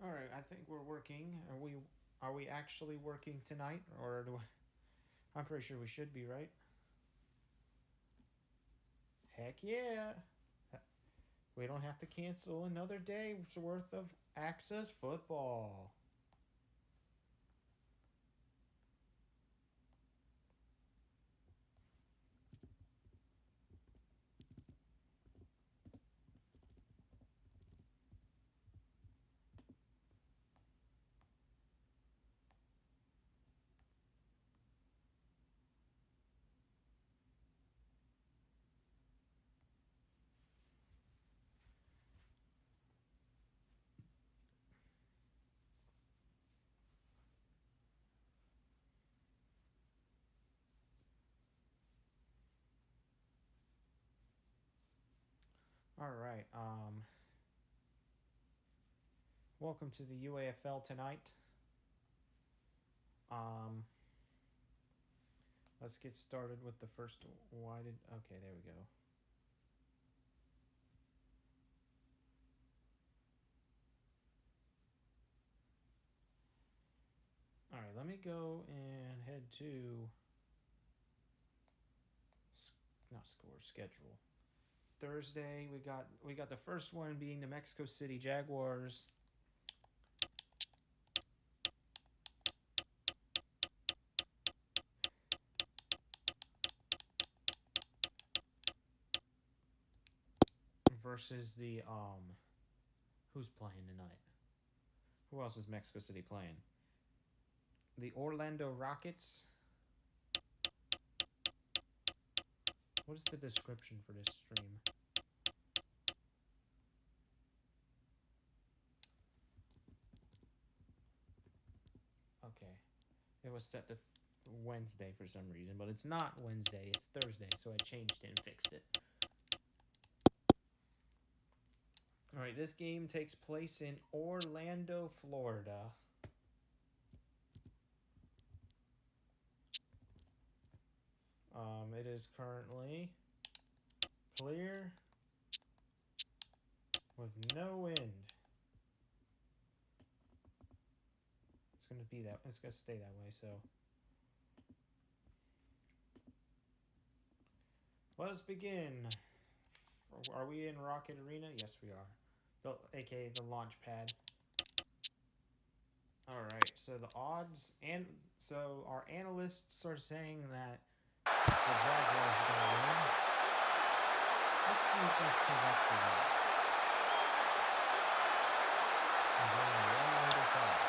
All right, I think we're working. Are we actually working tonight, or I'm pretty sure we should be, right? Heck yeah! We don't have to cancel another day's worth of Access football. All right. Welcome to the UAFL tonight. Let's get started with the first. Okay, there we go. All right, let me go and head to schedule. Thursday, we got the first one being the Mexico City Jaguars versus the who's playing tonight? Who else is Mexico City playing? The Orlando Rockets. What is the description for this stream? Okay. It was set to Wednesday for some reason, but it's not Wednesday, it's Thursday, so I changed it and fixed it. Alright, this game takes place in Orlando, Florida. It is currently clear with no wind. It's gonna stay that way, so let us begin. Are we in Rocket Arena? Yes, we are. AKA the launch pad. Alright, so the odds, and so our analysts are saying that the Jaguars are going to win. Let's see if that's correct or not. There's only one way to tell.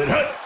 Hike!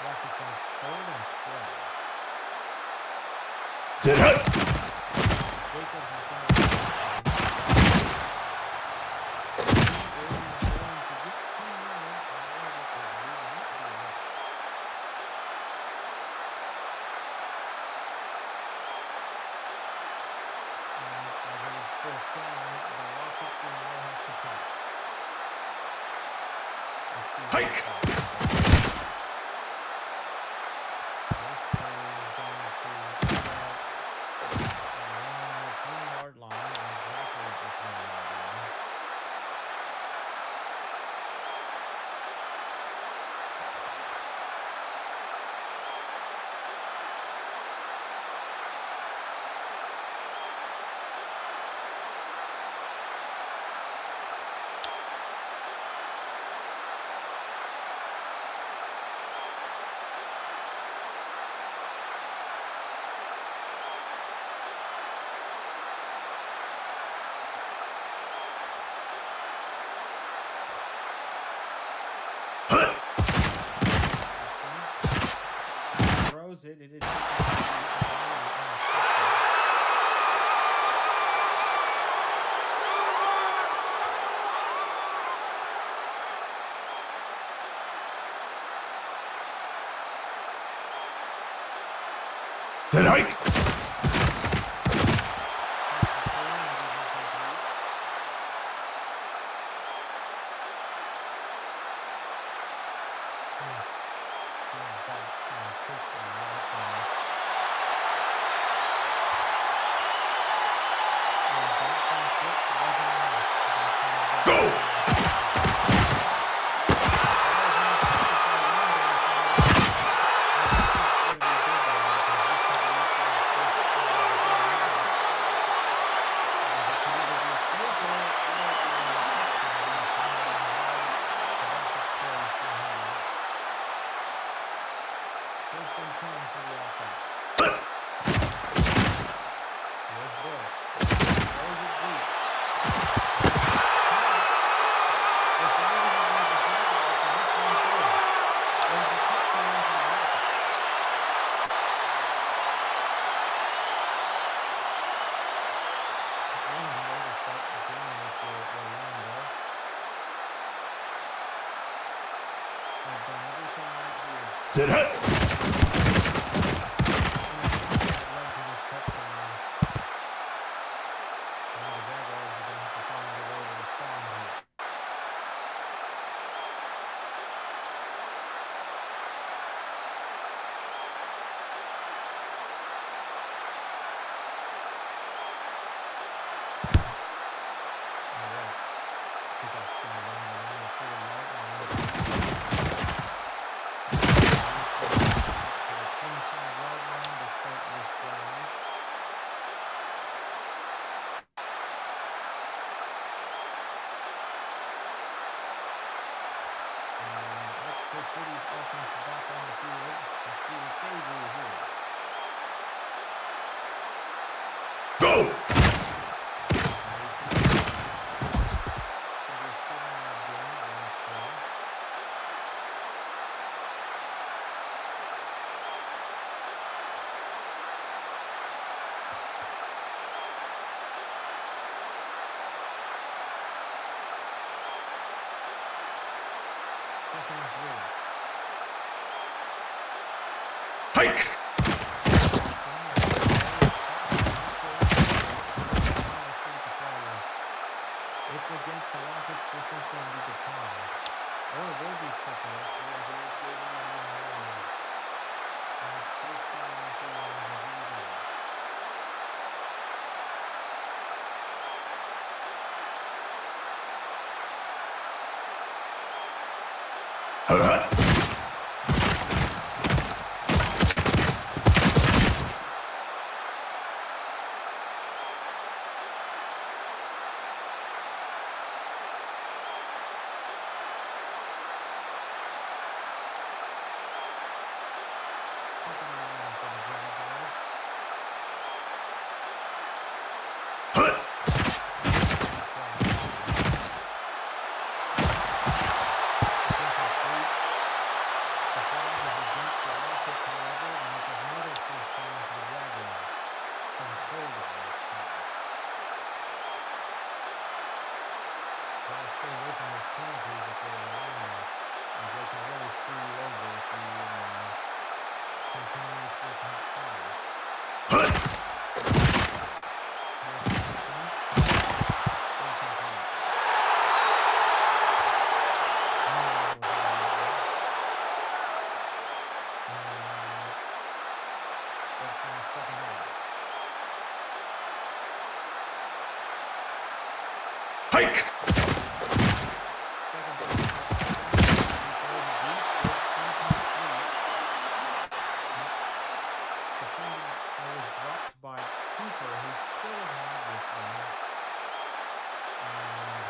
Rockets on 3rd and 12. Sit up! Jacobs is going to get 2 yards. However, it will not be enough. And as it is 4th down, the Rockets will now have to punt. Let's see what Hike! Throws it. It is. Sit hike! Go! Sit hut. That led to this touchdown. Now the Jaguars are going to have to find a way to respond here. Alright. Kickoff's going to land around the 40-yard line. To the 25-yard line to start this drive. Mexico City's offense is back on the field. Let's see what they do here. Go. Mason. Should be a 7-yard gain on this play. Second and 3. Hike. It's against the Rockets. This one's going to be declined. Or it will be accepted after all. Here is Gridion on the Warriors. And it's first down for the Gridions. Hut hut. Second and 1 for the Jaguars. Hut. The flag is against the Rockets, however, and it's another first down for the Jaguars. From Colgan this time. Gotta stay away from those penalties if they're around you, as they can really screw you over if you continuously commit fouls. Hut. Here's the system. Incomplete. That's on the second down. Hike. Second down. He throws it deep. It's incomplete. That's defended. That was dropped by Cooper, who should have had this one. And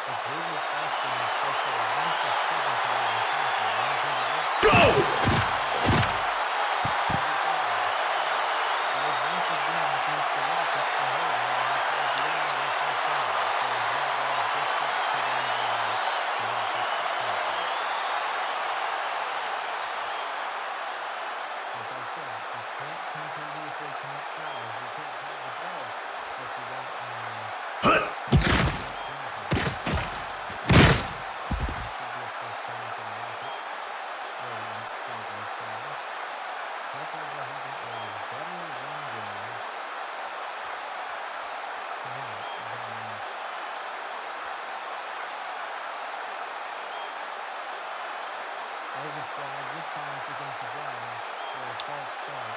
Xavier Austin is so far 1 for 7 today on passing. Go. It was once again against the Rockets for holding, and this was the end of their first down. So the Jaguars get back to them by the Rockets penalty. Like I said, you can't continuously commit fouls. You can't have the ball if you don't Hut. penalty. Should be a first down for the Rockets. Or the Jaguars, sorry. Jaguars are having a better run game tonight than there's a flag. This time it's against the Jags for a false start.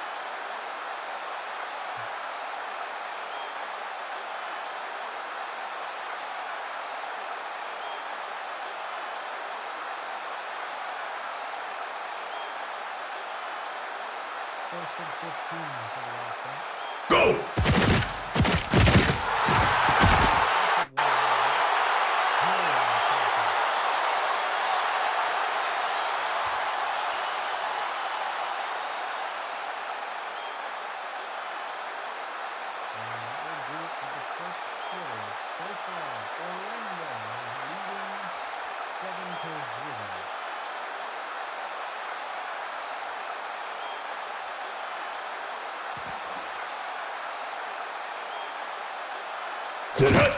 First and 15 for the offense. Go. So far, Orlando leading 7-0. Sit hut.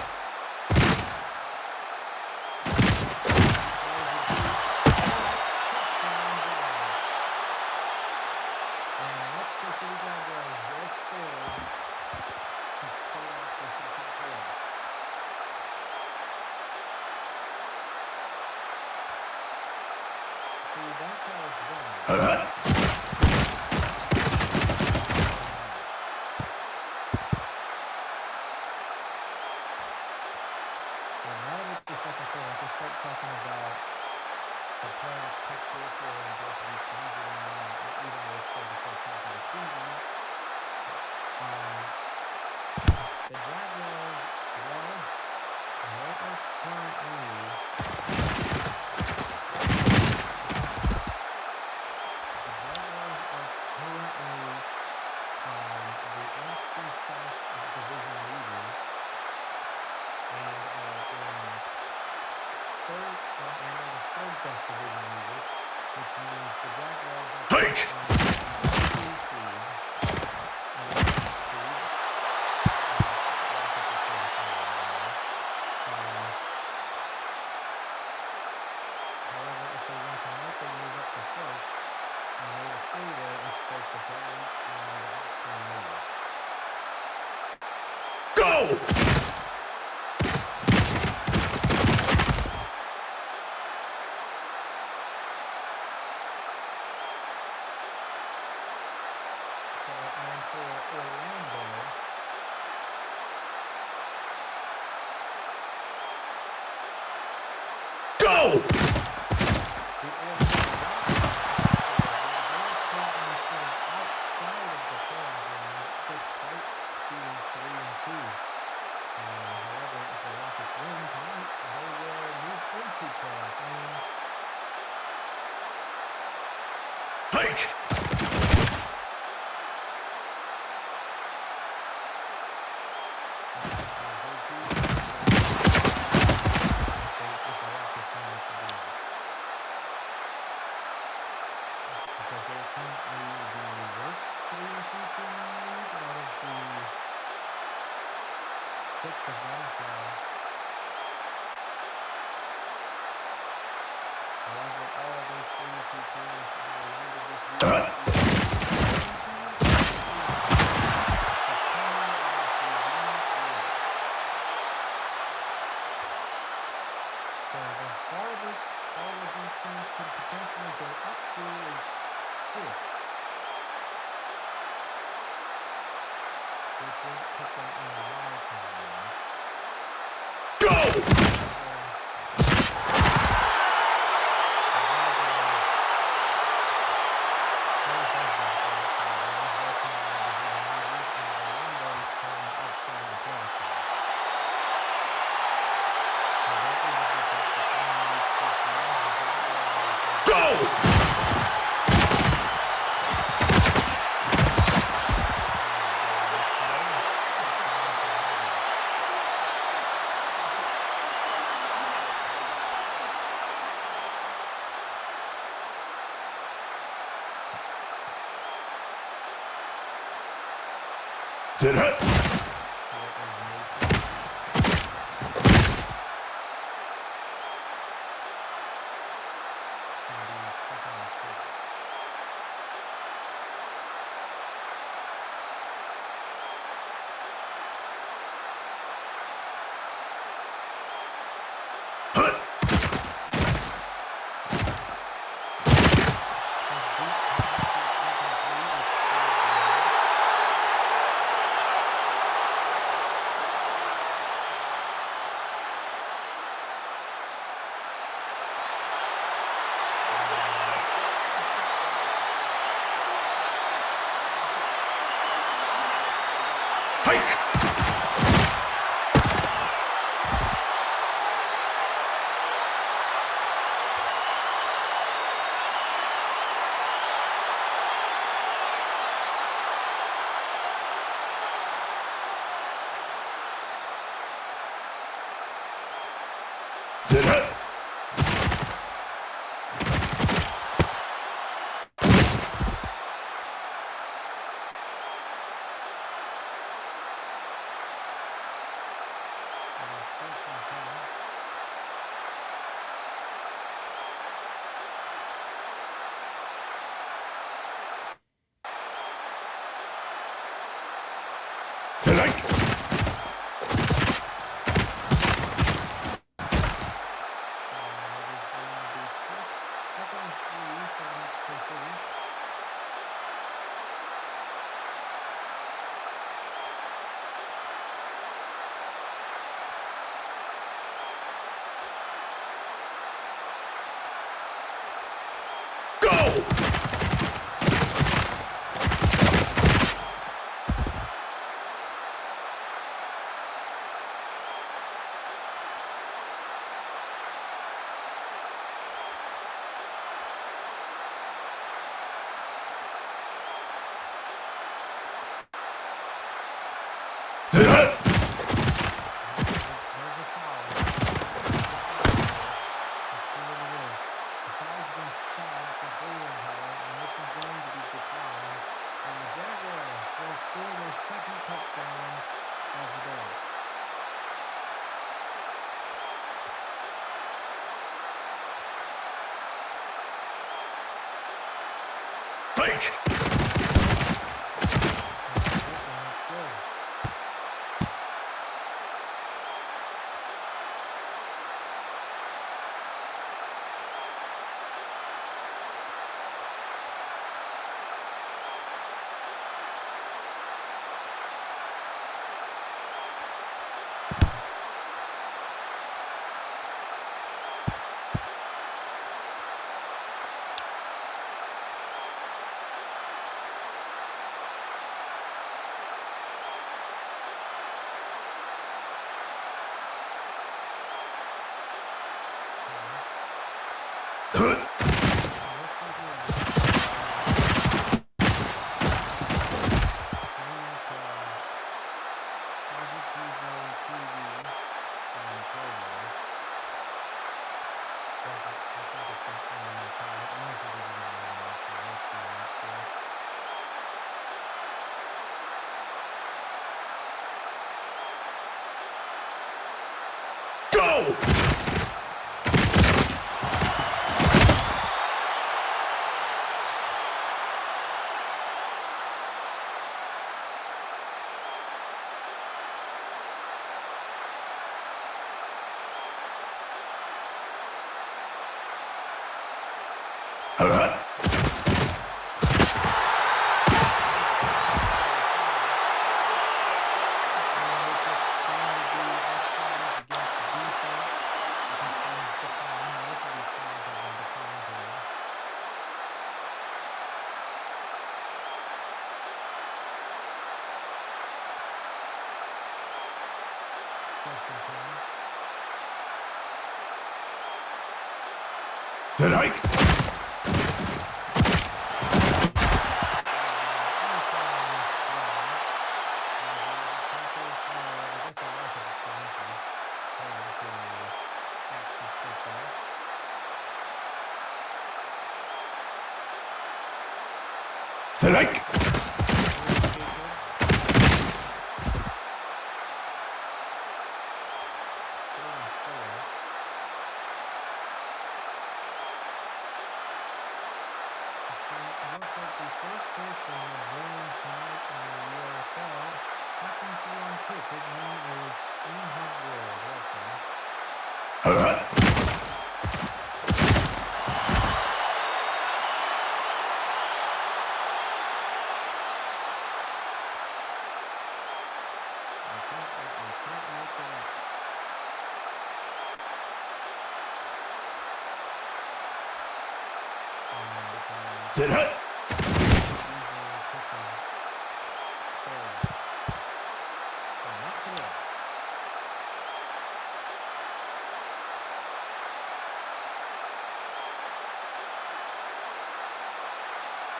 Hike! However, if they win tonight, they move up to first, and they will stay there if both the Barons and the Axemen lose. Go! So, and for Orlando, Go! the Orlando they're currently sitting outside of the playoff range despite being 3-2. However, if the Rockets win tonight, they will move into playoff range. Hike! Because they're currently the worst 3-2 team in the league out of the 6 of them. So, however, all of those 3-2 teams by the end of this year. So the farthest all of these teams could potentially go up to is 6th, which would put them in the wild card range. Go! Go! Sit hut! Hut! Hike! Sit hut! Tonight! Second and 3 for Mexico City. Go! Sit hut! There's a foul. Let's see what it is. The foul's against Chad. It's a holding, however. Strike! That's good. Go! Alright. Strike! Strike! It looks like the first person that wins tonight in the UAFL happens to be on kick. His name is Ian Hubward. Welcome. Alright. You can't make it up. Sit hut.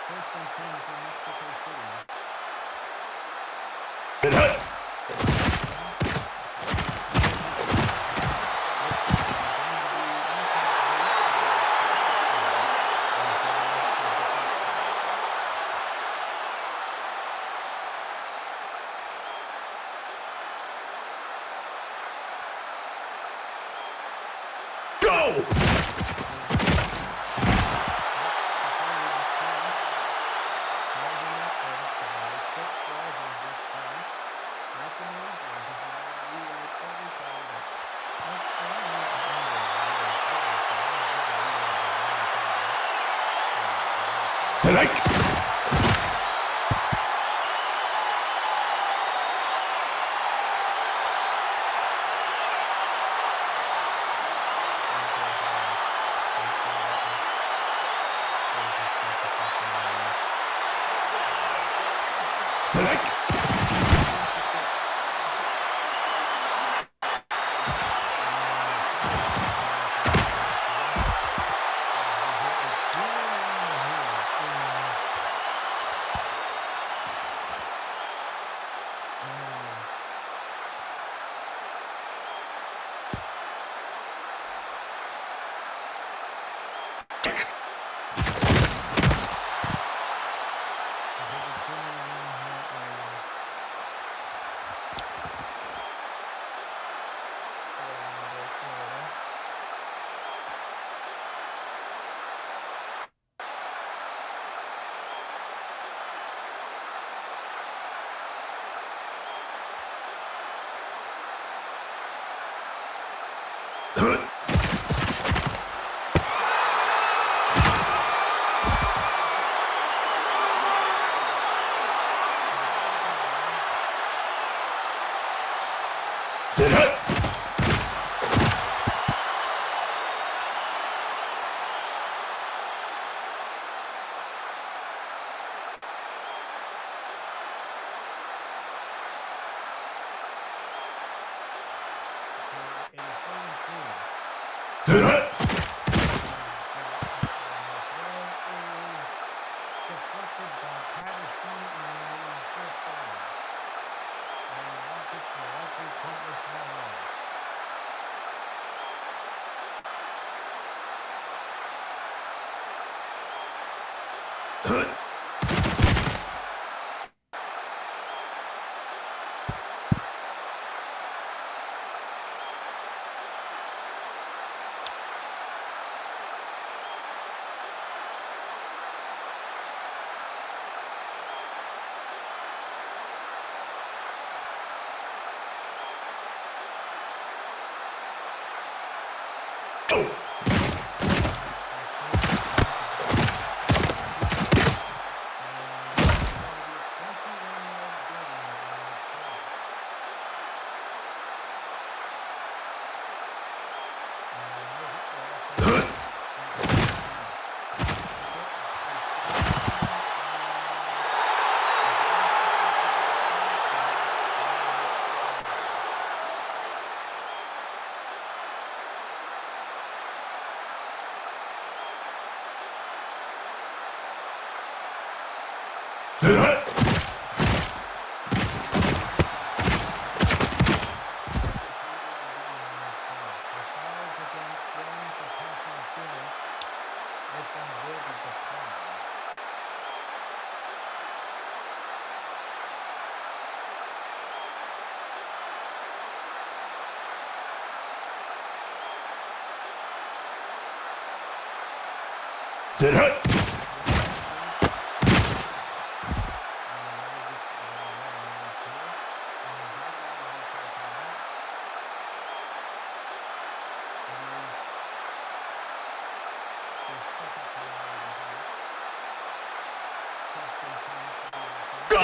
First and 10 for Mexico City. Sit hut. Go! Strike! Strike! Sit hut. It is 32. Sit hut. Deflected by Patterson and it is just down. And the Rockets will likely punt this one away. Hut. Go. Hut. Sit hut. Sit hut. Go.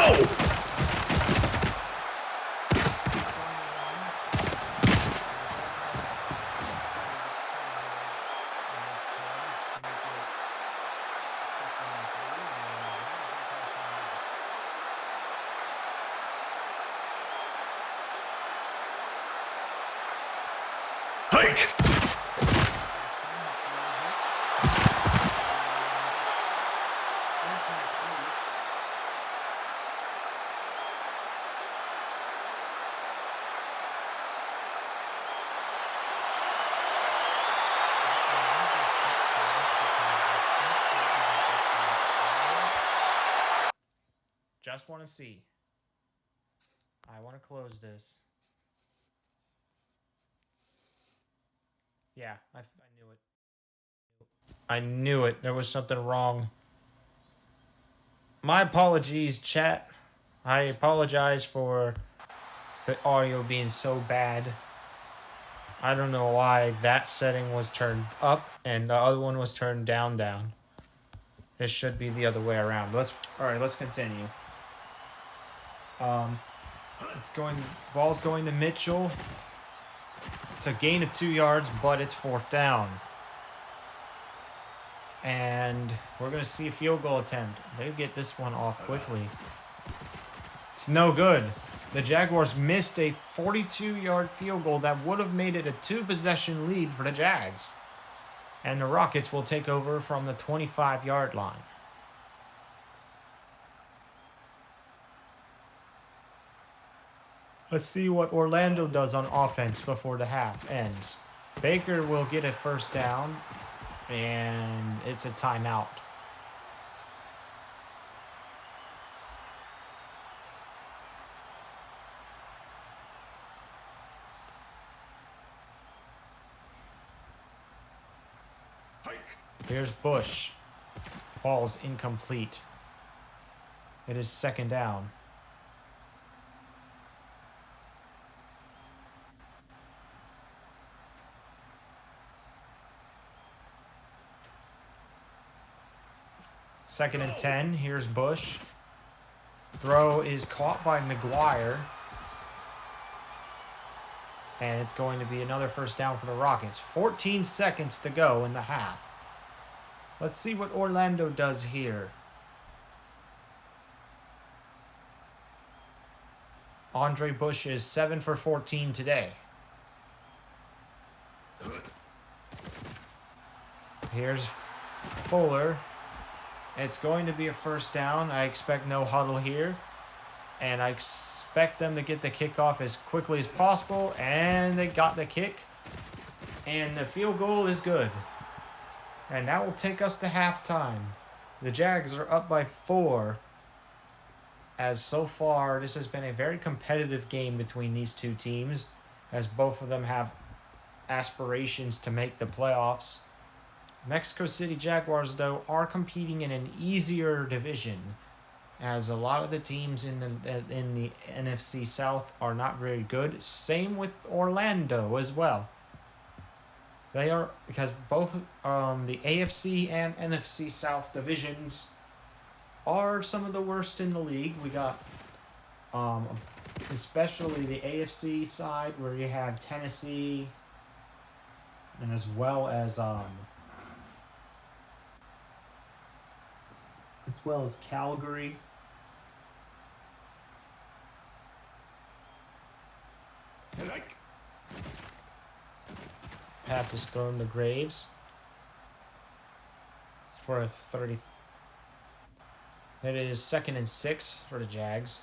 Hike. Just want to see. I want to close this. Yeah, I knew it. I knew it. There was something wrong. My apologies, chat. I apologize for the audio being so bad. I don't know why that setting was turned up and the other one was turned down. This should be the other way around. Let's continue. Ball's going to Mitchell. It's a gain of 2 yards, but it's 4th down. And we're going to see a field goal attempt. They get this one off quickly. It's no good. The Jaguars missed a 42-yard field goal that would have made it a 2-possession lead for the Jags. And the Rockets will take over from the 25-yard line. Let's see what Orlando does on offense before the half ends. Baker will get a 1st down, and it's a timeout. Here's Bush. Ball's incomplete. It is 2nd down. Second and 10. Here's Bush. Throw is caught by McGuire. And it's going to be another first down for the Rockets. 14 seconds to go in the half. Let's see what Orlando does here. Andre Bush is 7 for 14 today. Here's Fuller. It's going to be a first down. I expect no huddle here. And I expect them to get the kickoff as quickly as possible. And they got the kick. And the field goal is good. And that will take us to halftime. The Jags are up by 4. As so far, this has been a very competitive game between these two teams, as both of them have aspirations to make the playoffs. Mexico City Jaguars, though, are competing in an easier division, as a lot of the teams in the NFC South are not very good. Same with Orlando as well. They are, because both the AFC and NFC South divisions are some of the worst in the league. We got especially the AFC side, where you have Tennessee, and as well as Calgary. Pass is thrown to Graves. It's for a 30. It is 2nd and 6 for the Jags.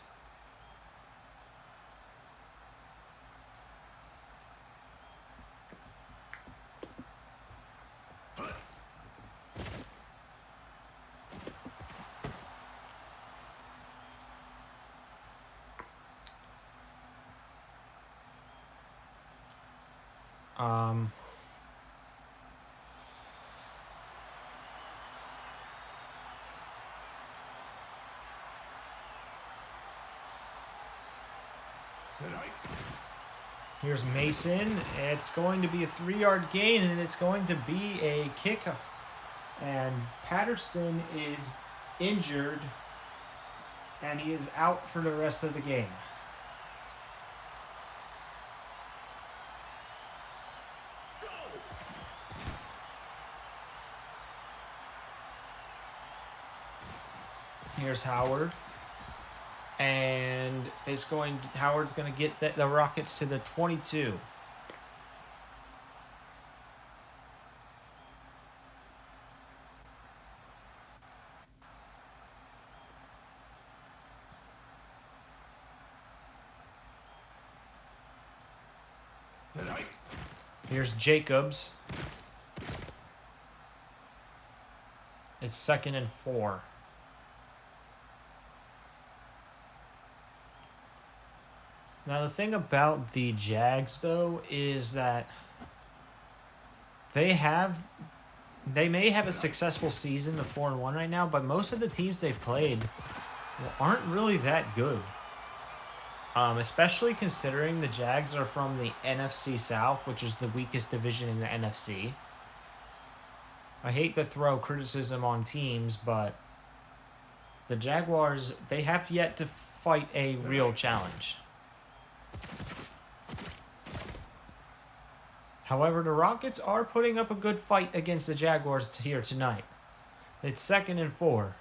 Here's Mason. It's going to be a 3-yard gain, and it's going to be a kick. And Patterson is injured, and he is out for the rest of the game. Here's Howard. And Howard's going to get the Rockets to the 22. Here's Jacobs. It's 2nd and 4. Now, the thing about the Jags, though, is that they may have a successful season of 4-1 right now, but most of the teams they've played aren't really that good. Especially considering the Jags are from the NFC South, which is the weakest division in the NFC. I hate to throw criticism on teams, but the Jaguars, they have yet to fight a real challenge. However, the Rockets are putting up a good fight against the Jaguars here tonight. It's 2nd and 4.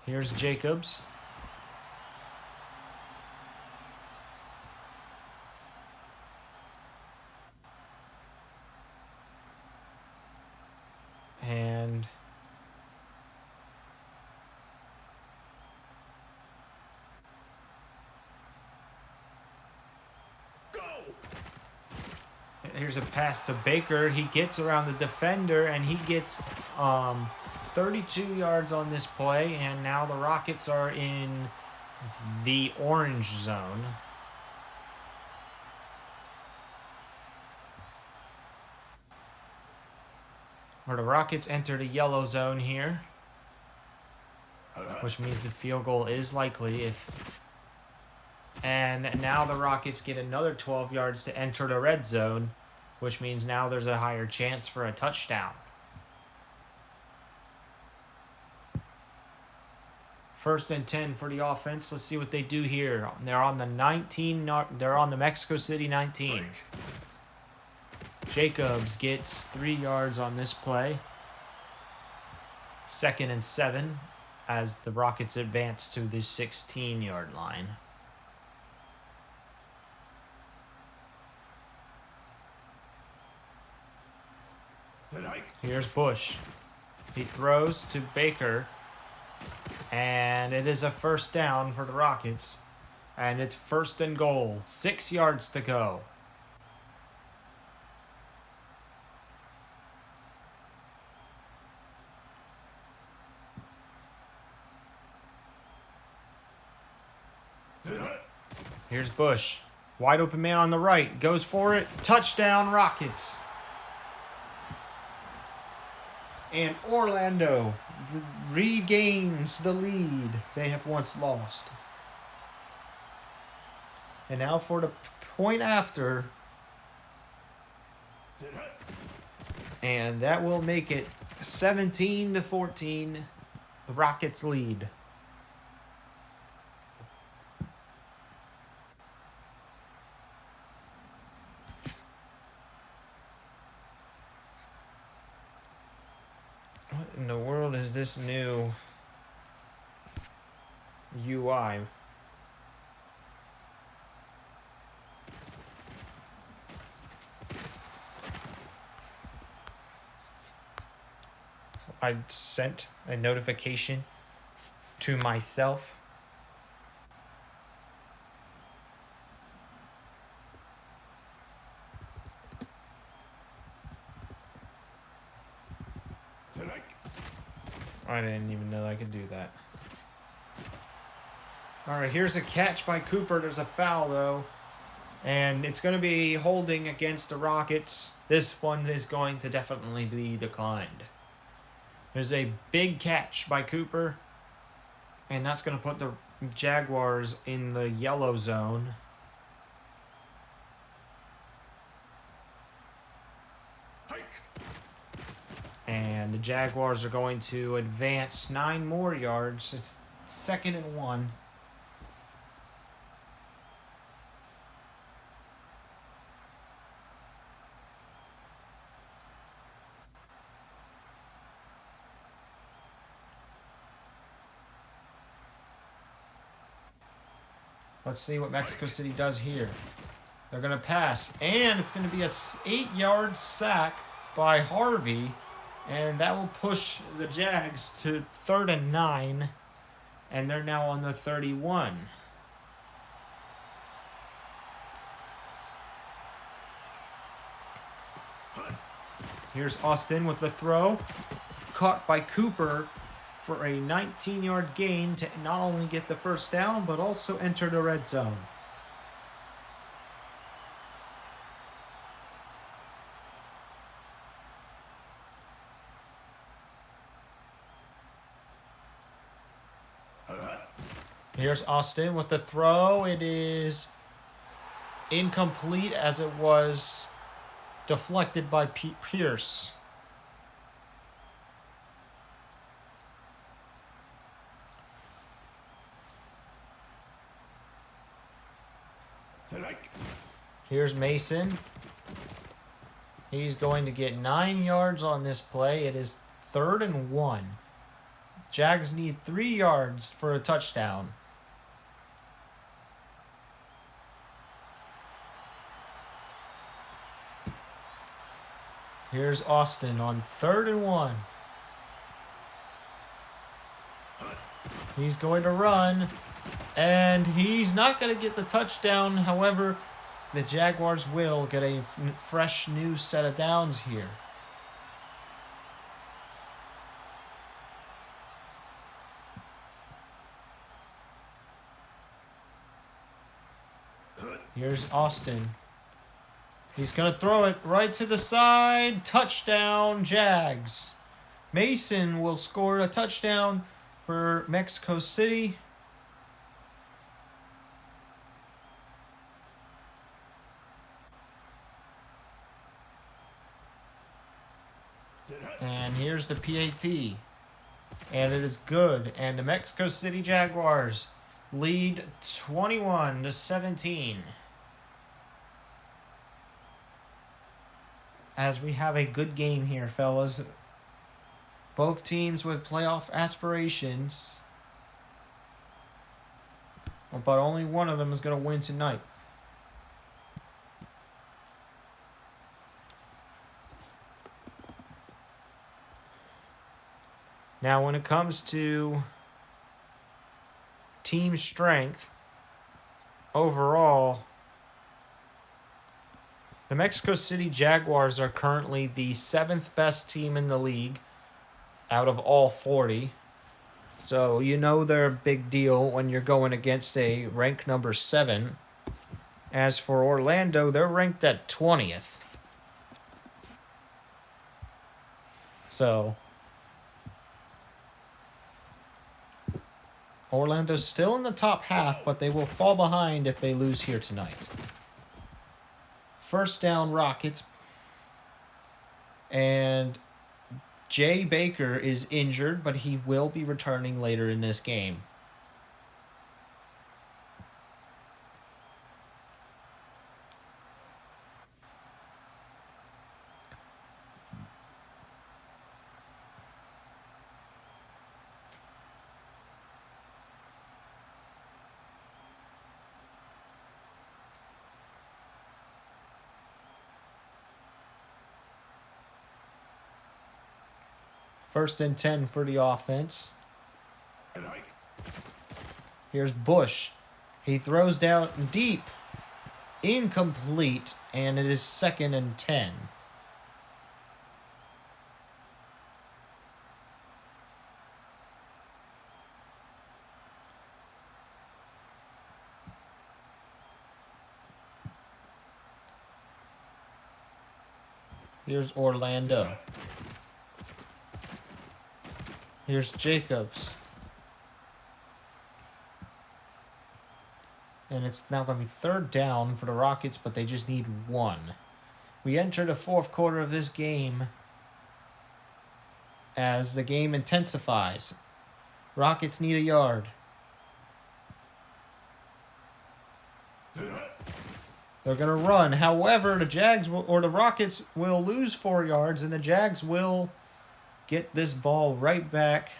Here's Jacobs. And here's a pass to Baker. He gets around the defender, and he gets 32 yards on this play, and now the Rockets are in the orange zone. Or the Rockets enter the yellow zone here, which means the field goal is likely. And now the Rockets get another 12 yards to enter the red zone, which means now there's a higher chance for a touchdown. First and 10 for the offense. Let's see what they do here. They're on the 19. They're on the Mexico City 19. Jacobs gets 3 yards on this play. 2nd and 7 as the Rockets advance to the 16-yard line. Here's Bush. He throws to Baker. And it is a first down for the Rockets. And it's 1st and goal. 6 yards to go. Here's Bush. Wide open man on the right. Goes for it. Touchdown, Rockets. And Orlando regains the lead they have once lost. And now for the point after. And that will make it 17-14. The Rockets lead. What in the world is this new UI? I sent a notification to myself. I didn't even know I could do that. All right, here's a catch by Cooper. There's a foul, though. And it's going to be holding against the Rockets. This one is going to definitely be declined. There's a big catch by Cooper. And that's going to put the Jaguars in the yellow zone. And the Jaguars are going to advance 9 more yards. It's 2nd and 1. Let's see what Mexico City does here. They're going to pass. And it's going to be a 8-yard sack by Harvey. And that will push the Jags to 3rd and 9. And they're now on the 31. Here's Austin with the throw. Caught by Cooper for a 19-yard gain to not only get the first down, but also enter the red zone. Here's Austin with the throw. It is incomplete as it was deflected by Pierce. Here's Mason. He's going to get 9 yards on this play. It is 3rd and 1. Jags need 3 yards for a touchdown. Here's Austin on 3rd and 1. He's going to run, and he's not going to get the touchdown. However, the Jaguars will get a fresh new set of downs here. Here's Austin. He's going to throw it right to the side. Touchdown, Jags. Mason will score a touchdown for Mexico City. And here's the PAT. And it is good. And the Mexico City Jaguars lead 21-17. As we have a good game here, fellas. Both teams with playoff aspirations. But only one of them is going to win tonight. Now, when it comes to team strength, overall, the Mexico City Jaguars are currently the 7th best team in the league out of all 40. So, you know they're a big deal when you're going against a rank number 7. As for Orlando, they're ranked at 20th. So, Orlando's still in the top half, but they will fall behind if they lose here tonight. First down, Rockets. And Jay Baker is injured, but he will be returning later in this game. First and 10 for the offense. Here's Bush. He throws down deep. Incomplete. And it is 2nd and 10. Here's Orlando. Here's Jacobs. And it's now going to be 3rd down for the Rockets, but they just need 1. We enter the 4th quarter of this game as the game intensifies. Rockets need a yard. They're going to run. However, the Rockets will lose 4 yards, and the Jags will get this ball right back.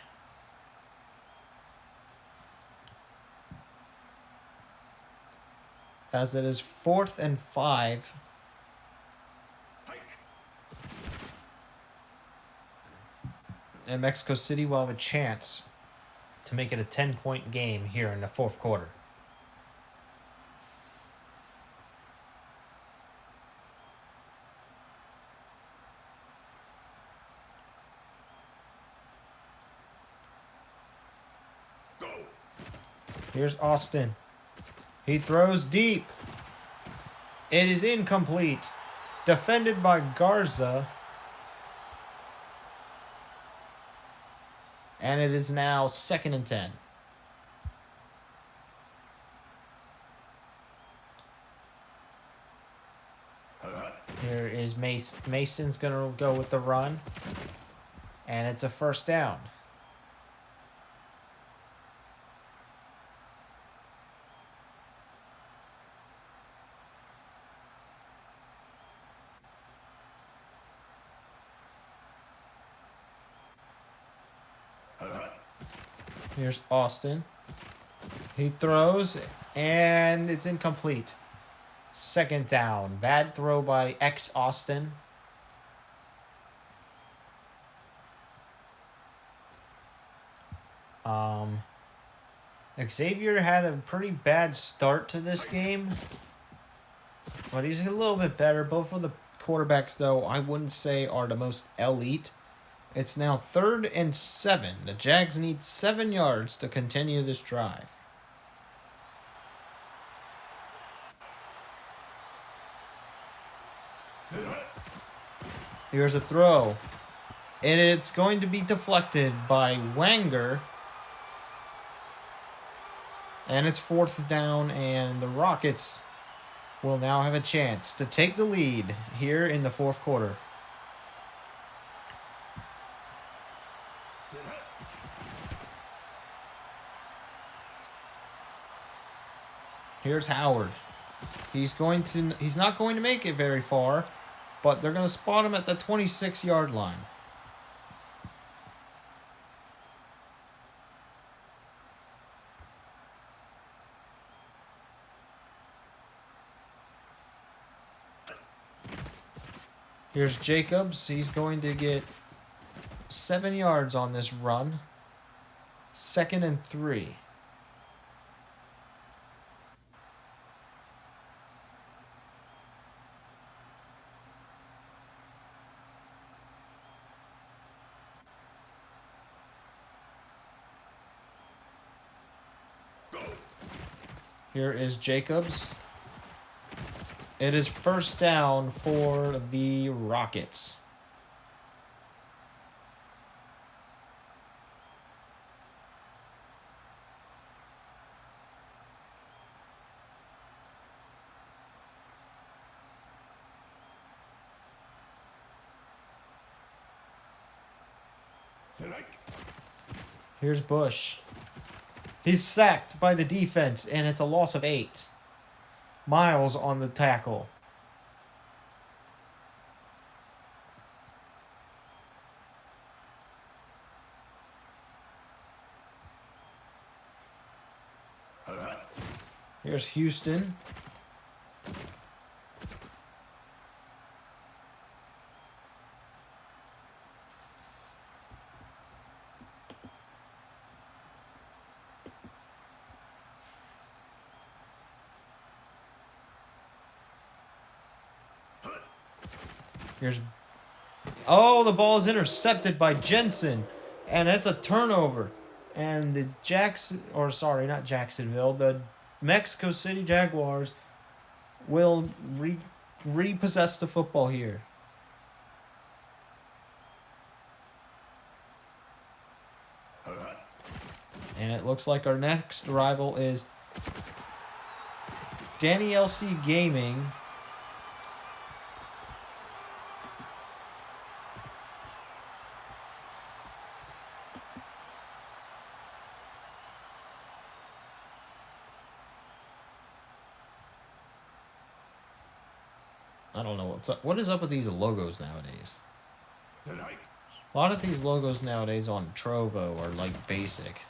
As it is 4th and 5. And Mexico City will have a chance to make it a 10-point game here in the 4th quarter. Here's Austin. He throws deep. It is incomplete. Defended by Garza. And it is now 2nd and 10. Here is Mason. Mason's going to go with the run. And it's a 1st down. Here's Austin. He throws, and it's incomplete. 2nd down. Bad throw by Austin. Xavier had a pretty bad start to this game, but he's a little bit better. Both of the quarterbacks, though, I wouldn't say are the most elite. It's now 3rd and 7. The Jags need 7 yards to continue this drive. Here's a throw. And it's going to be deflected by Wanger. And it's 4th down, and the Rockets will now have a chance to take the lead here in the 4th quarter. Here's Howard. He's not going to make it very far, but they're going to spot him at the 26-yard line. Here's Jacobs. He's going to get 7 yards on this run. 2nd and 3. Here is Jacobs. It is 1st down for the Rockets. Here's Bush. He's sacked by the defense, and it's a loss of 8. Miles on the tackle. Here's Houston. Oh, the ball is intercepted by Jensen, and it's a turnover. And the the Mexico City Jaguars will repossess the football here. And it looks like our next rival is Danny LC Gaming. I don't know what's up. What is up with these logos nowadays? A lot of these logos nowadays on Trovo are like basic.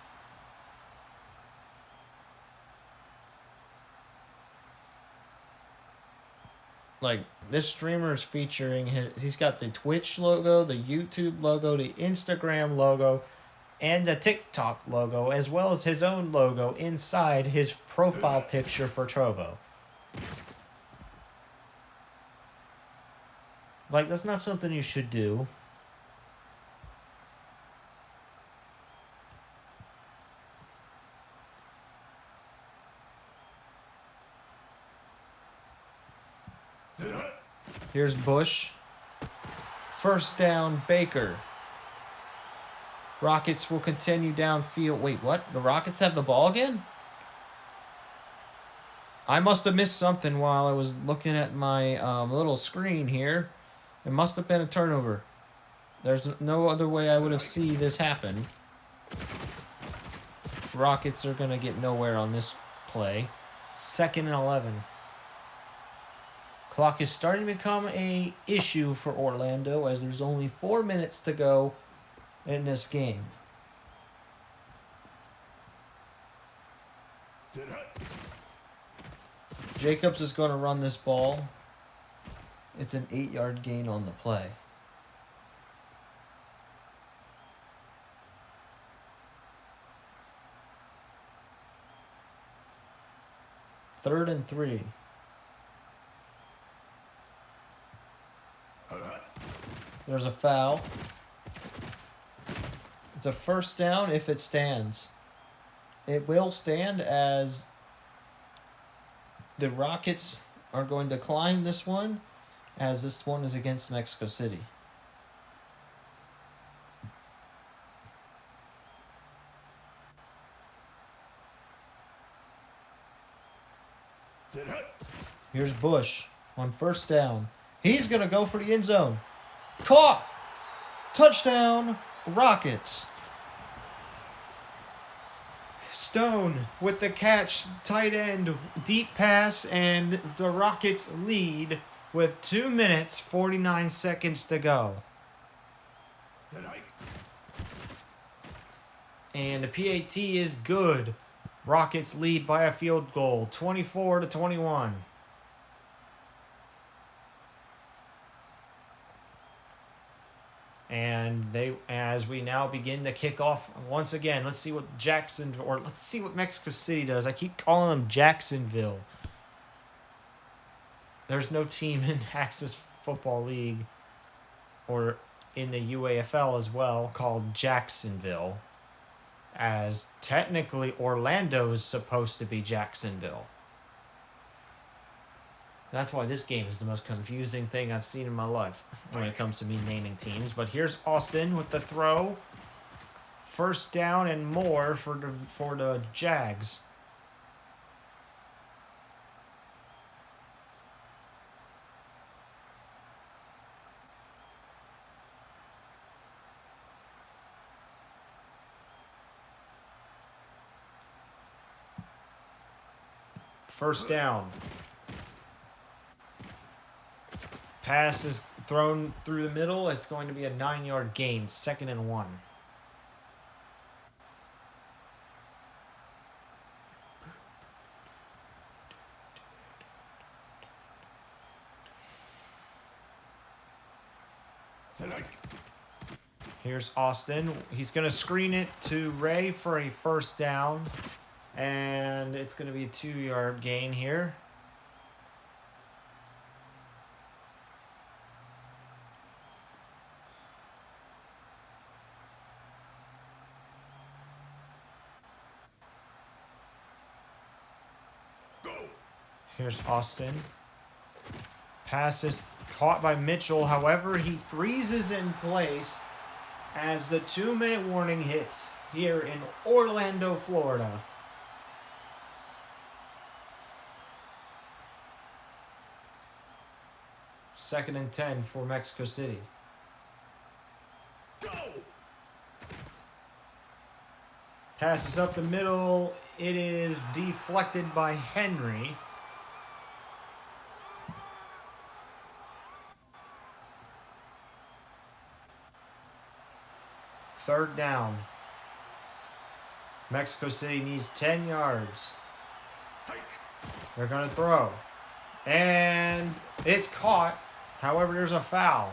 Like this streamer is featuring he's got the Twitch logo, the YouTube logo, the Instagram logo, and the TikTok logo, as well as his own logo inside his profile picture for Trovo. Like, that's not something you should do. Here's Bush. 1st down, Baker. Rockets will continue downfield. Wait, what? The Rockets have the ball again? I must have missed something while I was looking at my little screen here. It must have been a turnover. There's no other way I would have seen this happen. Rockets are going to get nowhere on this play. 2nd and 11. Clock is starting to become an issue for Orlando as there's only 4 minutes to go in this game. Jacobs is going to run this ball. It's an 8-yard gain on the play. Third and 3. There's a foul. It's a 1st down if it stands. It will stand as the Rockets are going to decline this one, as this one is against Mexico City. Here's Bush on 1st down. He's going to go for the end zone. Caught! Touchdown, Rockets. Stone with the catch, tight end, deep pass, and the Rockets lead with 2 minutes, 49 seconds to go. Set hike. And the PAT is good. Rockets lead by a field goal, 24-21. And as we now begin to kick off once again, let's see what Mexico City does. I keep calling them Jacksonville. There's no team in Axis Football League or in the UAFL as well called Jacksonville, as technically Orlando is supposed to be Jacksonville. That's why this game is the most confusing thing I've seen in my life when it comes to me naming teams. But here's Austin with the throw. First down and more for the Jags. First down. Pass is thrown through the middle. It's going to be a 9-yard gain, 2nd and 1. Set hike. Here's Austin. He's going to screen it to Ray for a first down. And it's going to be a 2-yard gain here. Here's Austin. Pass is caught by Mitchell. However, he freezes in place as the 2-minute warning hits here in Orlando, Florida. Second and 10 for Mexico City. Go. Passes up the middle. It is deflected by Henry. Third down. Mexico City needs 10 yards. Hike. They're going to throw. And it's caught. However, there's a foul.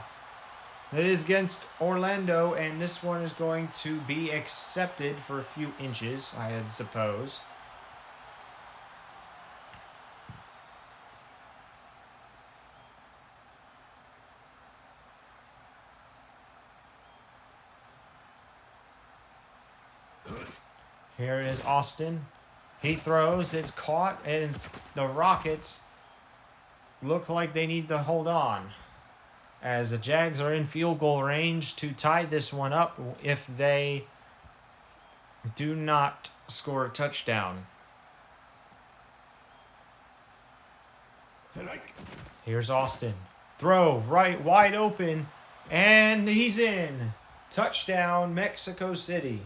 It is against Orlando, and this one is going to be accepted for a few inches, I suppose. Here is Austin. He throws. It's caught, and the Rockets look like they need to hold on, as the Jags are in field goal range to tie this one up if they do not score a touchdown. Set hike. Here's Austin. Throw right wide open, and he's in. Touchdown, Mexico City.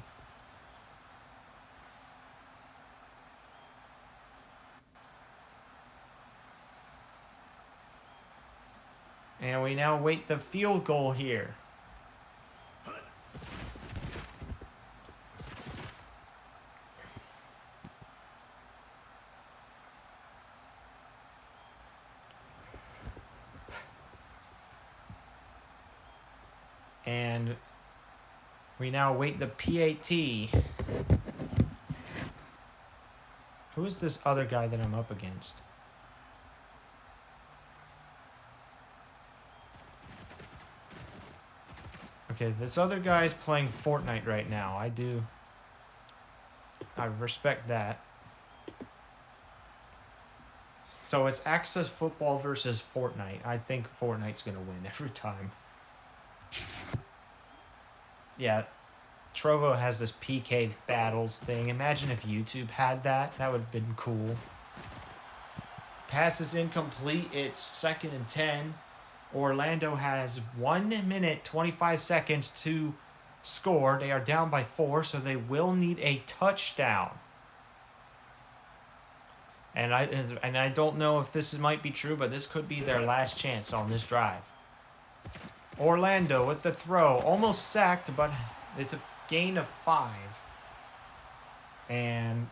And we now wait the field goal here. And we now wait the PAT. Who is this other guy that I'm up against? Okay, this other guy is playing Fortnite right now. I respect that. So it's Access Football versus Fortnite. I think Fortnite's going to win every time. Yeah, Trovo has this PK battles thing. Imagine if YouTube had that. That would have been cool. Pass is incomplete. It's 2nd and 10. Orlando has 1 minute, 25 seconds to score. They are down by 4, so they will need a touchdown. And I don't know if this might be true, but this could be their last chance on this drive. Orlando with the throw. Almost sacked, but it's a gain of 5. And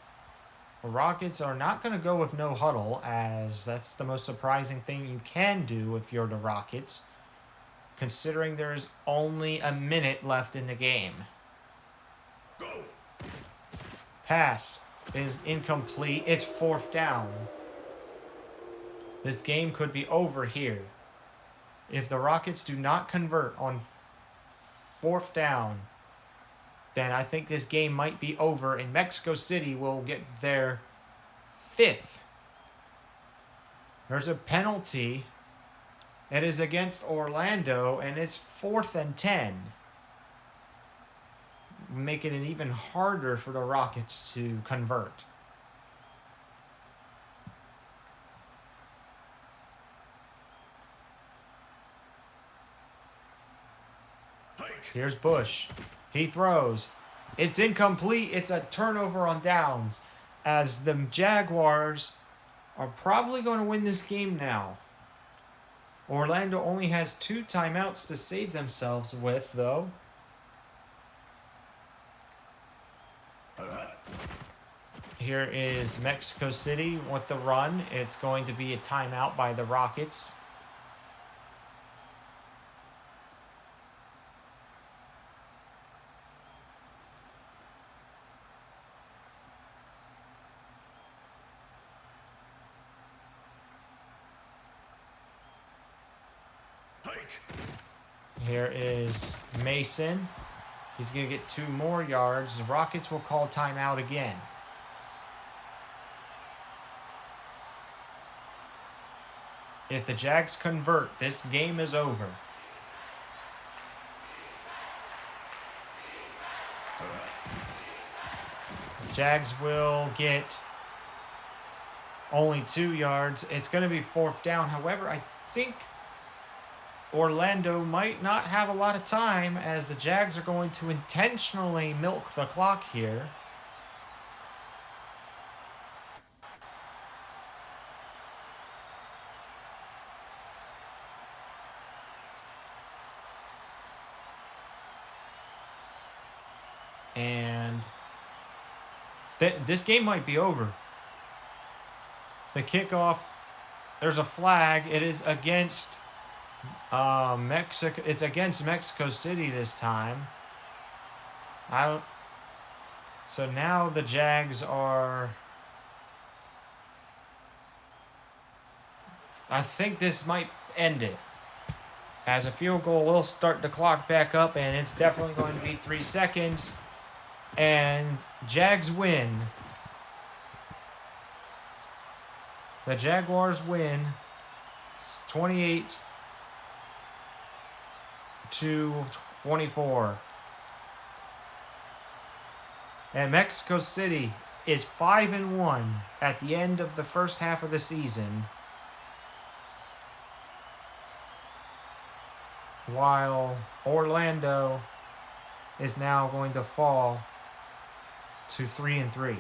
the Rockets are not going to go with no huddle, as that's the most surprising thing you can do if you're the Rockets, considering there's only a minute left in the game. Go. Pass is incomplete. It's 4th down. This game could be over here. If the Rockets do not convert on 4th down, then I think this game might be over, and Mexico City will get their 5th. There's a penalty. It is against Orlando, and it's 4th and 10. Making it even harder for the Rockets to convert. Hike. Here's Bush. He throws. It's incomplete. It's a turnover on downs, as the Jaguars are probably going to win this game now. Orlando only has 2 timeouts to save themselves with, though. Here is Mexico City with the run. It's going to be a timeout by the Rockets. Hike. Here is Mason. He's going to get 2 more yards. The Rockets will call timeout again. If the Jags convert, this game is over. The Jags will get only 2 yards. It's going to be 4th down. However, I think Orlando might not have a lot of time, as the Jags are going to intentionally milk the clock here. And this game might be over. The kickoff, there's a flag. It is against Mexico. It's against Mexico City this time. So now the Jags are. I think this might end it, as a field goal will start the clock back up, and it's definitely going to be 3 seconds. And Jags win. The Jaguars win 28-24. And Mexico City is 5-1 at the end of the first half of the season, while Orlando is now going to fall to 3-3.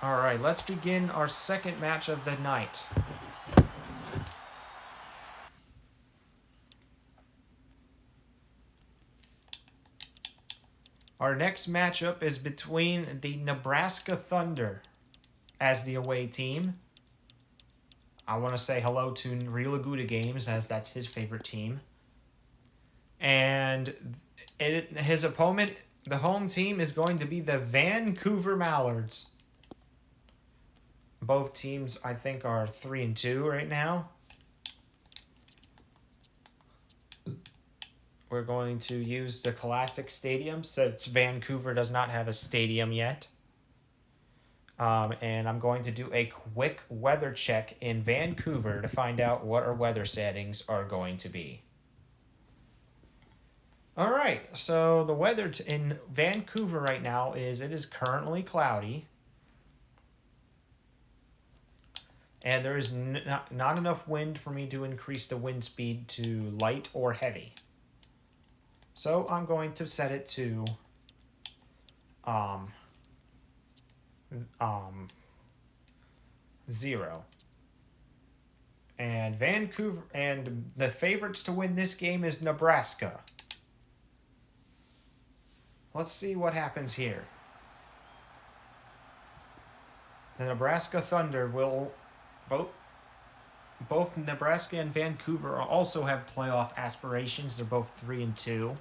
All right, let's begin our second match of the night. Our next matchup is between the Nebraska Thunder as the away team. I want to say hello to Real Aguda Games, as that's his favorite team. And his opponent, the home team, is going to be the Vancouver Mallards. Both teams, I think, are 3-2 right now. We're going to use the Classic Stadium, since Vancouver does not have a stadium yet. And I'm going to do a quick weather check in Vancouver to find out what our weather settings are going to be. All right, so the weather in Vancouver right now is, it is currently cloudy. And there is not enough wind for me to increase the wind speed to light or heavy. So I'm going to set it to 0. And Vancouver, and the favorites to win this game is Nebraska. Let's see what happens here. The Nebraska Thunder will both Nebraska and Vancouver also have playoff aspirations. They're both 3-2.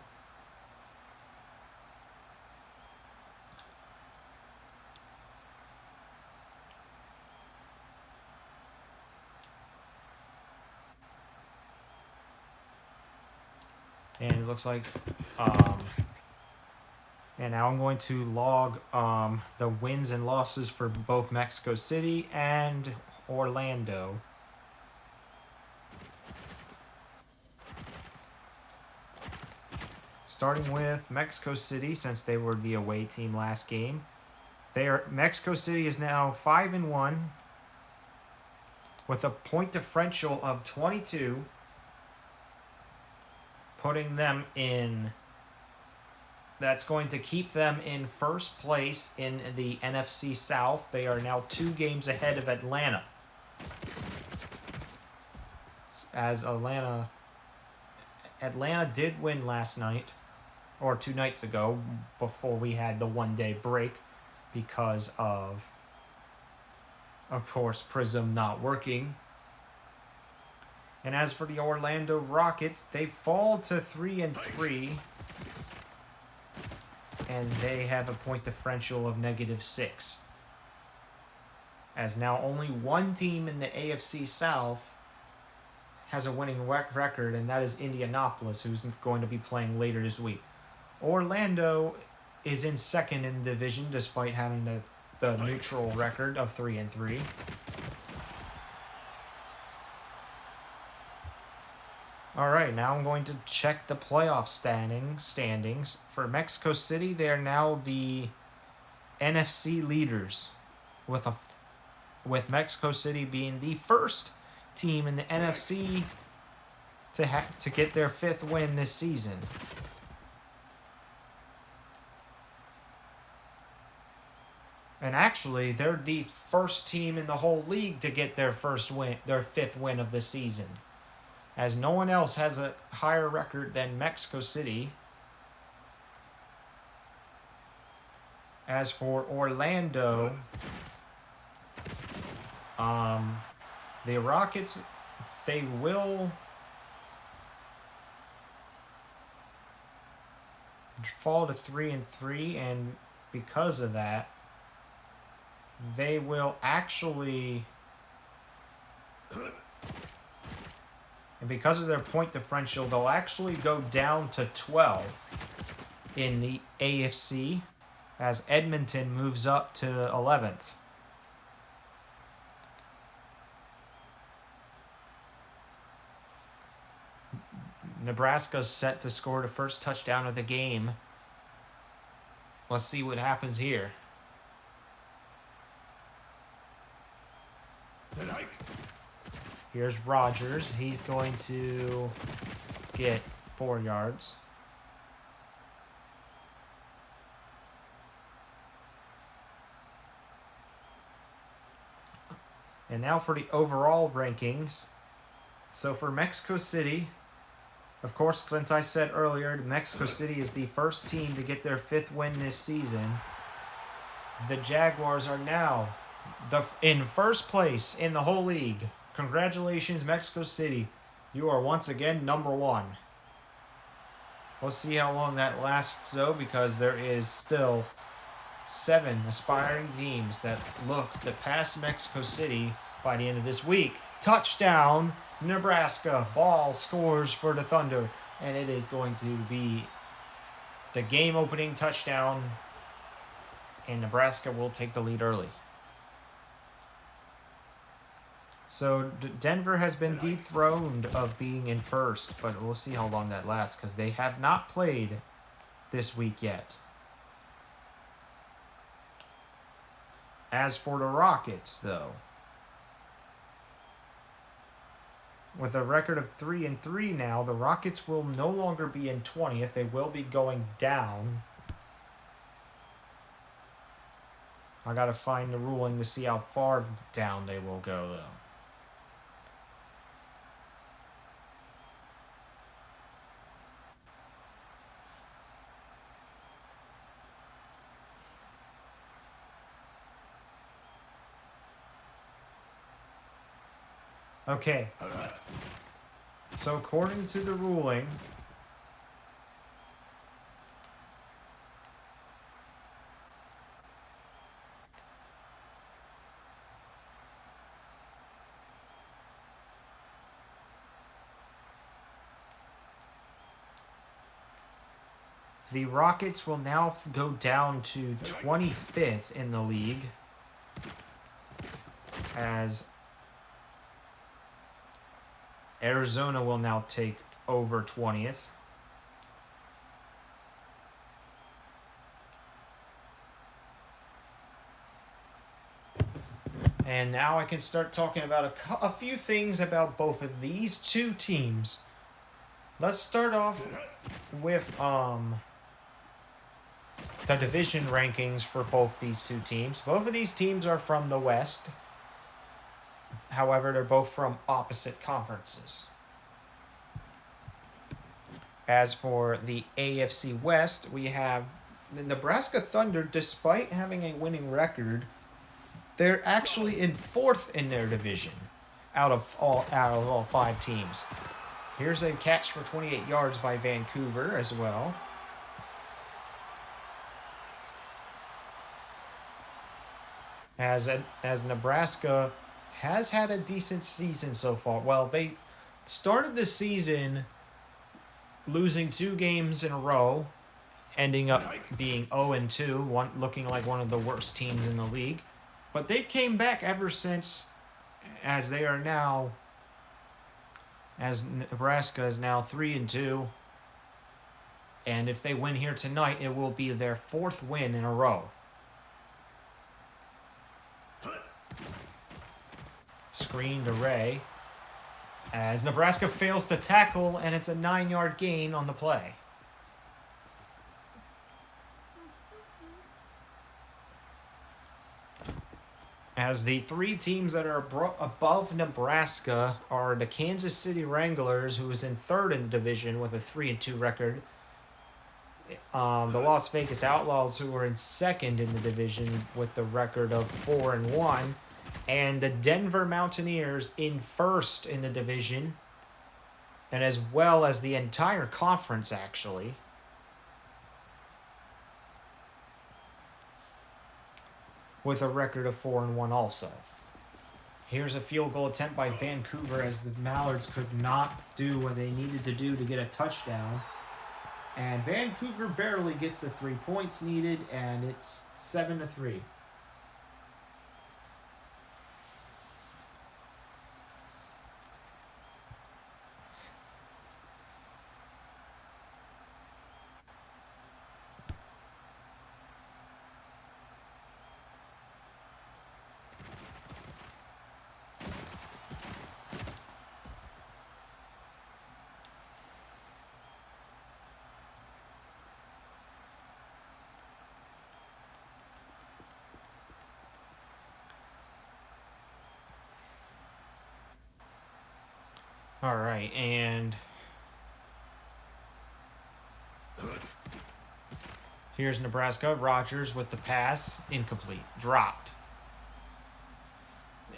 And it looks like, and now I'm going to log the wins and losses for both Mexico City and Orlando. Starting with Mexico City, since they were the away team last game. Mexico City is now 5-1 with a point differential of 22. Putting them in, that's going to keep them in first place in the NFC South. They are now 2 games ahead of Atlanta. As Atlanta did win last night, or 2 nights ago, before we had the 1-day break because of course, Prism not working. And as for the Orlando Rockets, they fall to 3-3. And they have a point differential of -6. As now only one team in the AFC South has a winning record, and that is Indianapolis, who's going to be playing later this week. Orlando is in second in the division, despite having the neutral record of 3-3. All right, now I'm going to check the playoff standings. For Mexico City, they are now the NFC leaders, with Mexico City being the first team in the NFC to get their 5th win this season. And actually, they're the first team in the whole league to get their 5th win of the season, as no one else has a higher record than Mexico City. As for Orlando, the Rockets, they will fall to 3-3, and because of that, they will actually, and because of their point differential, they'll actually go down to 12th in the AFC, as Edmonton moves up to 11th. Nebraska's set to score the first touchdown of the game. Let's see what happens here. Here's Rogers. He's going to get 4 yards. And now for the overall rankings. So for Mexico City, of course, since I said earlier, Mexico City is the first team to get their 5th win this season. The Jaguars are now in first place in the whole league. Congratulations, Mexico City. You are once again number 1. We'll see how long that lasts, though, because there is still 7 aspiring teams that look to pass Mexico City by the end of this week. Touchdown, Nebraska. Ball scores for the Thunder, and it is going to be the game-opening touchdown, and Nebraska will take the lead early. So Denver has been dethroned of being in first, but we'll see how long that lasts, because they have not played this week yet. As for the Rockets, though, with a record of 3-3 now, the Rockets will no longer be in 20th. They will be going down. I gotta find the ruling to see how far down they will go, though. Okay. So according to the ruling, the Rockets will now go down to 25th in the league, as Arizona will now take over 20th. And now I can start talking about a few things about both of these two teams. Let's start off with the division rankings for both these two teams. Both of these teams are from the West. However, they're both from opposite conferences. As for the AFC West, we have the Nebraska Thunder. Despite having a winning record, they're actually in 4th in their division out of all 5 teams. Here's a catch for 28 yards by Vancouver as well. As Nebraska has had a decent season so far. Well, they started the season losing 2 games in a row, ending up being 0-2, looking like one of the worst teams in the league. But they came back ever since, as they are now, as Nebraska is now 3-2. And if they win here tonight, it will be their 4th win in a row. Screen to Ray, as Nebraska fails to tackle, and it's a 9-yard gain on the play. As the 3 teams that are above Nebraska are the Kansas City Wranglers, who is in 3rd in the division with a 3-2 record. The Las Vegas Outlaws, who are in 2nd in the division with the record of 4-1. And the Denver Mountaineers in 1st in the division, and as well as the entire conference, actually. With a record of 4-1 also. Here's a field goal attempt by Vancouver, as the Mallards could not do what they needed to do to get a touchdown. And Vancouver barely gets the 3 points needed, and it's 7-3. All right, and here's Nebraska. Rogers with the pass, incomplete, dropped.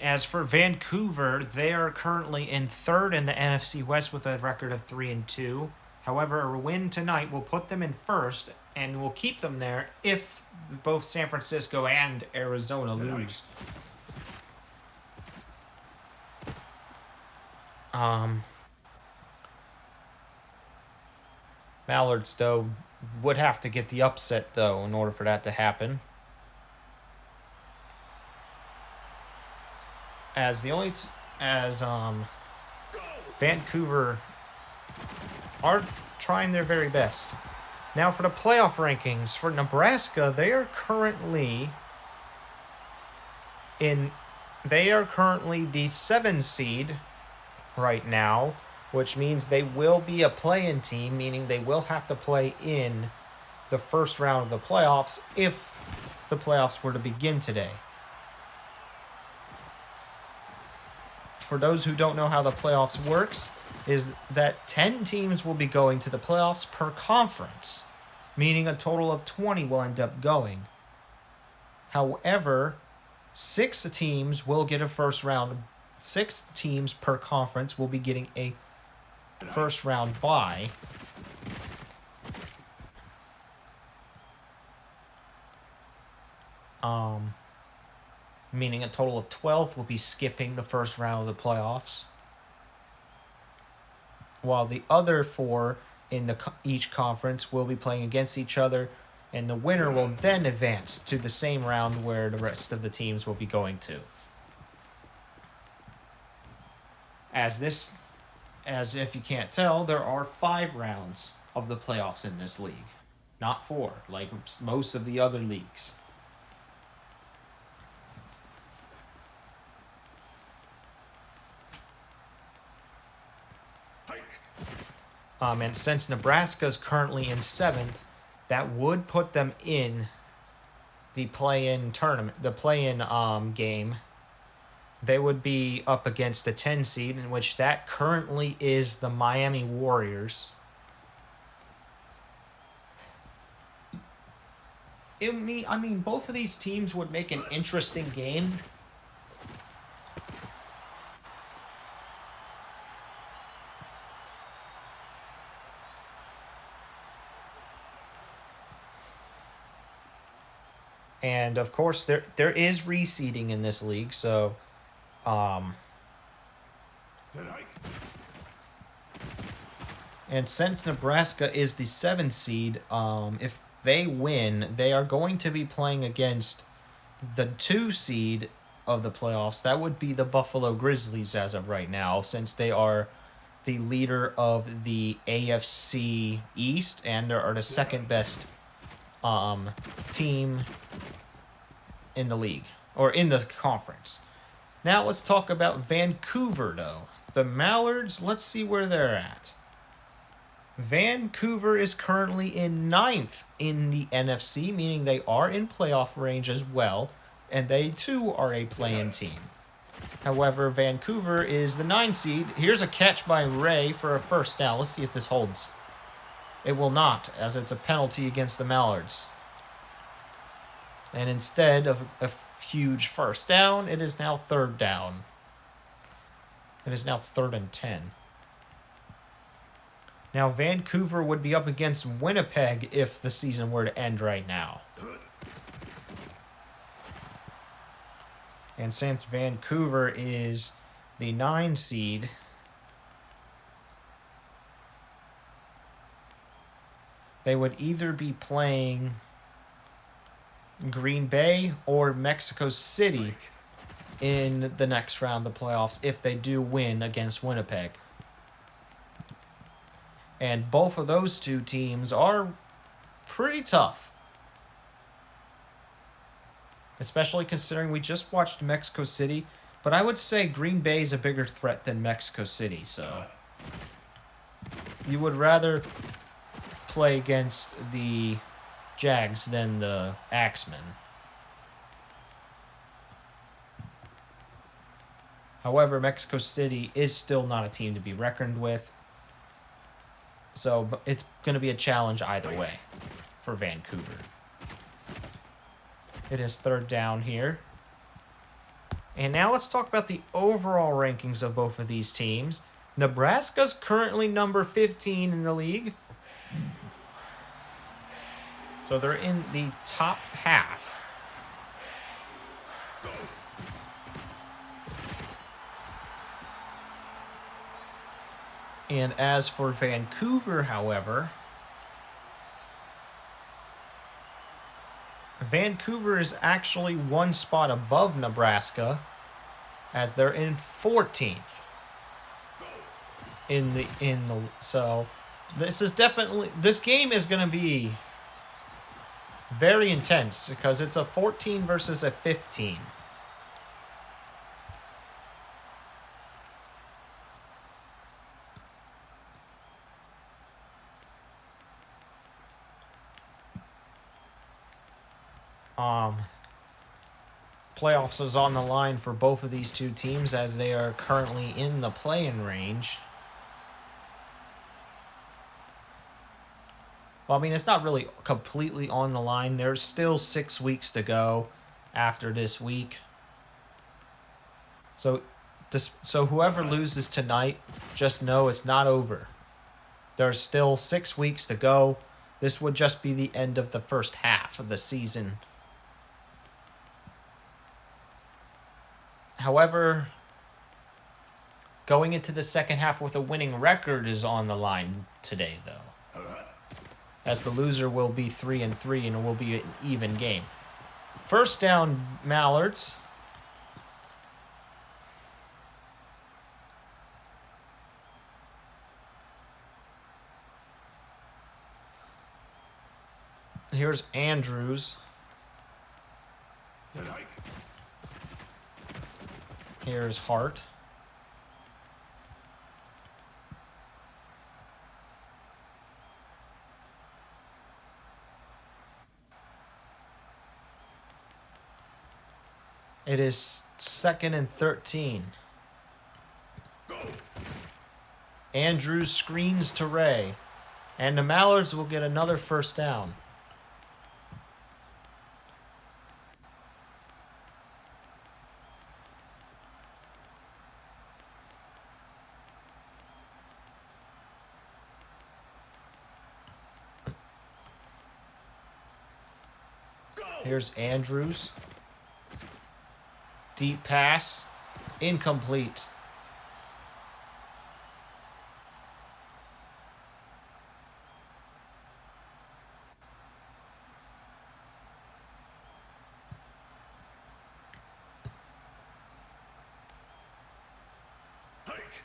As for Vancouver, they are currently in 3rd in the NFC West with a record of 3-2. However, a win tonight will put them in 1st and will keep them there if both San Francisco and Arizona lose. Mallards, though, would have to get the upset, though, in order for that to happen. As Vancouver are trying their very best. Now for the playoff rankings for Nebraska, they are currently the 7 seed right now, which means they will be a play-in team, meaning they will have to play in the first round of the playoffs if the playoffs were to begin today. For those who don't know how the playoffs works, is that 10 teams will be going to the playoffs per conference, meaning a total of 20 will end up going. However, 6 teams will get a first round. 6 teams per conference will be getting a first round bye. Meaning a total of 12 will be skipping the first round of the playoffs, while the other 4 in each conference will be playing against each other, and the winner will then advance to the same round where the rest of the teams will be going to. As if you can't tell, there are 5 rounds of the playoffs in this league, not 4, like most of the other leagues. And since Nebraska is currently in 7th, that would put them in the play-in tournament, the play-in game. They would be up against the 10 seed, in which that currently is the Miami Warriors. I mean, both of these teams would make an interesting game. And of course, there is reseeding in this league, so and since Nebraska is the 7th seed, if they win, they are going to be playing against the 2 seed of the playoffs. That would be the Buffalo Grizzlies as of right now, since they are the leader of the AFC East and are the second best team in the league, or in the conference. Now let's talk about Vancouver, though. The Mallards, let's see where they're at. Vancouver is currently in 9th in the NFC, meaning they are in playoff range as well, and they too are a play-in team. However, Vancouver is the 9 seed. Here's a catch by Ray for a first down. Let's see if this holds. It will not, as it's a penalty against the Mallards. And instead of a huge first down, it is now 3rd down. It is now 3rd and 10. Now, Vancouver would be up against Winnipeg if the season were to end right now. And since Vancouver is the 9 seed, they would either be playing Green Bay or Mexico City in the next round of the playoffs if they do win against Winnipeg. And both of those 2 teams are pretty tough. Especially considering we just watched Mexico City, but I would say Green Bay is a bigger threat than Mexico City, so you would rather play against the Jags than the Axemen. However, Mexico City is still not a team to be reckoned with, so it's going to be a challenge either way for Vancouver. It is 3rd down here. And now let's talk about the overall rankings of both of these teams. Nebraska's currently number 15 in the league. So they're in the top half. And as for Vancouver, however, Vancouver is actually 1 spot above Nebraska, as they're in 14th. So this game is going to be very intense because it's a 14 versus a 15. Playoffs is on the line for both of these two teams as they are currently in the play-in range. Well, I mean, it's not really completely on the line. There's still 6 weeks to go after this week. So whoever loses tonight, just know it's not over. There's still 6 weeks to go. This would just be the end of the first half of the season. However, going into the second half with a winning record is on the line today, though, as the loser will be 3-3 and it will be an even game. First down, Mallards. Here's Andrews. Set hike. Here's Hart. It is 2nd and 13. Go. Andrews screens to Ray. And the Mallards will get another first down. Here's Andrews. Deep pass. Incomplete. Hike.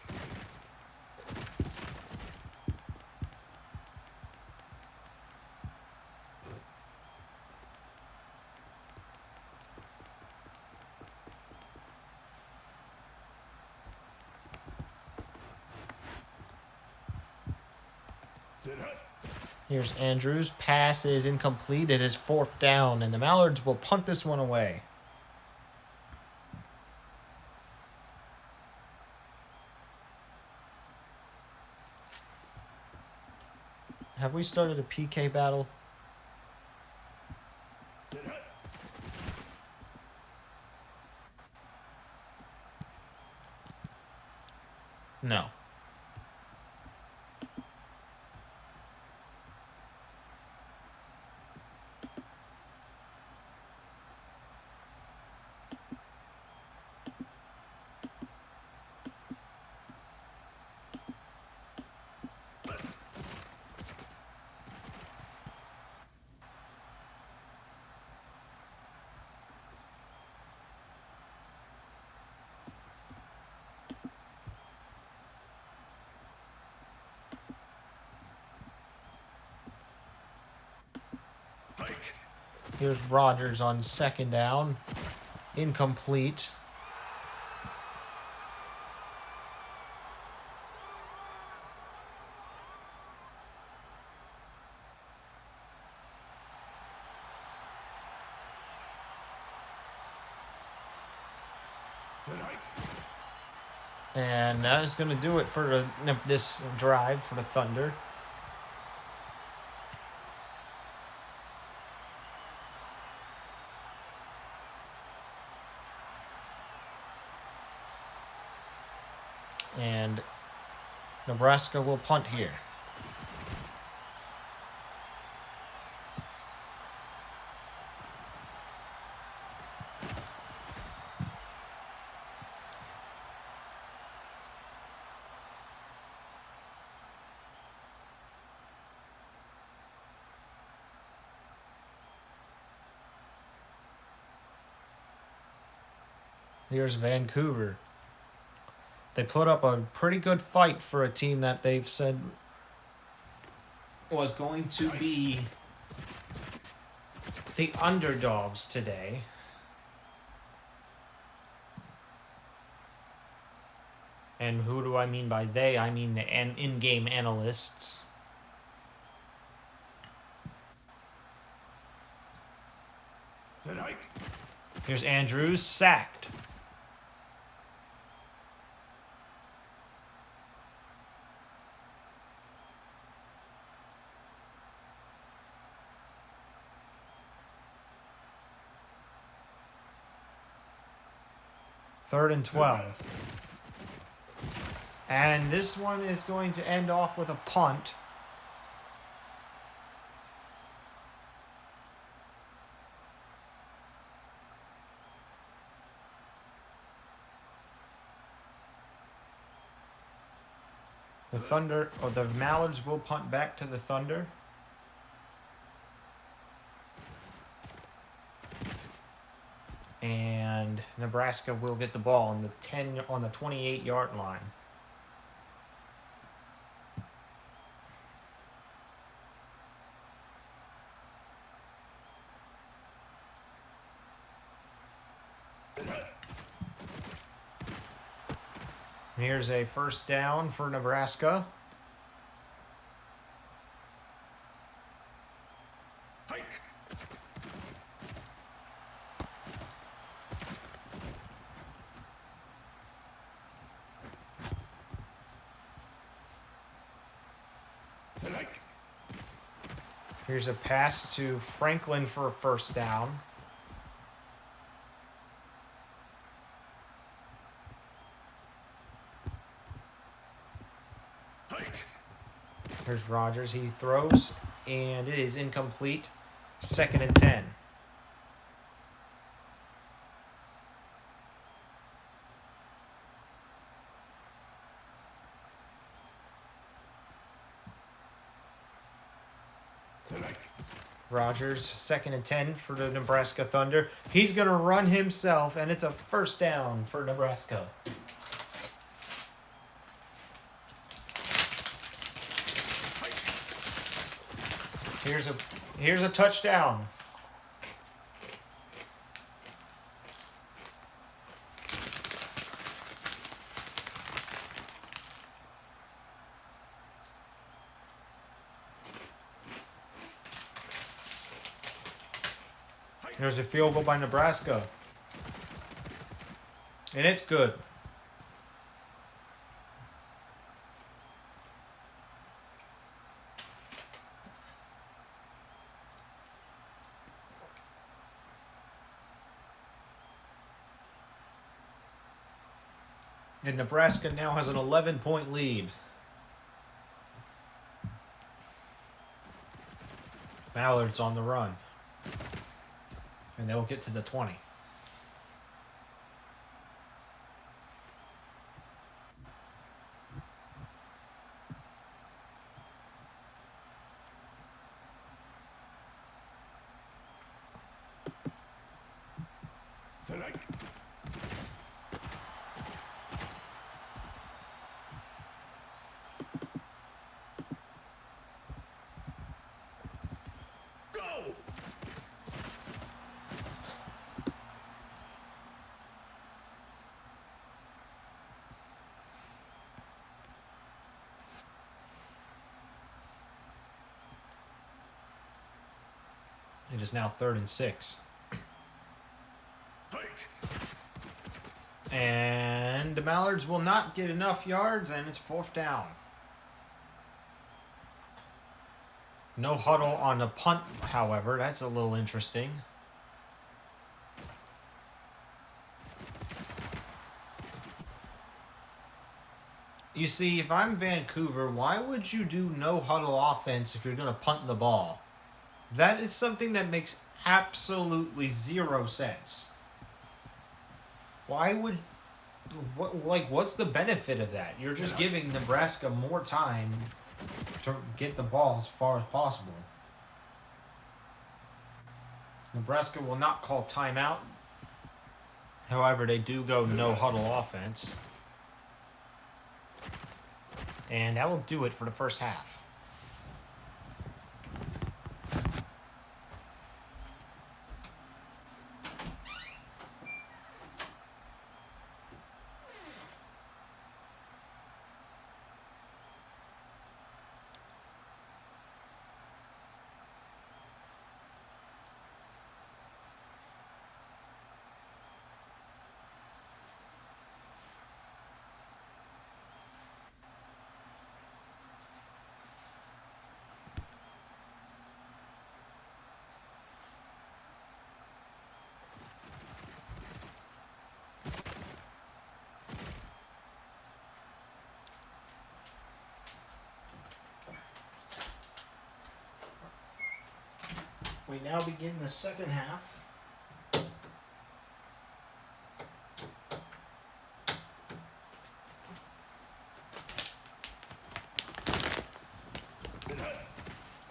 Set hike. Here's Andrews. Pass is incomplete. It is 4th down, and the Mallards will punt this one away. Have we started a PK battle? Set hike. No. Hike. Here's Rogers on 2nd down. Incomplete. Set hike. And that is going to do it for this drive for the Thunder. And Nebraska will punt here. Here's Vancouver. They put up a pretty good fight for a team that they've said was going to be the underdogs today. And who do I mean by they? I mean the in-game analysts. Set hike. Here's Andrews, sacked. Third and 12. And this one is going to end off with a punt. The Thunder, or the Mallards will punt back to the Thunder. And Nebraska will get the ball on the 28-yard line. Here's a first down for Nebraska. Hike. Set hike. Here's a pass to Franklin for a first down. Here's Rogers. He throws, and it is incomplete. 2nd and 10. Rogers, 2nd and 10 for the Nebraska Thunder. He's going to run himself, and it's a first down for Nebraska. Here's a touchdown. There's a field goal by Nebraska. And it's good. And Nebraska now has an 11-point lead. Mallard's on the run. And they'll get to the 20. Select. Go. It is now 3rd and 6. And the Mallards will not get enough yards, and it's 4th down. No huddle on the punt, however. That's a little interesting. You see, if I'm Vancouver, why would you do no huddle offense if you're going to punt the ball? That is something that makes absolutely zero sense. Why would... what's the benefit of that? You're just giving Nebraska more time to get the ball as far as possible. Nebraska will not call timeout. However, they do go no huddle offense. And that will do it for the first half. We now begin the second half.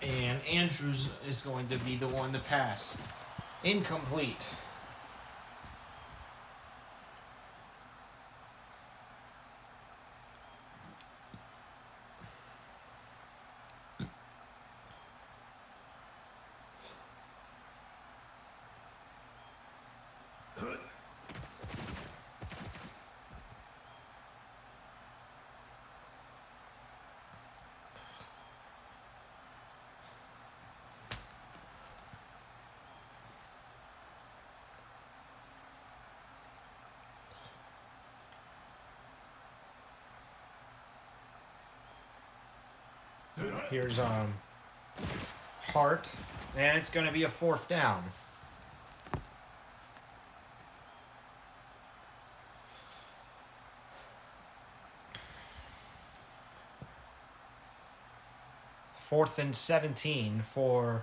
And Andrews is going to be the one to pass. Incomplete. Here's Hart, and it's going to be a 4th down. Fourth and 17 for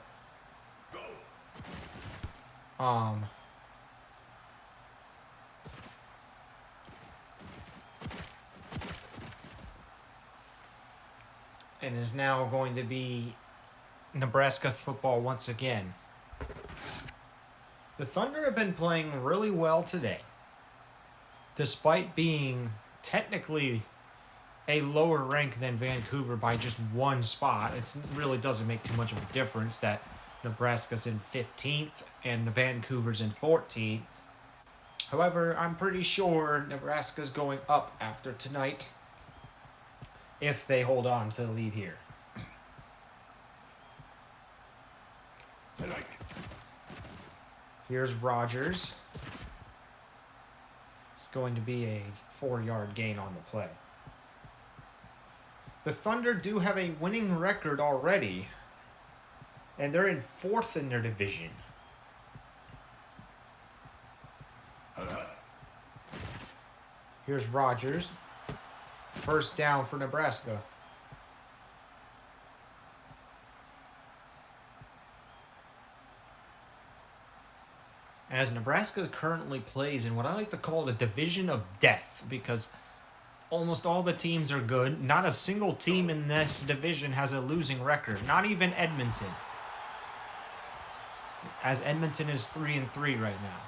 and is now going to be Nebraska football once again. The Thunder have been playing really well today. Despite being technically a lower rank than Vancouver by just 1 spot, it really doesn't make too much of a difference that Nebraska's in 15th and Vancouver's in 14th. However, I'm pretty sure Nebraska's going up after tonight if they hold on to the lead here. Here's Rogers. It's going to be a 4-yard gain on the play. The Thunder do have a winning record already, and they're in 4th in their division. Here's Rogers. 1st down for Nebraska. As Nebraska currently plays in what I like to call the division of death, because almost all the teams are good. Not a single team in this division has a losing record. Not even Edmonton. As Edmonton is 3-3 right now.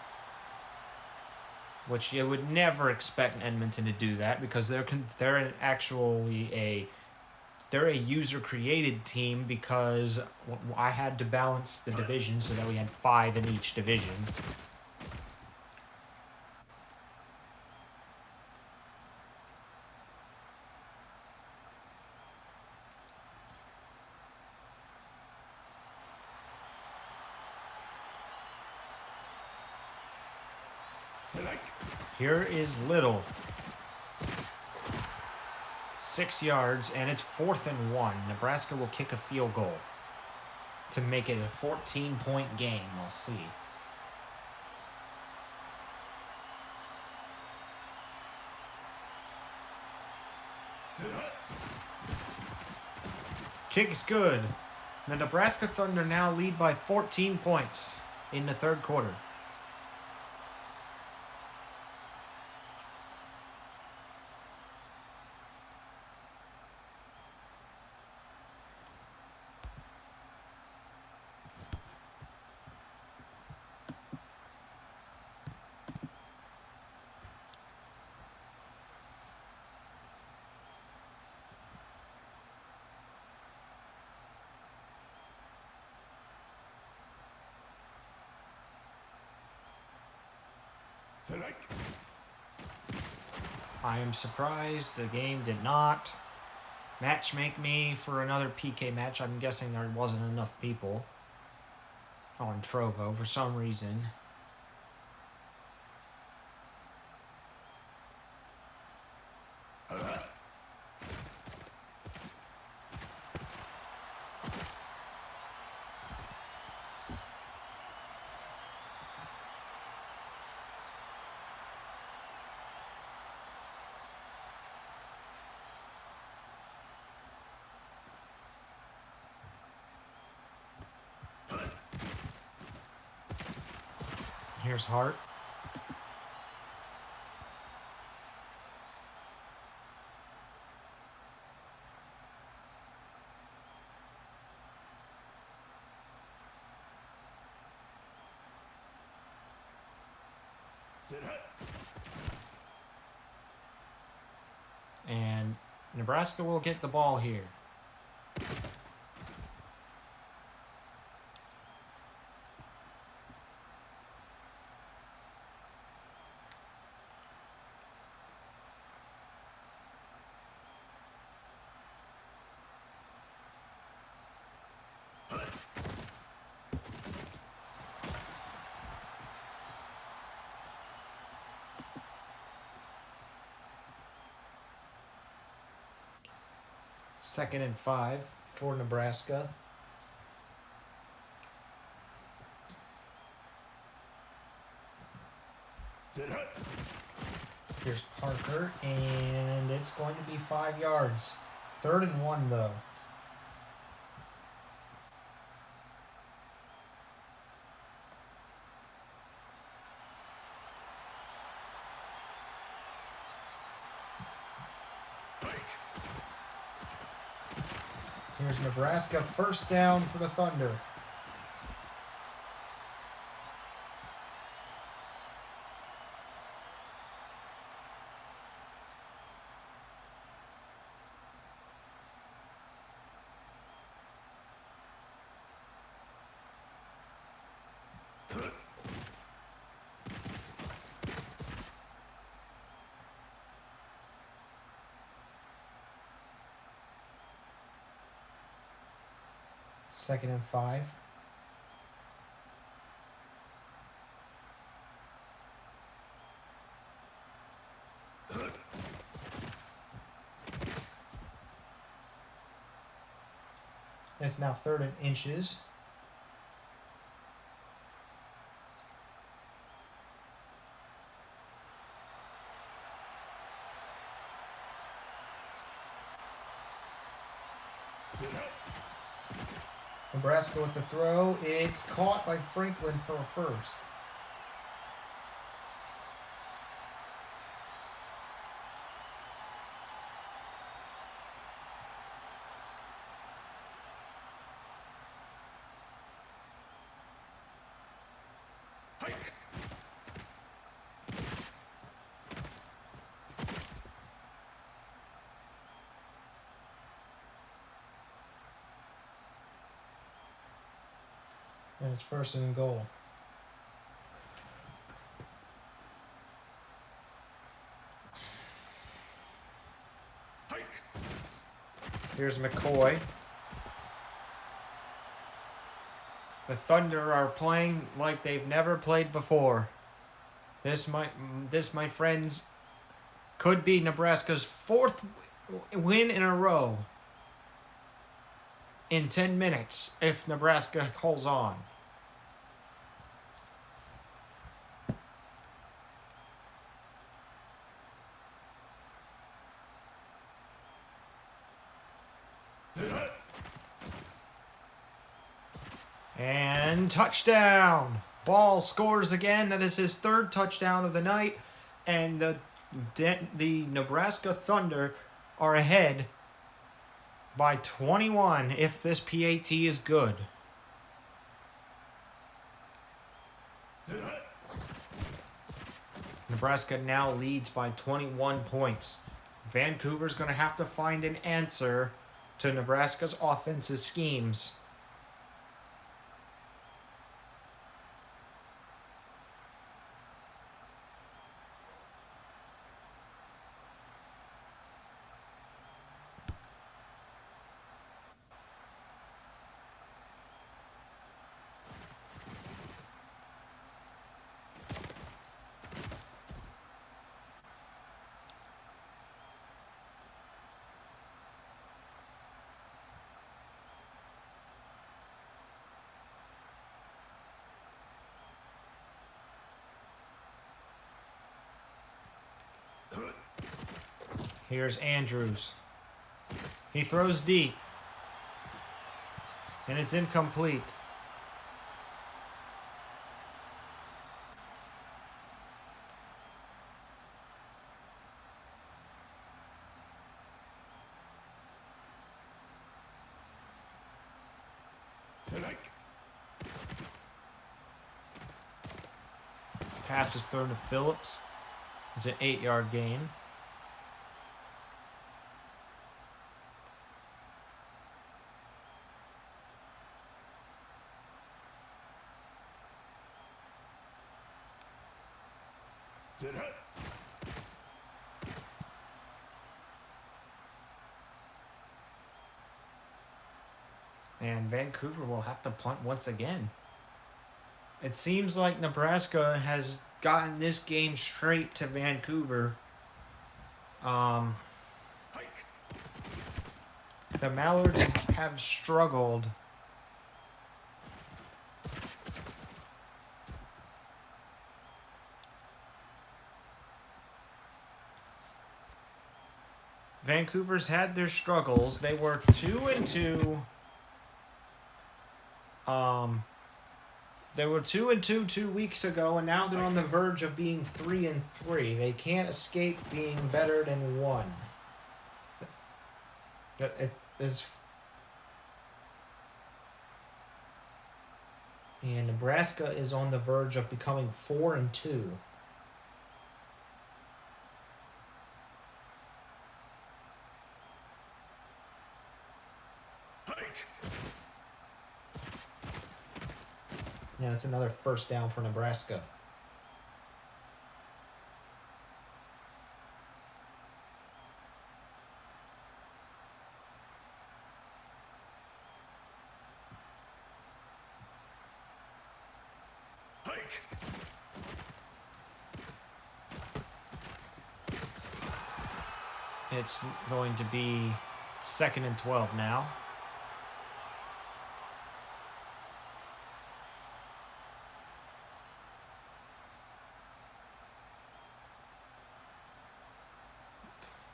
Which you would never expect Edmonton to do that, because they're actually a user-created team, because I had to balance the division so that we had 5 in each division. Here is Little. 6 yards, and it's 4th and 1. Nebraska will kick a field goal to make it a 14-point game. We'll see. Kick's good. The Nebraska Thunder now lead by 14 points in the 3rd quarter. I am surprised the game did not matchmake me for another PK match. I'm guessing there wasn't enough people on Trovo for some reason. Here's Hart. Sit hut. And Nebraska will get the ball here. Second and 5 for Nebraska. Sit hut. Here's Parker, and it's going to be 5 yards. 3rd and 1, though. Hike. Here's Nebraska, first down for the Thunder. Second and 5. It's now 3rd and inches. Sit hut. Nebraska with the throw. It's caught by Franklin for a first. Hike. And it's 1st and goal. Hike. Here's McCoy. The Thunder are playing like they've never played before. This, my friends, could be Nebraska's 4th win in a row in 10 minutes if Nebraska holds on. Sit hut. And touchdown! Ball scores again. That is his 3rd touchdown of the night. And the Nebraska Thunder are ahead by 21 if this PAT is good. Sit hut. Nebraska now leads by 21 points. Vancouver's going to have to find an answer to Nebraska's offensive schemes. Here's Andrews. He throws deep. And it's incomplete. Tonight. Pass is thrown to Phillips. It's an 8-yard gain. Sit hut. And Vancouver will have to punt once again. It seems like Nebraska has gotten this game straight to Vancouver. Hike. The Mallards have struggled. Vancouver's had their struggles. They were 2-2. They were 2-2 2 weeks ago, and now they're on the verge of being 3-3. They can't escape being better than one. And Nebraska is on the verge of becoming 4-2. Hike. Yeah, that's another first down for Nebraska. Hike. It's going to be 2nd and 12 now.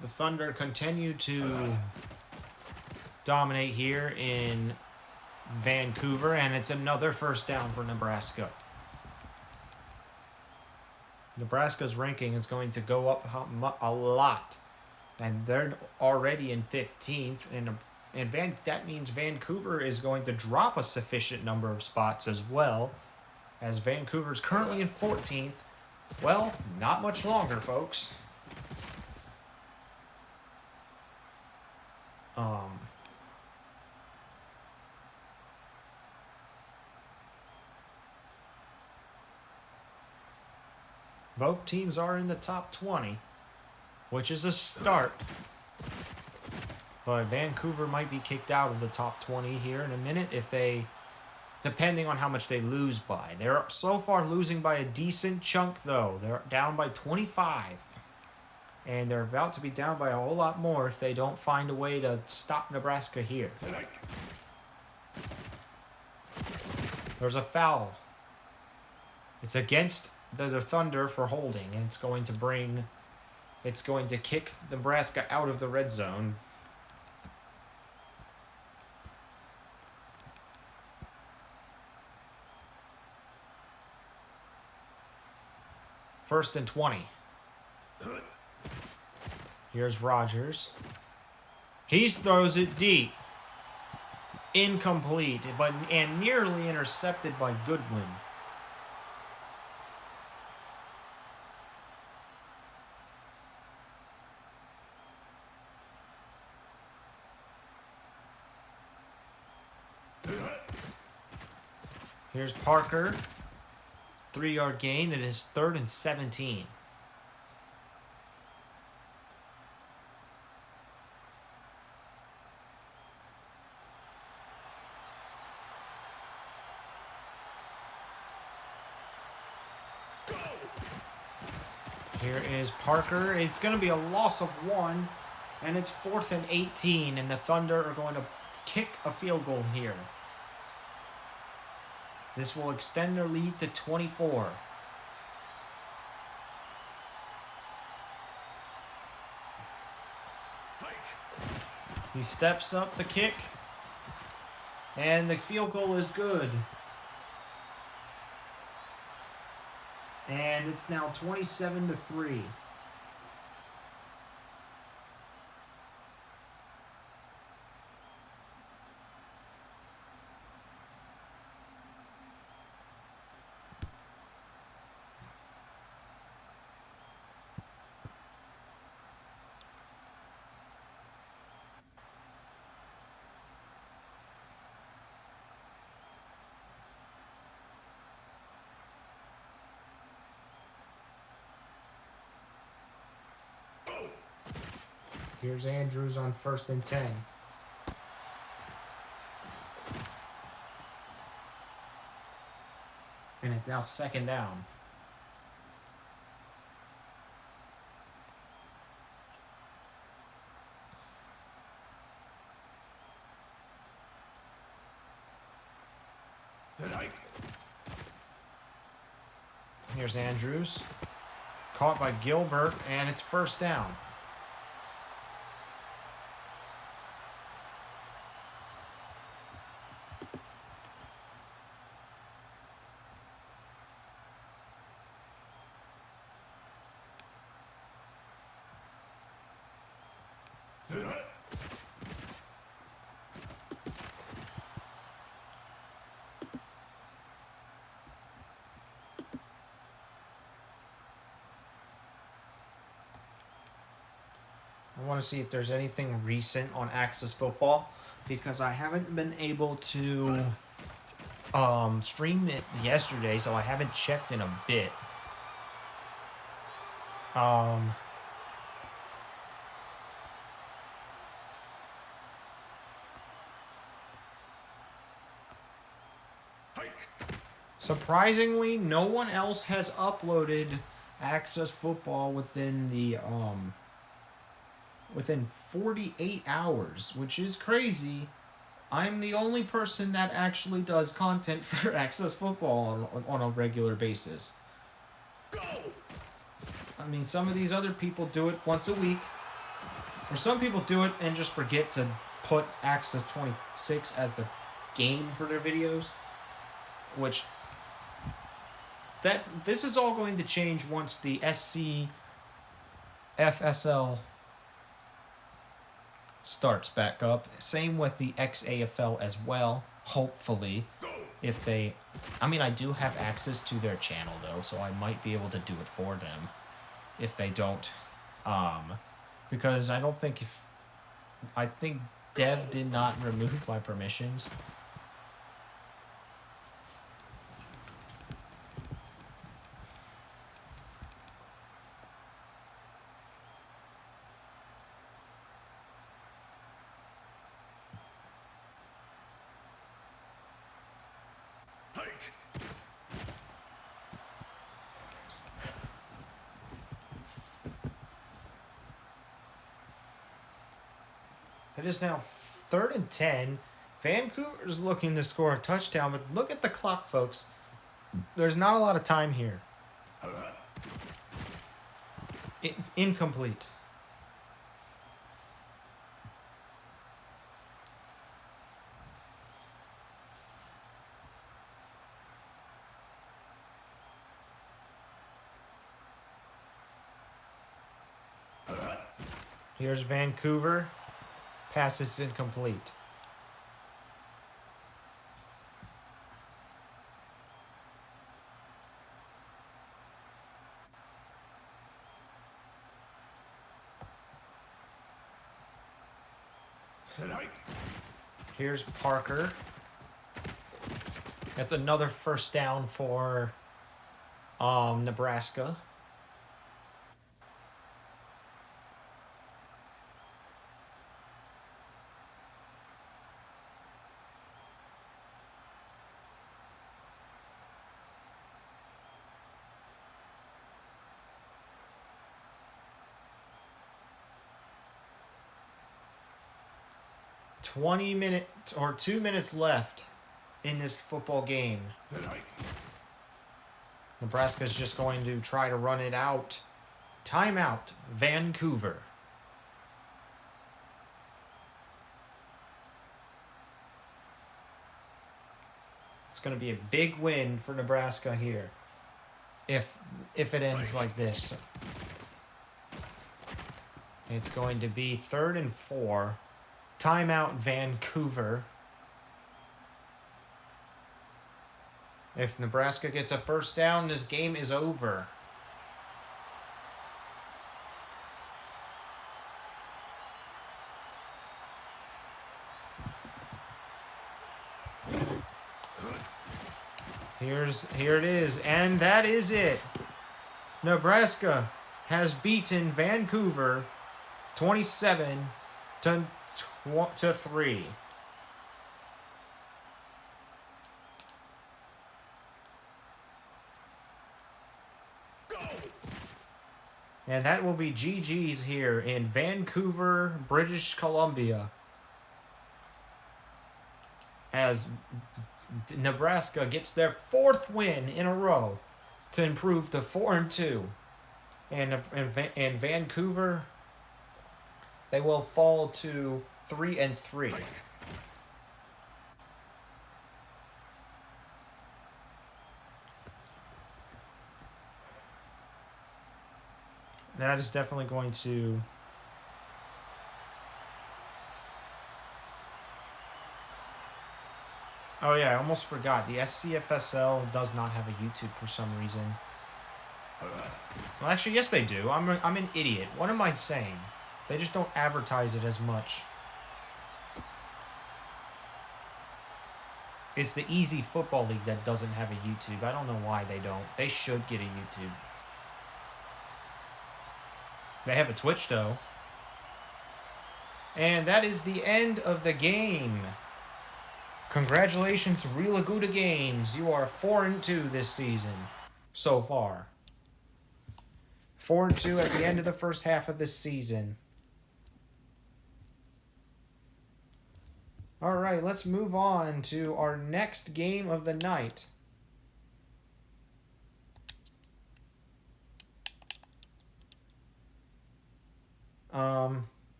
The Thunder continue to dominate here in Vancouver, and it's another first down for Nebraska. Nebraska's ranking is going to go up a lot, and they're already in 15th, and that means Vancouver is going to drop a sufficient number of spots as well, as Vancouver's currently in 14th. Well, not much longer, folks. Both teams are in the top 20, which is a start. But Vancouver might be kicked out of the top 20 here in a minute depending on how much they lose by. They're so far losing by a decent chunk, though. They're down by 25. And they're about to be down by a whole lot more if they don't find a way to stop Nebraska here. Tonight. There's a foul. It's against the Thunder for holding, and it's going to kick Nebraska out of the red zone. First and 20. Here's Rogers. He throws it deep. Incomplete, and nearly intercepted by Goodwin. Here's Parker. 3-yard gain. It is 3rd and 17. Here is Parker. It's going to be a loss of 1, and it's 4th and 18, and the Thunder are going to kick a field goal here. This will extend their lead to 24. He steps up the kick, and the field goal is good. And it's now 27-3. Here's Andrews on 1st and 10. And it's now 2nd down. Tonight. Here's Andrews. Caught by Gilbert, and it's 1st down. Tonight. I want to see if there's anything recent on Access Football because I haven't been able to stream it yesterday, so I haven't checked in a bit. Surprisingly, no one else has uploaded Access Football within the within 48 hours, which is crazy. I'm the only person that actually does content for Access Football on a regular basis. Go. I mean, some of these other people do it once a week, or some people do it and just forget to put Access 26 as the game for their videos, which this is all going to change once the SCFL starts back up. Same with the XAFL as well, hopefully. If they... I mean, I do have access to their channel, though, so I might be able to do it for them if they don't. Because I don't think if... I think Dev did not remove my permissions. It is now 3rd and 10. Vancouver's looking to score a touchdown, but look at the clock, folks. There's not a lot of time here. Incomplete. Here's Vancouver. Pass is incomplete. Tonight. Here's Parker. That's another 1st down for Nebraska. Or 2 minutes left in this football game. Tonight. Nebraska's just going to try to run it out. Timeout, Vancouver. It's going to be a big win for Nebraska here. If it ends like this. It's going to be 3rd and 4. Timeout, Vancouver. If Nebraska gets a 1st down, this game is over. Here it is, and that is it. Nebraska has beaten Vancouver 27 to 3. And that will be GG's here in Vancouver, British Columbia, as Nebraska gets their 4th win in a row to improve to 4-2. And in Vancouver, they will fall to 3-3. That is definitely going to... Oh yeah, I almost forgot. The SCSFL does not have a YouTube for some reason. Well, actually, yes they do. I'm an idiot. What am I saying? They just don't advertise it as much. It's the Easy Football League that doesn't have a YouTube. I don't know why they don't. They should get a YouTube. They have a Twitch, though. And that is the end of the game. Congratulations, Regualar Games. You are 4-2 this season so far. 4-2 at the end of the first half of this season. All right, let's move on to our next game of the night.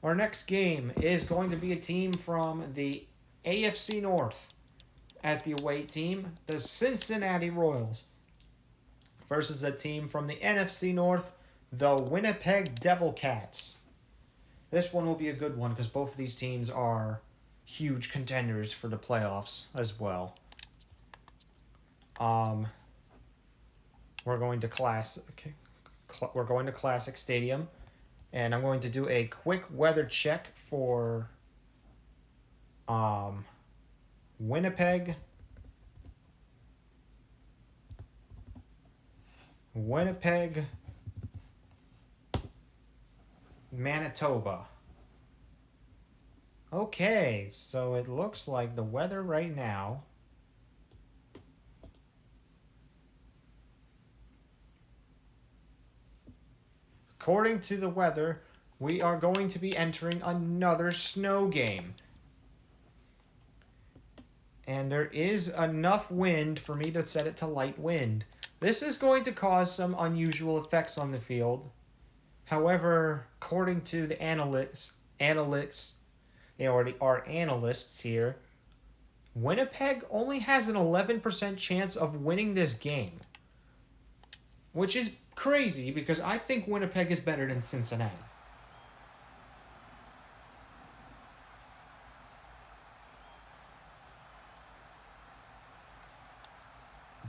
Our next game is going to be a team from the AFC North as the away team, the Cincinnati Royals, versus a team from the NFC North, the Winnipeg Devil Cats. This one will be a good one because both of these teams are huge contenders for the playoffs as well. We're going to Classic Stadium, and I'm going to do a quick weather check for Winnipeg, Manitoba. Okay, so it looks like the weather right now according to the weather, we are going to be entering another snow game. And there is enough wind for me to set it to light wind. This is going to cause some unusual effects on the field. However, according to the analysts, our analysts here, Winnipeg only has an 11% chance of winning this game. Which is crazy because I think Winnipeg is better than Cincinnati.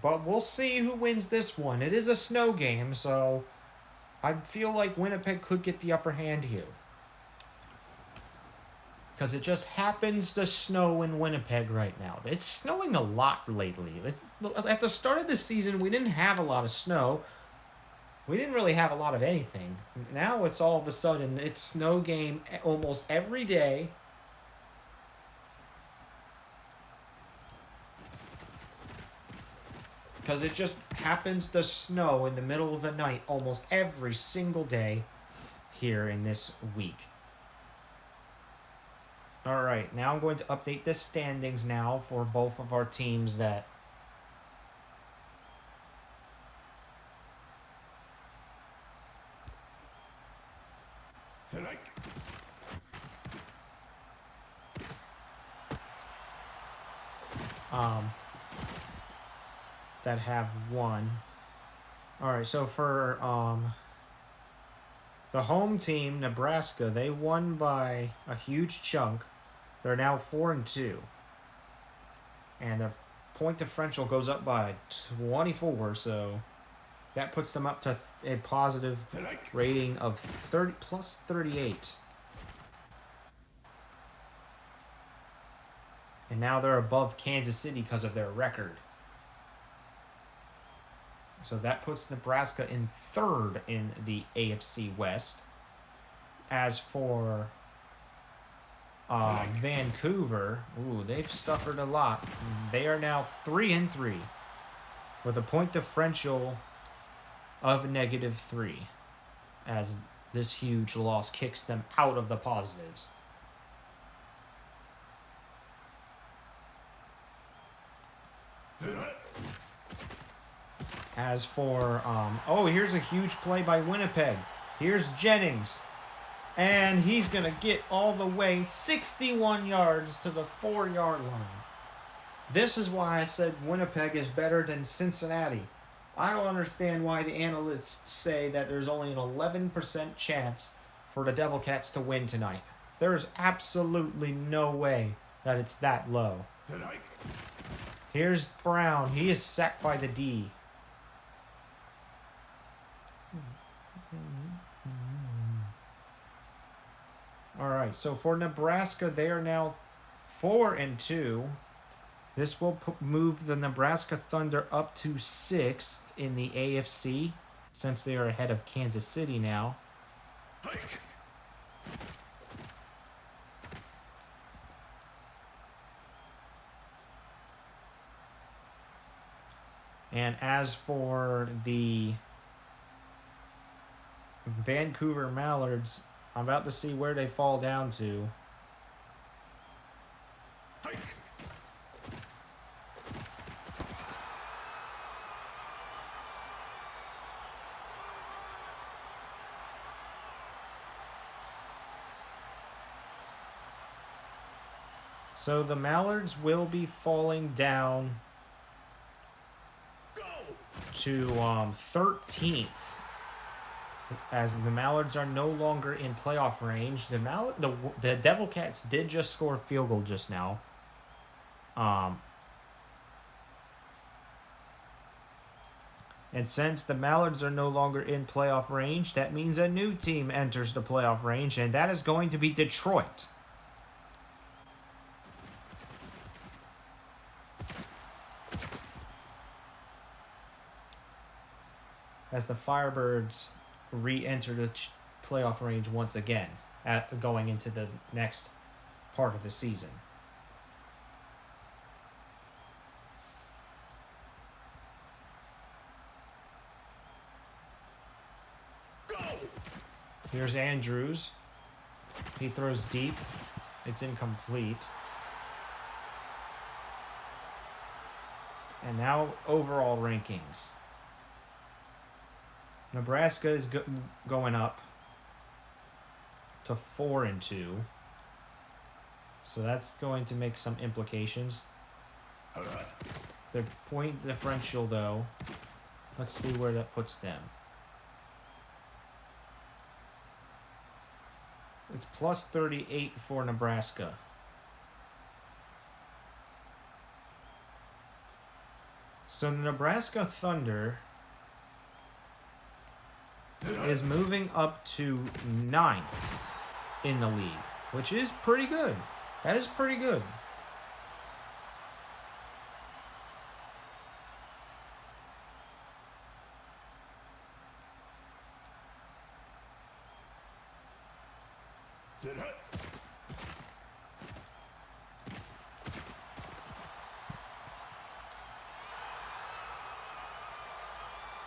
But we'll see who wins this one. It is a snow game, so I feel like Winnipeg could get the upper hand here. Because it just happens to snow in Winnipeg right now. It's snowing a lot lately. At the start of the season, we didn't have a lot of snow. We didn't really have a lot of anything. Now it's all of a sudden, it's snow game almost every day. Because it just happens to snow in the middle of the night almost every single day here in this week. Alright, now I'm going to update the standings now for both of our teams that Tonight. that have won. Alright, so for the home team, Nebraska, they won by a huge chunk. They're now 4-2. And their point differential goes up by 24, so that puts them up to a positive rating of 30 plus 38. And now they're above Kansas City because of their record. So that puts Nebraska in third in the AFC West. as for Vancouver, ooh, they've suffered a lot. They are now 3-3 with a point differential of -3, as this huge loss kicks them out of the positives. As for, oh, here's a huge play by Winnipeg. Here's Jennings. And he's going to get all the way 61 yards to the 4-yard line. This is why I said Winnipeg is better than Cincinnati. I don't understand why the analysts say that there's only an 11% chance for the Devil Cats to win tonight. There's absolutely no way that it's that low. Here's Brown. He is sacked by the D. All right, so for Nebraska, they are now 4-2. This will move the Nebraska Thunder up to 6th in the AFC, since they are ahead of Kansas City now. And as for the Vancouver Mallards, I'm about to see where they fall down to. So the Mallards will be falling down to 13th. As the Mallards are no longer in playoff range. The Devil Cats did just score a field goal just now. And since the Mallards are no longer in playoff range, that means a new team enters the playoff range, and that is going to be Detroit. As the Firebirds re-enter the playoff range once again, going into the next part of the season. Here's Andrews. He throws deep. It's incomplete. And now overall rankings. Nebraska is going up to 4-2. So that's going to make some implications. Their point differential, though, let's see where that puts them. It's plus 38 for Nebraska. So the Nebraska Thunder is moving up to 9th in the league, which is pretty good. That is pretty good.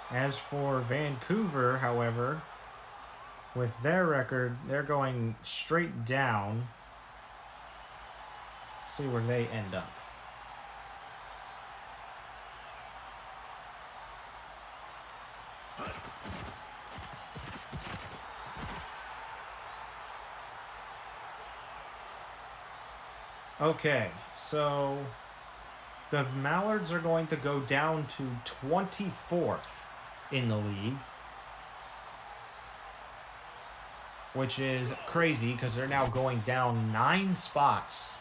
As for Vancouver, however, with their record, they're going straight down. See where they end up. Okay, so the Mallards are going to go down to 24th in the league, which is crazy because they're now going down 9 spots.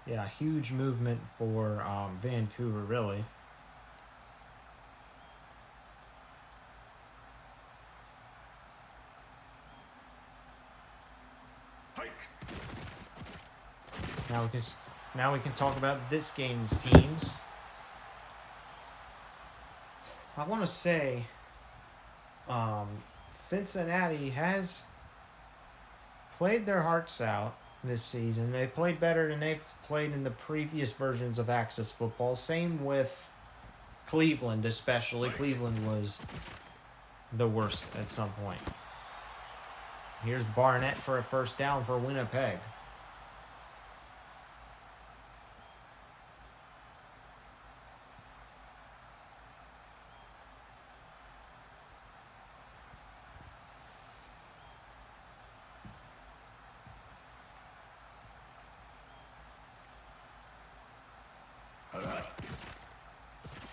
Yeah, huge movement for Vancouver, really. Hike. Now we can talk about this game's teams. I want to say Cincinnati has played their hearts out this season. They've played better than they've played in the previous versions of Access Football. Same with Cleveland, especially. Cleveland was the worst at some point. Here's Barnett for a first down for Winnipeg.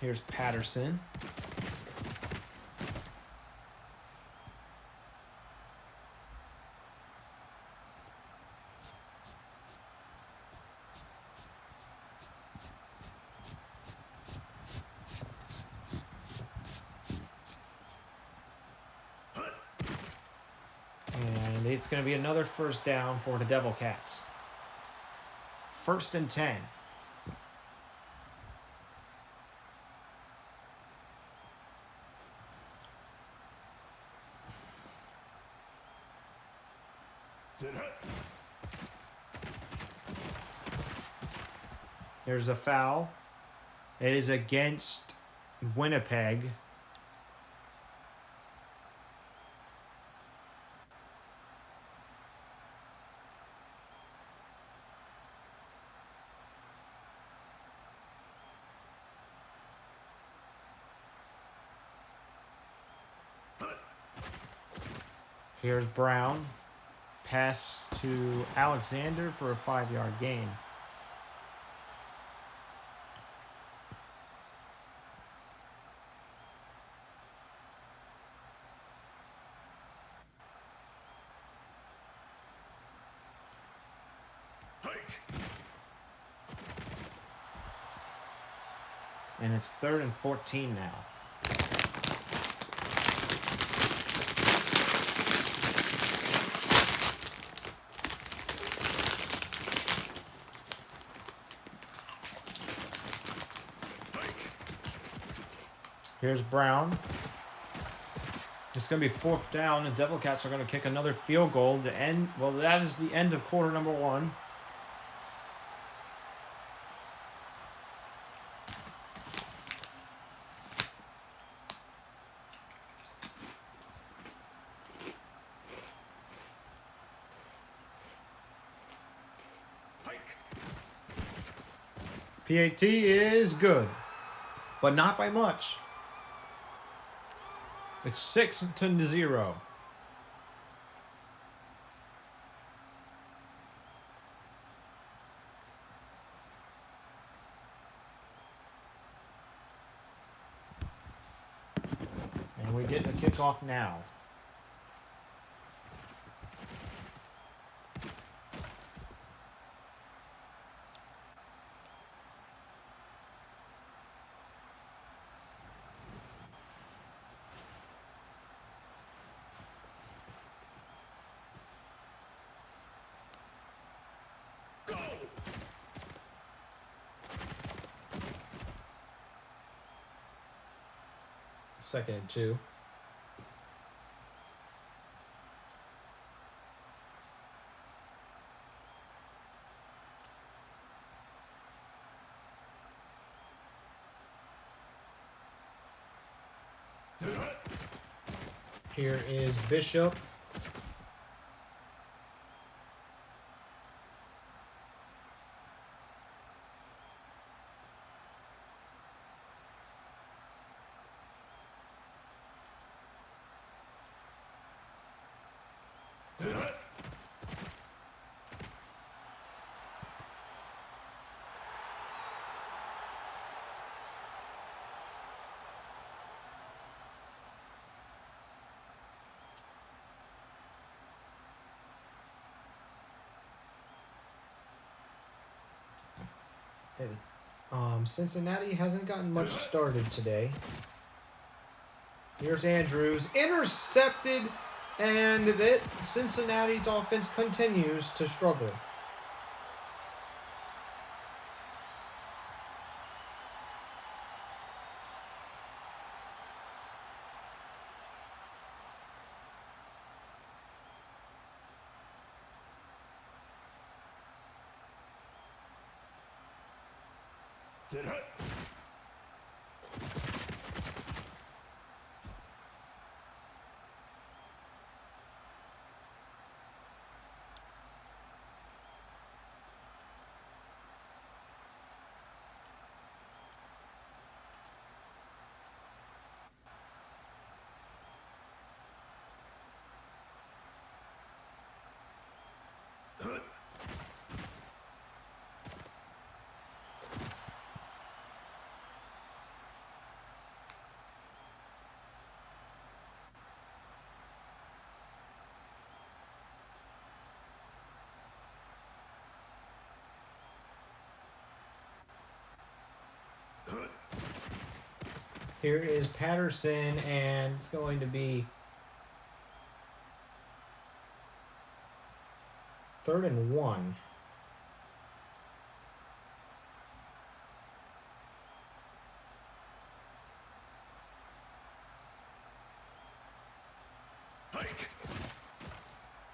Here's Patterson. And it's going to be another first down for the Devil Cats. 1st and 10. Sit hut. There's a foul. It is against Winnipeg. Here's Brown. Pass to Alexander for a 5-yard gain. Hike. And it's 3rd and 14 now. Here's Brown. It's going to be 4th down. The Devil Cats are going to kick another field goal to end. Well, that is the end of quarter number 1. Hike. PAT is good, but not by much. It's 6-0. And we get the kickoff now. Go. 2nd and 2. Sit hut. Here is Bishop. Sit hut. Cincinnati hasn't gotten much started today. Here's Andrews. Intercepted, and that Cincinnati's offense continues to struggle. Sit hut. Here is Patterson, and it's going to be 3rd and 1. Hike.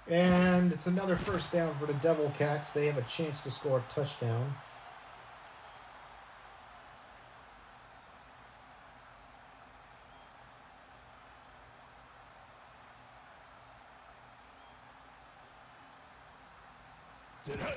And it's another first down for the Devil Cats. They have a chance to score a touchdown. Sit hut.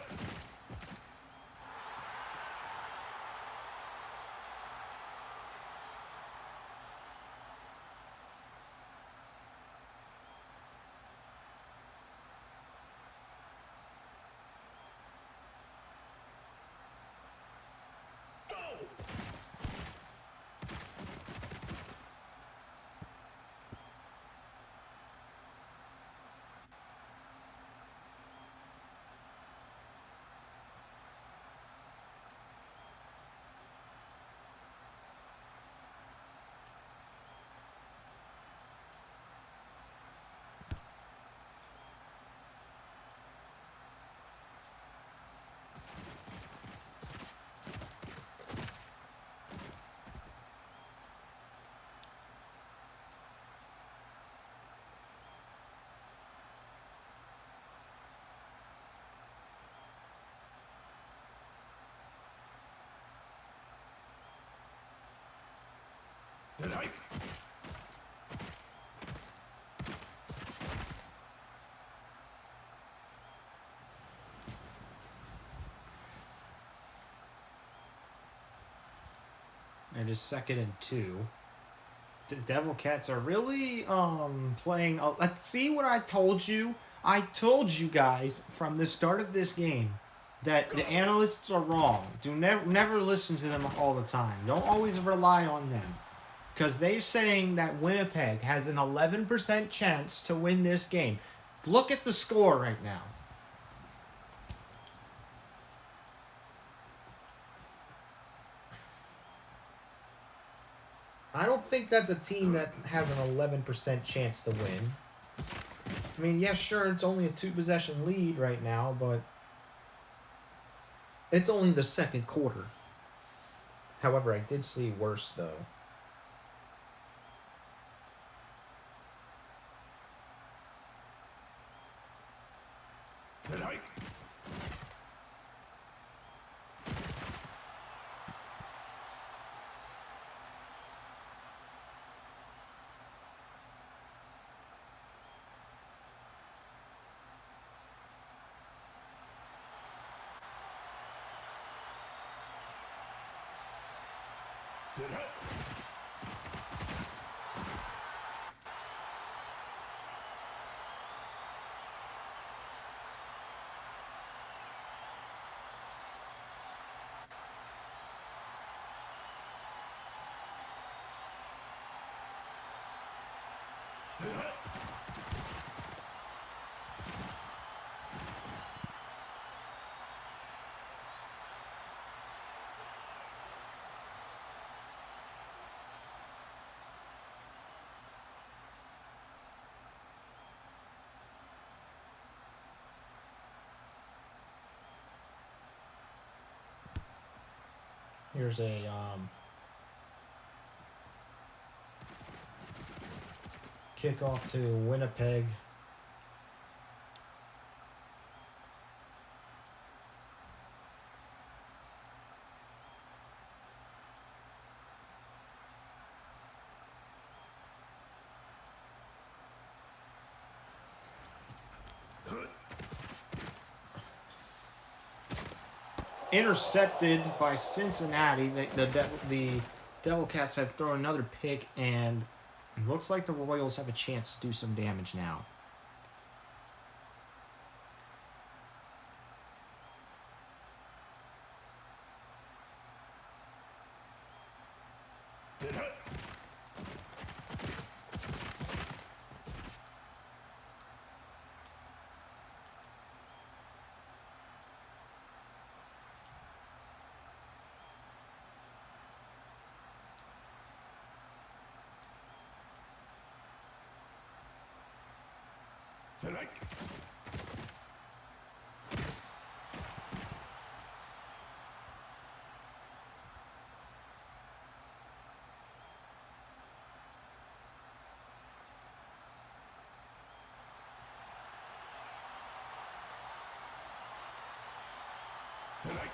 Go. Sit hike. It is 2nd and 2. The Devil Cats are really playing. Let's see what I told you. I told you guys from the start of this game that the analysts are wrong. Do never listen to them all the time. Don't always rely on them, because they're saying that Winnipeg has an 11% chance to win this game. Look at the score right now. I don't think that's a team that has an 11% chance to win. I mean, yeah, sure, it's only a 2-possession lead right now, but it's only the second quarter. However, I did see worse, though. Sit hike. Sit hut. Sit hut. Here's a kickoff to Winnipeg. Intercepted by Cincinnati. The Devil Cats have thrown another pick, and it looks like the Royals have a chance to do some damage now. Sit hut. Strike. Strike.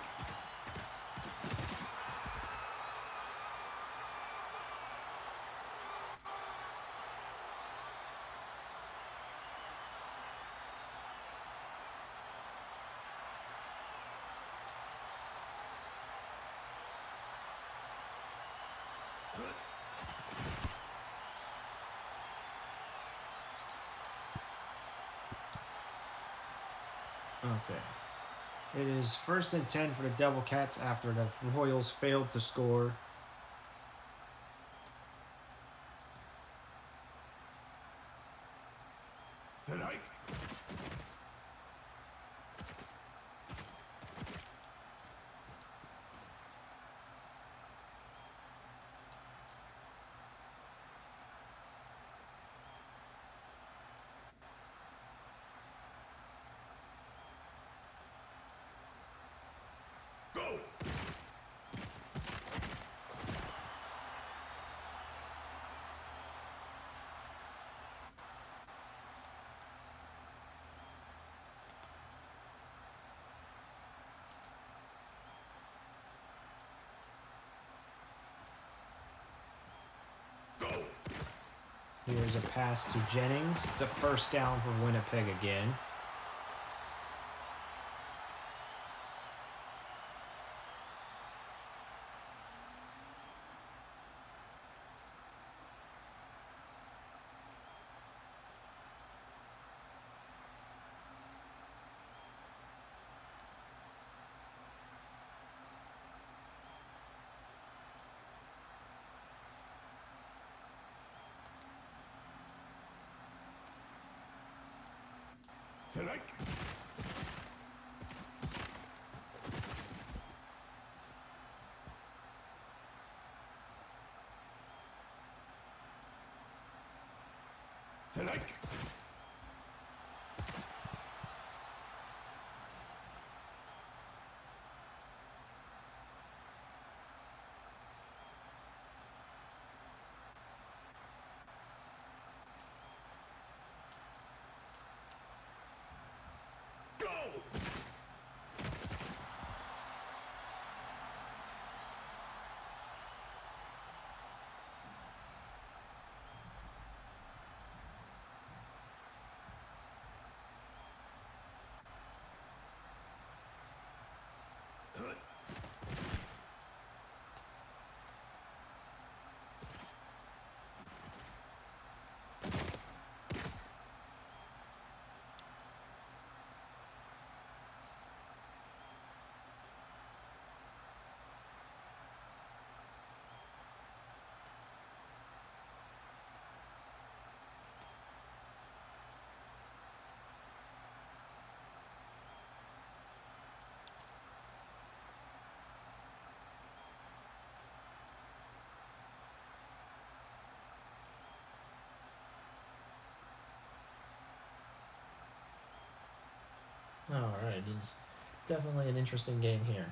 Okay. It is 1st and 10 for the Devil Cats after the Royals failed to score. Strike. Go. Go. Here's a pass to Jennings. It's a 1st down for Winnipeg again. Strike. Strike. Go. Hut. All right, it's definitely an interesting game here.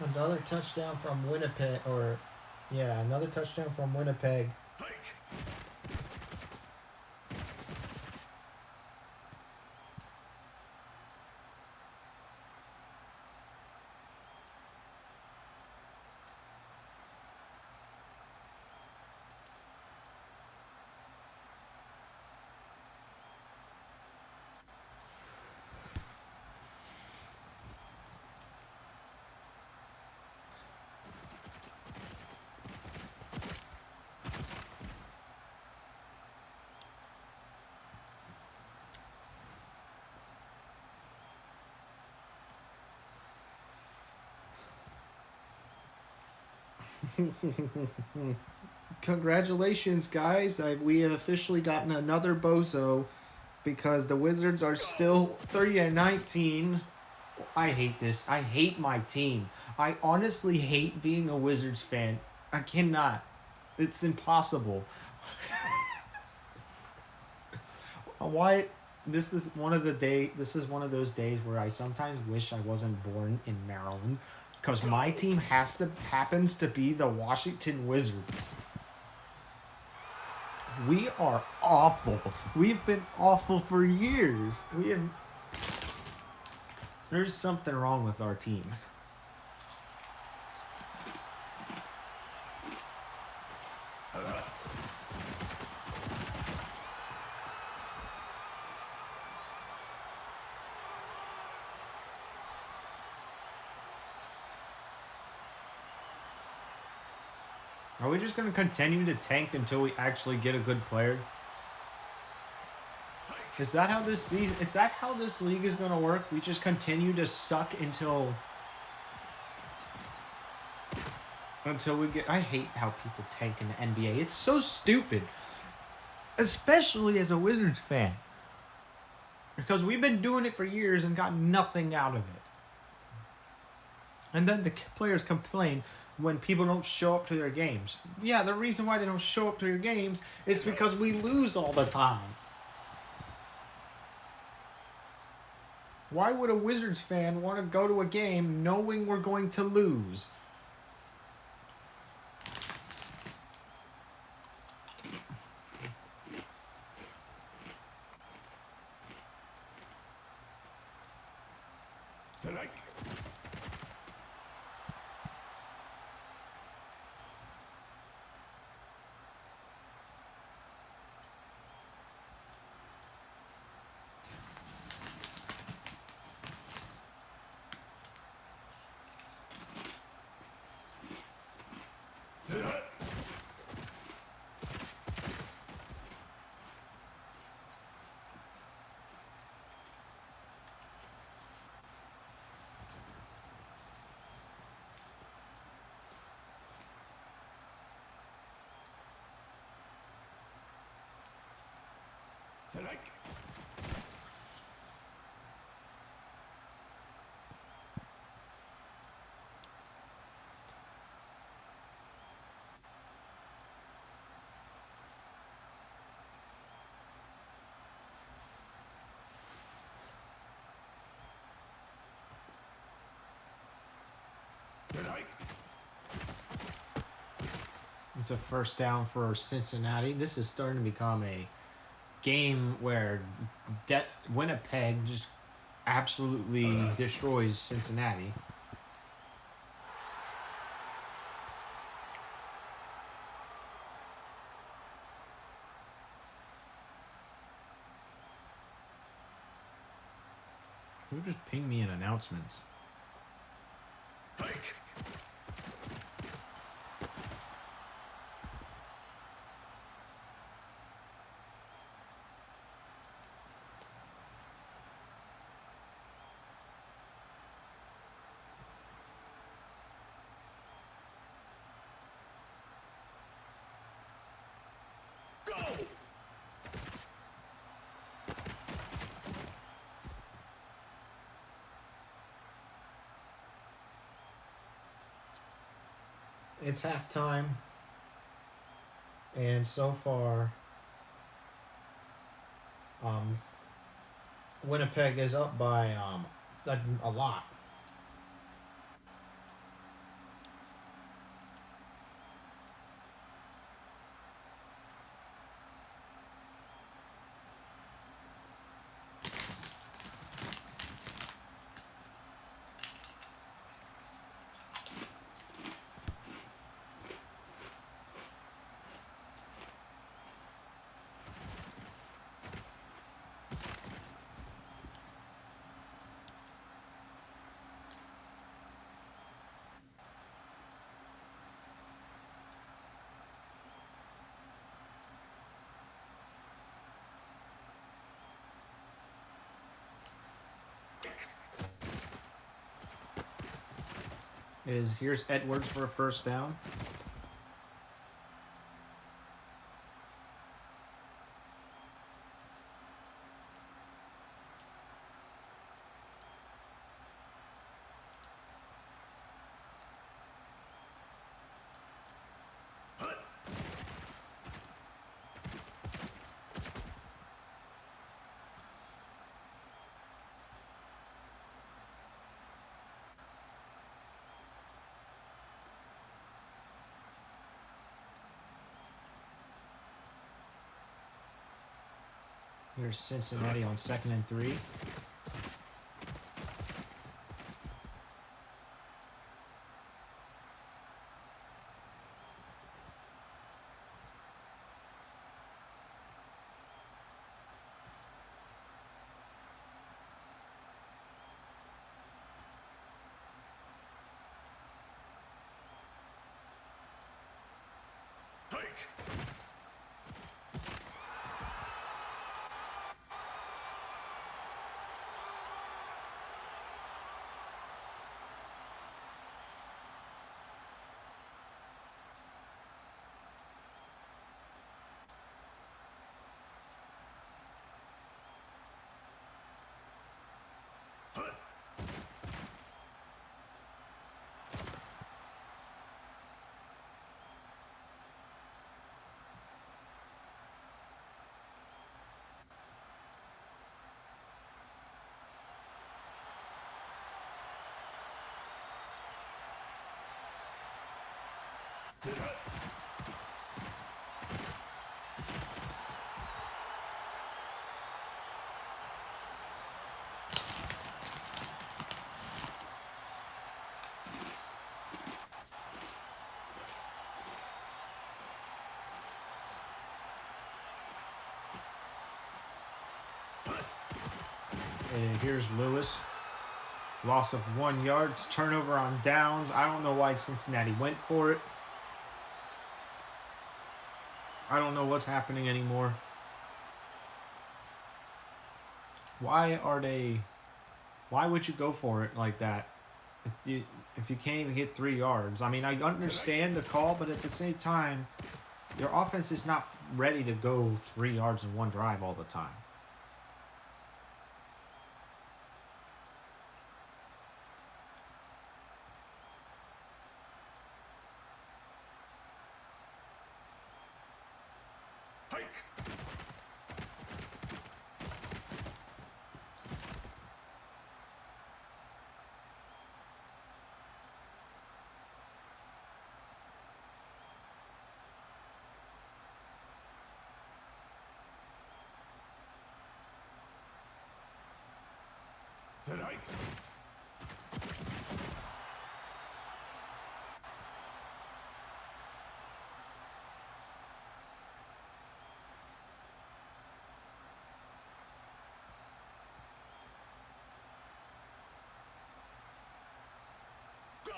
Another touchdown from Winnipeg, another touchdown from Winnipeg. Hike. Congratulations, guys. We have officially gotten another bozo because the Wizards are still 30-19. I hate this. I hate my team. I honestly hate being a Wizards fan. I cannot. It's impossible. Why? This is one of those days where I sometimes wish I wasn't born in Maryland, because my team happens to be the Washington Wizards. We are awful. We've been awful for years. There's something wrong with our team. Are we just going to continue to tank until we actually get a good player? Is that how this league is going to work? We just continue to suck until we get... I hate how people tank in the NBA. It's so stupid. Especially as a Wizards fan. Because we've been doing it for years and got nothing out of it. And then the players complain when people don't show up to their games. Yeah, the reason why they don't show up to your games is because we lose all the time. Why would a Wizards fan want to go to a game knowing we're going to lose? Tonight. Tonight. Tonight. Tonight. It's a first down for Cincinnati. This is starting to become a game where Winnipeg just absolutely destroys Cincinnati. Who just pinged me in announcements? Hike. Go. It's halftime, and so far, Winnipeg is up by a lot. Here's Edwards for a first down. Here's Cincinnati on 2nd and 3. Hike. Sit up. And here's Lewis. Loss of 1 yard. Turnover on downs. I don't know why Cincinnati went for it. I don't know what's happening anymore. Why would you go for it like that? If you can't even get 3 yards. I mean, I understand the call, but at the same time, your offense is not ready to go 3 yards in one drive all the time. Hike. Sit hike. Go.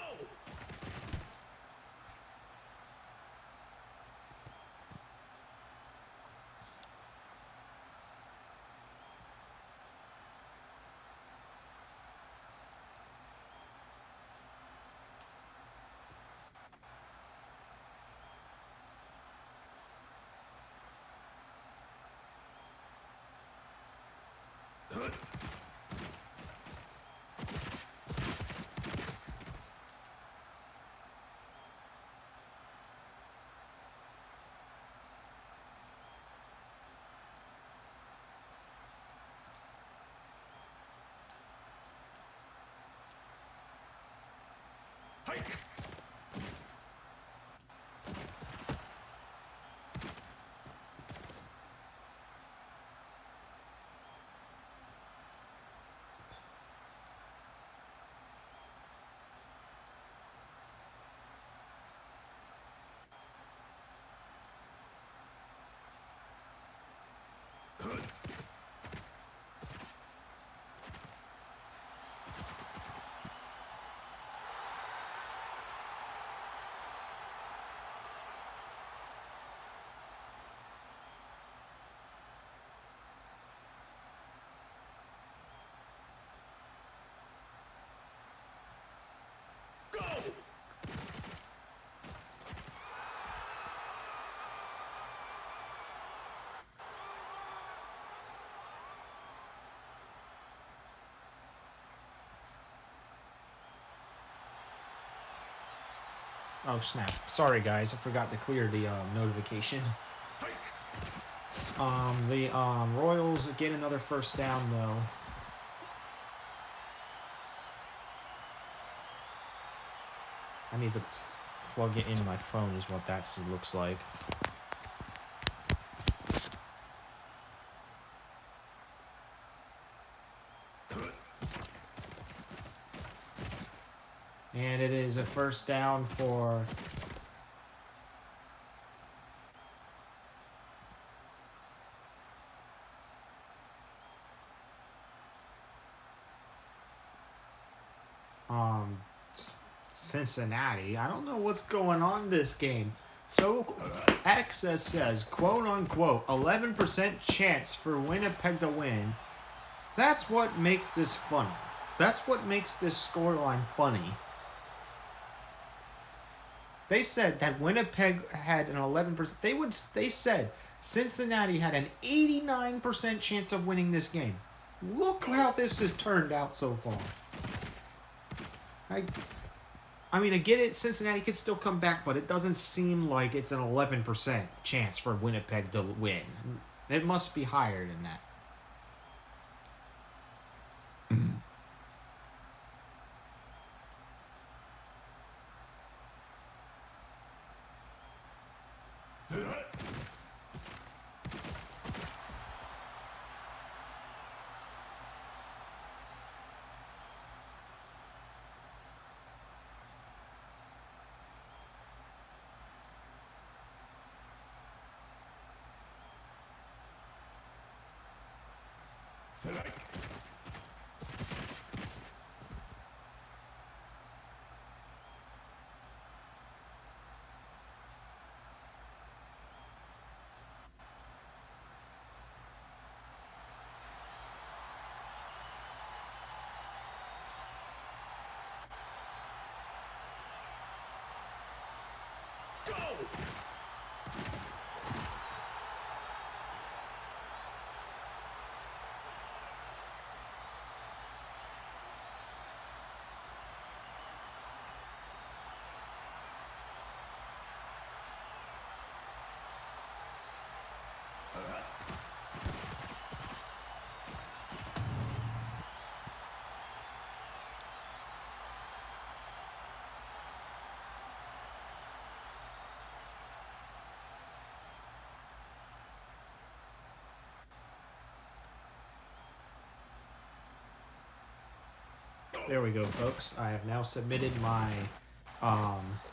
Hike. Go. Oh, snap. Sorry, guys. I forgot to clear the notification. Hike. The Royals get another first down, though. I need to plug it in my phone is what that looks like. And it is a first down for... Cincinnati. I don't know what's going on this game. So, Access says, quote unquote, 11% chance for Winnipeg to win. That's what makes this funny. That's what makes this scoreline funny. They said that Winnipeg had an 11%. They said Cincinnati had an 89% chance of winning this game. Look how this has turned out so far. I mean, I get it. Cincinnati could still come back, but it doesn't seem like it's an 11% chance for Winnipeg to win. It must be higher than that. Tonight. Go! There we go, folks. I have now submitted my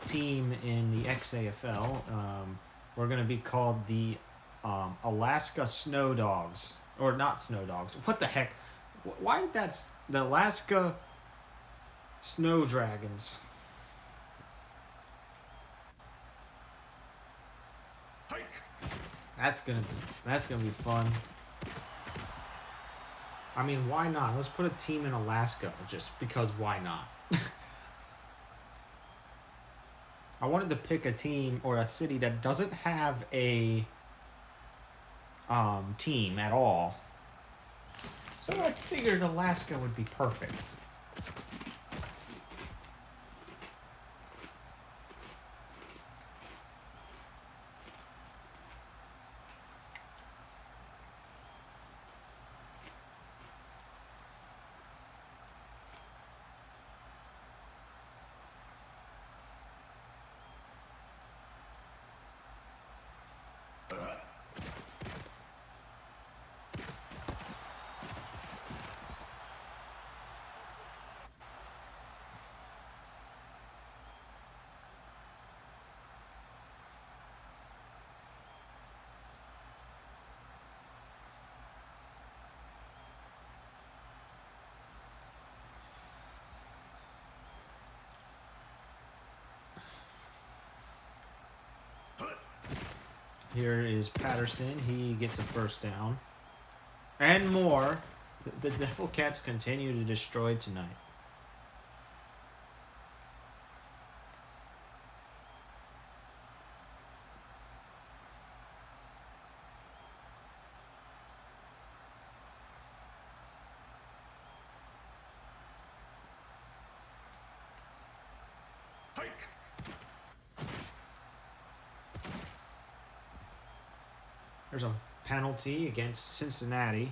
team in the XAFL. We're going to be called the Alaska Snow Dogs. Or not Snow Dogs. What the heck? Why did that... The Alaska Snow Dragons. Hike. That's gonna be fun. I mean, why not? Let's put a team in Alaska just because why not? I wanted to pick a team or a city that doesn't have a team at all. So I figured Alaska would be perfect. Here is Patterson. He gets a first down. And more. The Devil Cats continue to destroy tonight. Hike. There's a penalty against Cincinnati.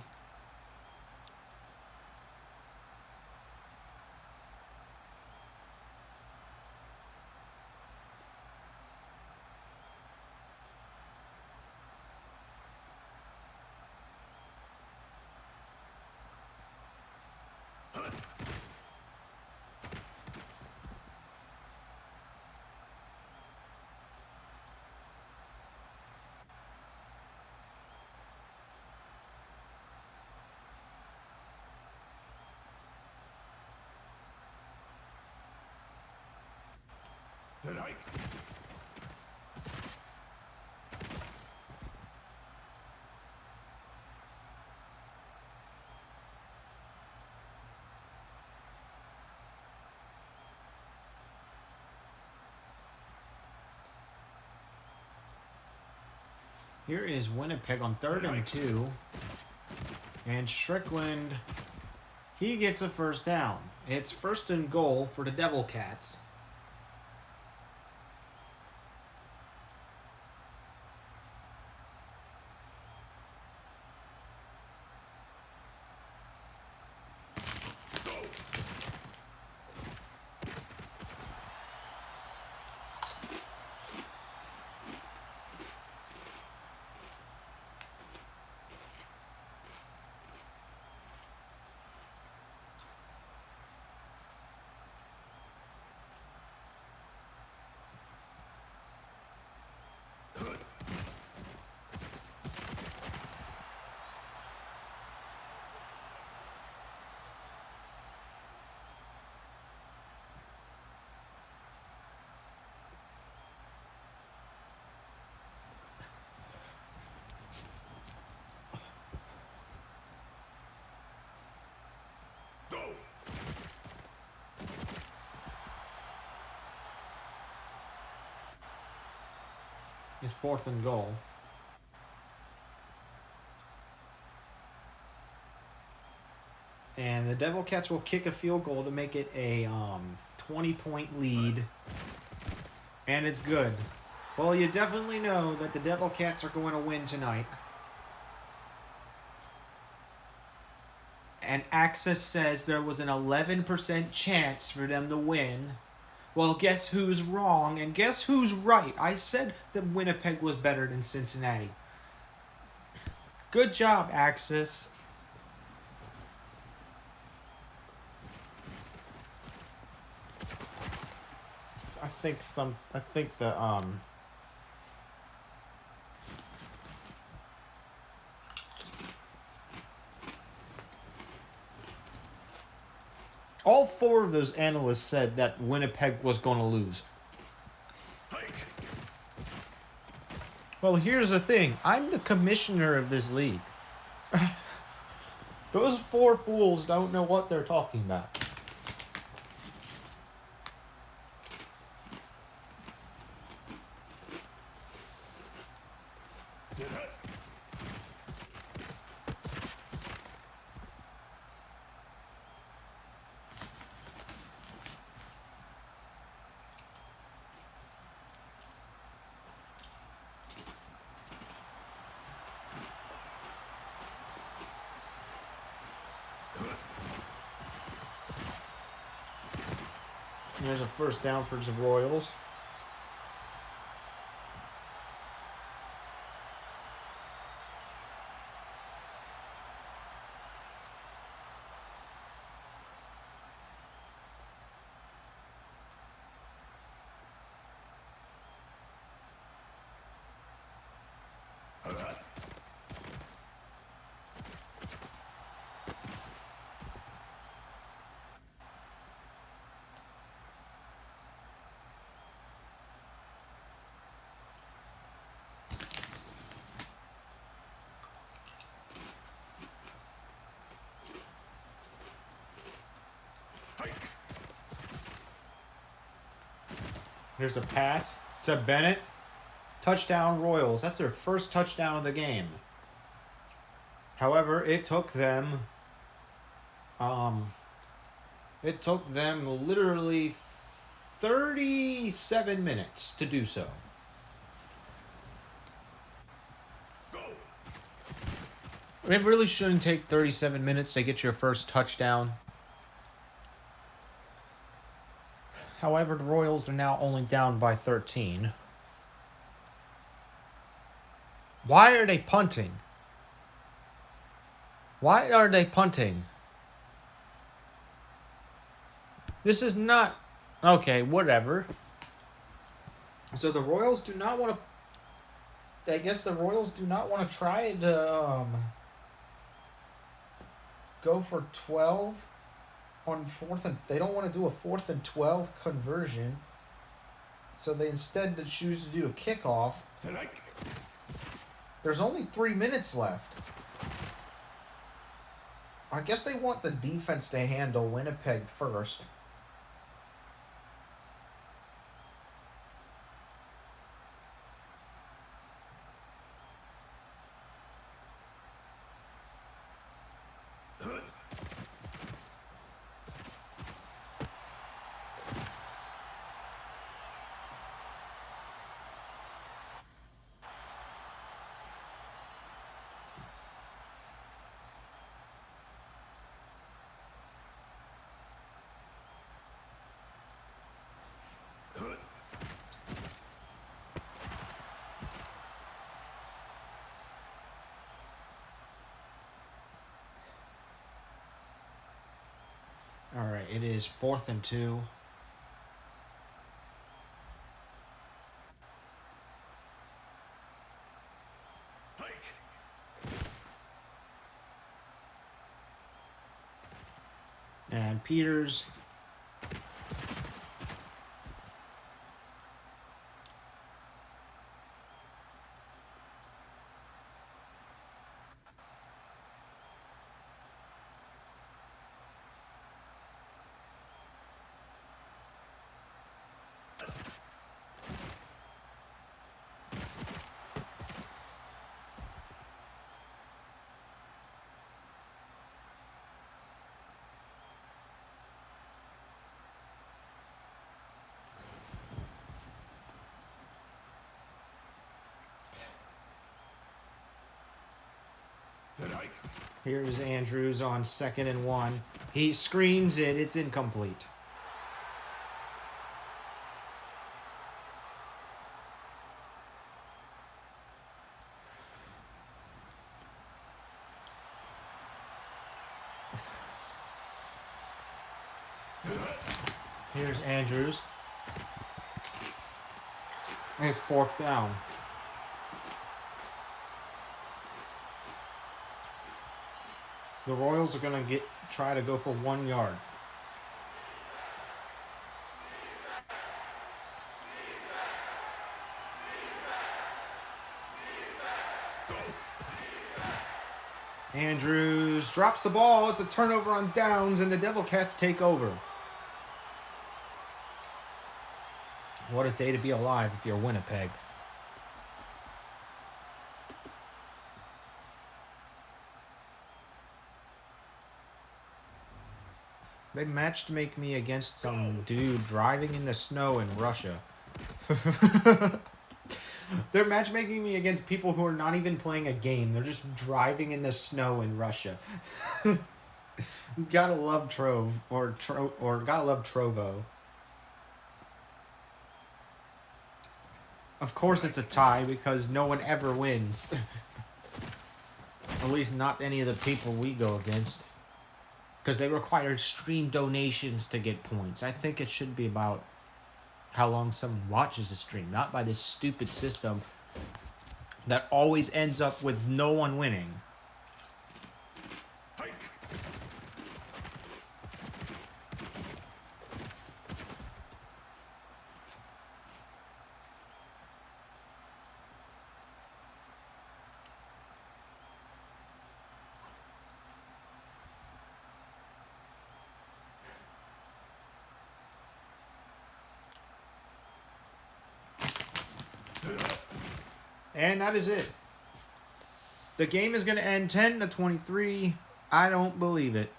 Tonight. Here is Winnipeg on 3rd and 2. And Strickland, he gets a first down. It's 1st and goal for the Devil Cats. Go. It's 4th and goal. And the Devil Cats will kick a field goal to make it a 20-point lead. And it's good. Well, you definitely know that the Devil Cats are going to win tonight. And Access says there was an 11% chance for them to win. Well, guess who's wrong and guess who's right? I said that Winnipeg was better than Cincinnati. Good job, Access. I think the all 4 of those analysts said that Winnipeg was going to lose. Hike. Well, here's the thing. I'm the commissioner of this league. Those 4 fools don't know what they're talking about. Tonight. There's a first down for the Royals. Hike. Here's a pass to Bennett. Touchdown Royals. That's their first touchdown of the game. However, it took them literally 37 minutes to do so. Go. It really shouldn't take 37 minutes to get your first touchdown. However, the Royals are now only down by 13. Why are they punting? Why are they punting? This is not... Okay, whatever. So the Royals do not want to... I guess the Royals do not want to try to go for 12 on 4th and... They don't want to do a 4th and 12 conversion. So they instead choose to do a kickoff. Said Ike. There's only 3 minutes left. I guess they want the defense to handle Winnipeg first. All right, it is 4th and 2. Hike. And Peters. Said Ike. Here's Andrews on 2nd and 1. He screens it. It's incomplete. Here's Andrews. It's 4th down. The Royals are going to try to go for 1 yard. Andrews drops the ball. It's a turnover on downs, and the Devil Cats take over. What a day to be alive if you're Winnipeg. They matched make me against some dude driving in the snow in Russia. They're matchmaking me against people who are not even playing a game. They're just driving in the snow in Russia. Gotta love Trove or gotta love Trovo. Of course it's a tie because no one ever wins. At least not any of the people we go against. Because they require extreme donations to get points. I think it should be about how long someone watches a stream, not by this stupid system that always ends up with no one winning. Hike. And that is it. The game is going to end 10-23. I don't believe it.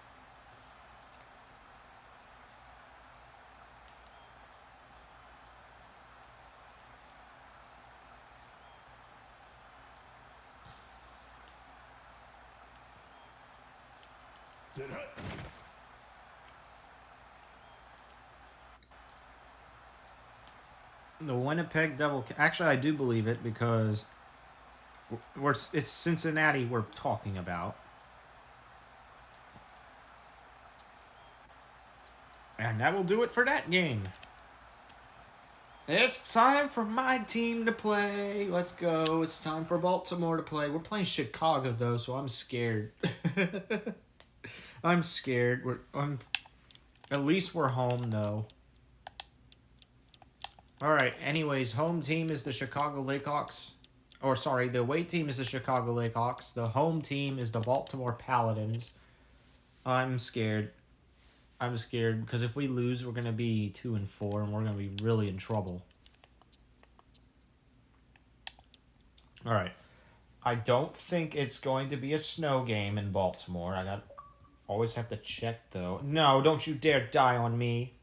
Said hut. The Winnipeg Devil... Actually, I do believe it because it's Cincinnati we're talking about. And that will do it for that game. It's time for my team to play. Let's go. It's time for Baltimore to play. We're playing Chicago, though, so I'm scared. I'm scared. At least we're home, though. Alright, anyways, home team is the Chicago Lakehawks. Or, sorry, the away team is the Chicago Lakehawks. The home team is the Baltimore Paladins. I'm scared. I'm scared because if we lose, we're going to be 2-4 and we're going to be really in trouble. Alright. I don't think it's going to be a snow game in Baltimore. Always have to check, though. No, don't you dare die on me.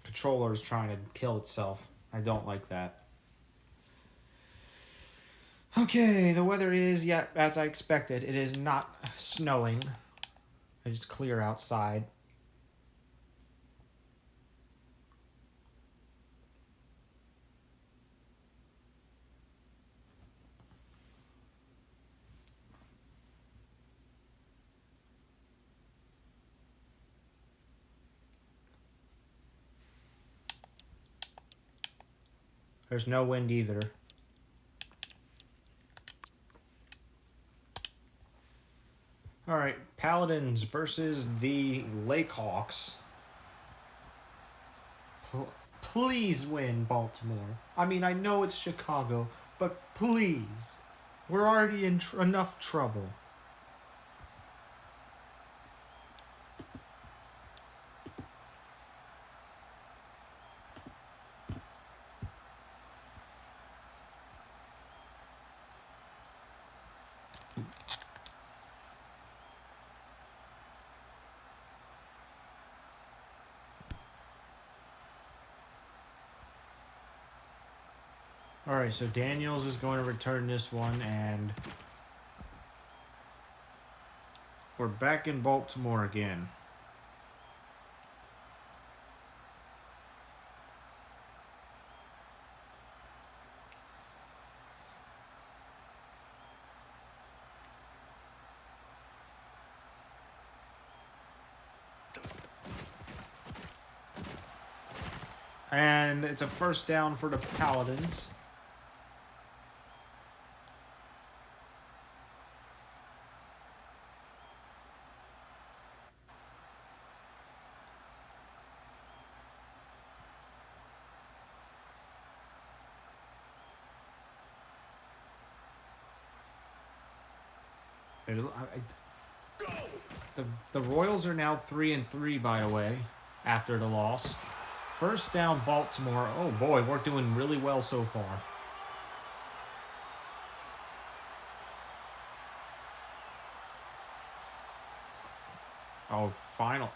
Controller is trying to kill itself. I don't like that. Okay, the weather is, yeah, as I expected. It is not snowing. It's clear outside. There's no wind either. Alright, Paladins versus the Lakehawks. Please win, Baltimore. I mean, I know it's Chicago, but please. We're already in enough trouble. Alright, so Daniels is going to return this one, and we're back in Baltimore again. And it's a first down for the Paladins. The Royals are now 3-3, by the way, after the loss. First down, Baltimore. Oh boy, we're doing really well so far. Oh, final.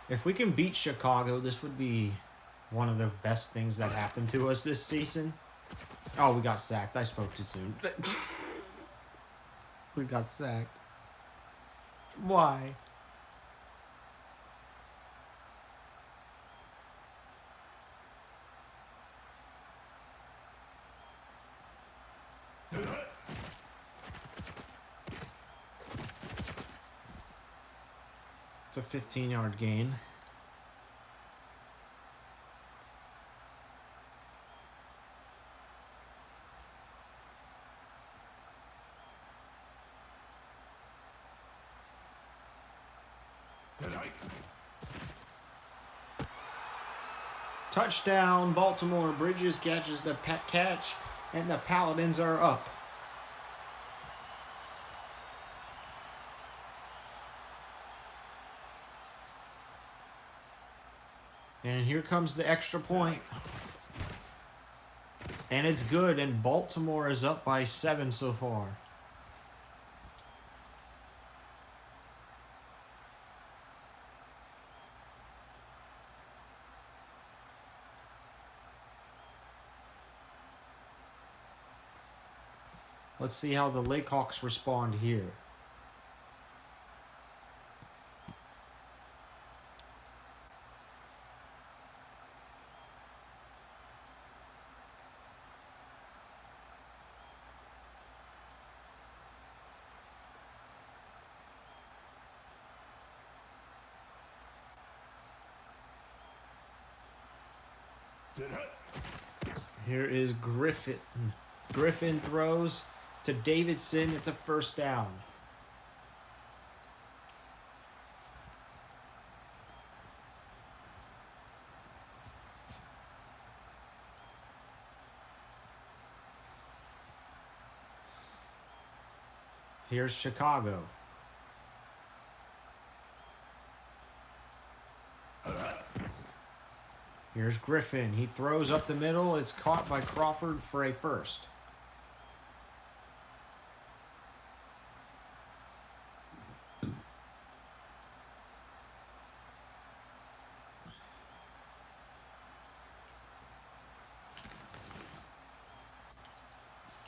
If we can beat Chicago, this would be one of the best things that happened to us this season. Oh, we got sacked. I spoke too soon. We got sacked. Why? Said hut. It's a 15-yard gain. Said hike. Touchdown, Baltimore. Bridges catches the catch, and the Paladins are up. And here comes the extra point. And it's good, and Baltimore is up by 7 so far. Let's see how the Lakehawks respond here. Sit hut. Here is Griffin. Griffin throws to Davidson. It's a first down. Here's Chicago. Here's Griffin. He throws up the middle. It's caught by Crawford for a first.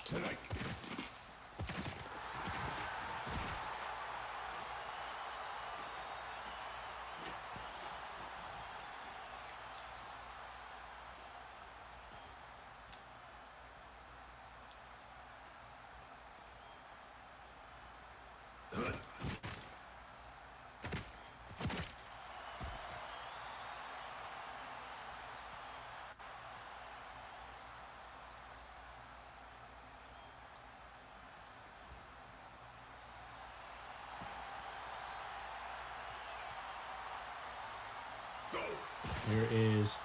Tonight. Here is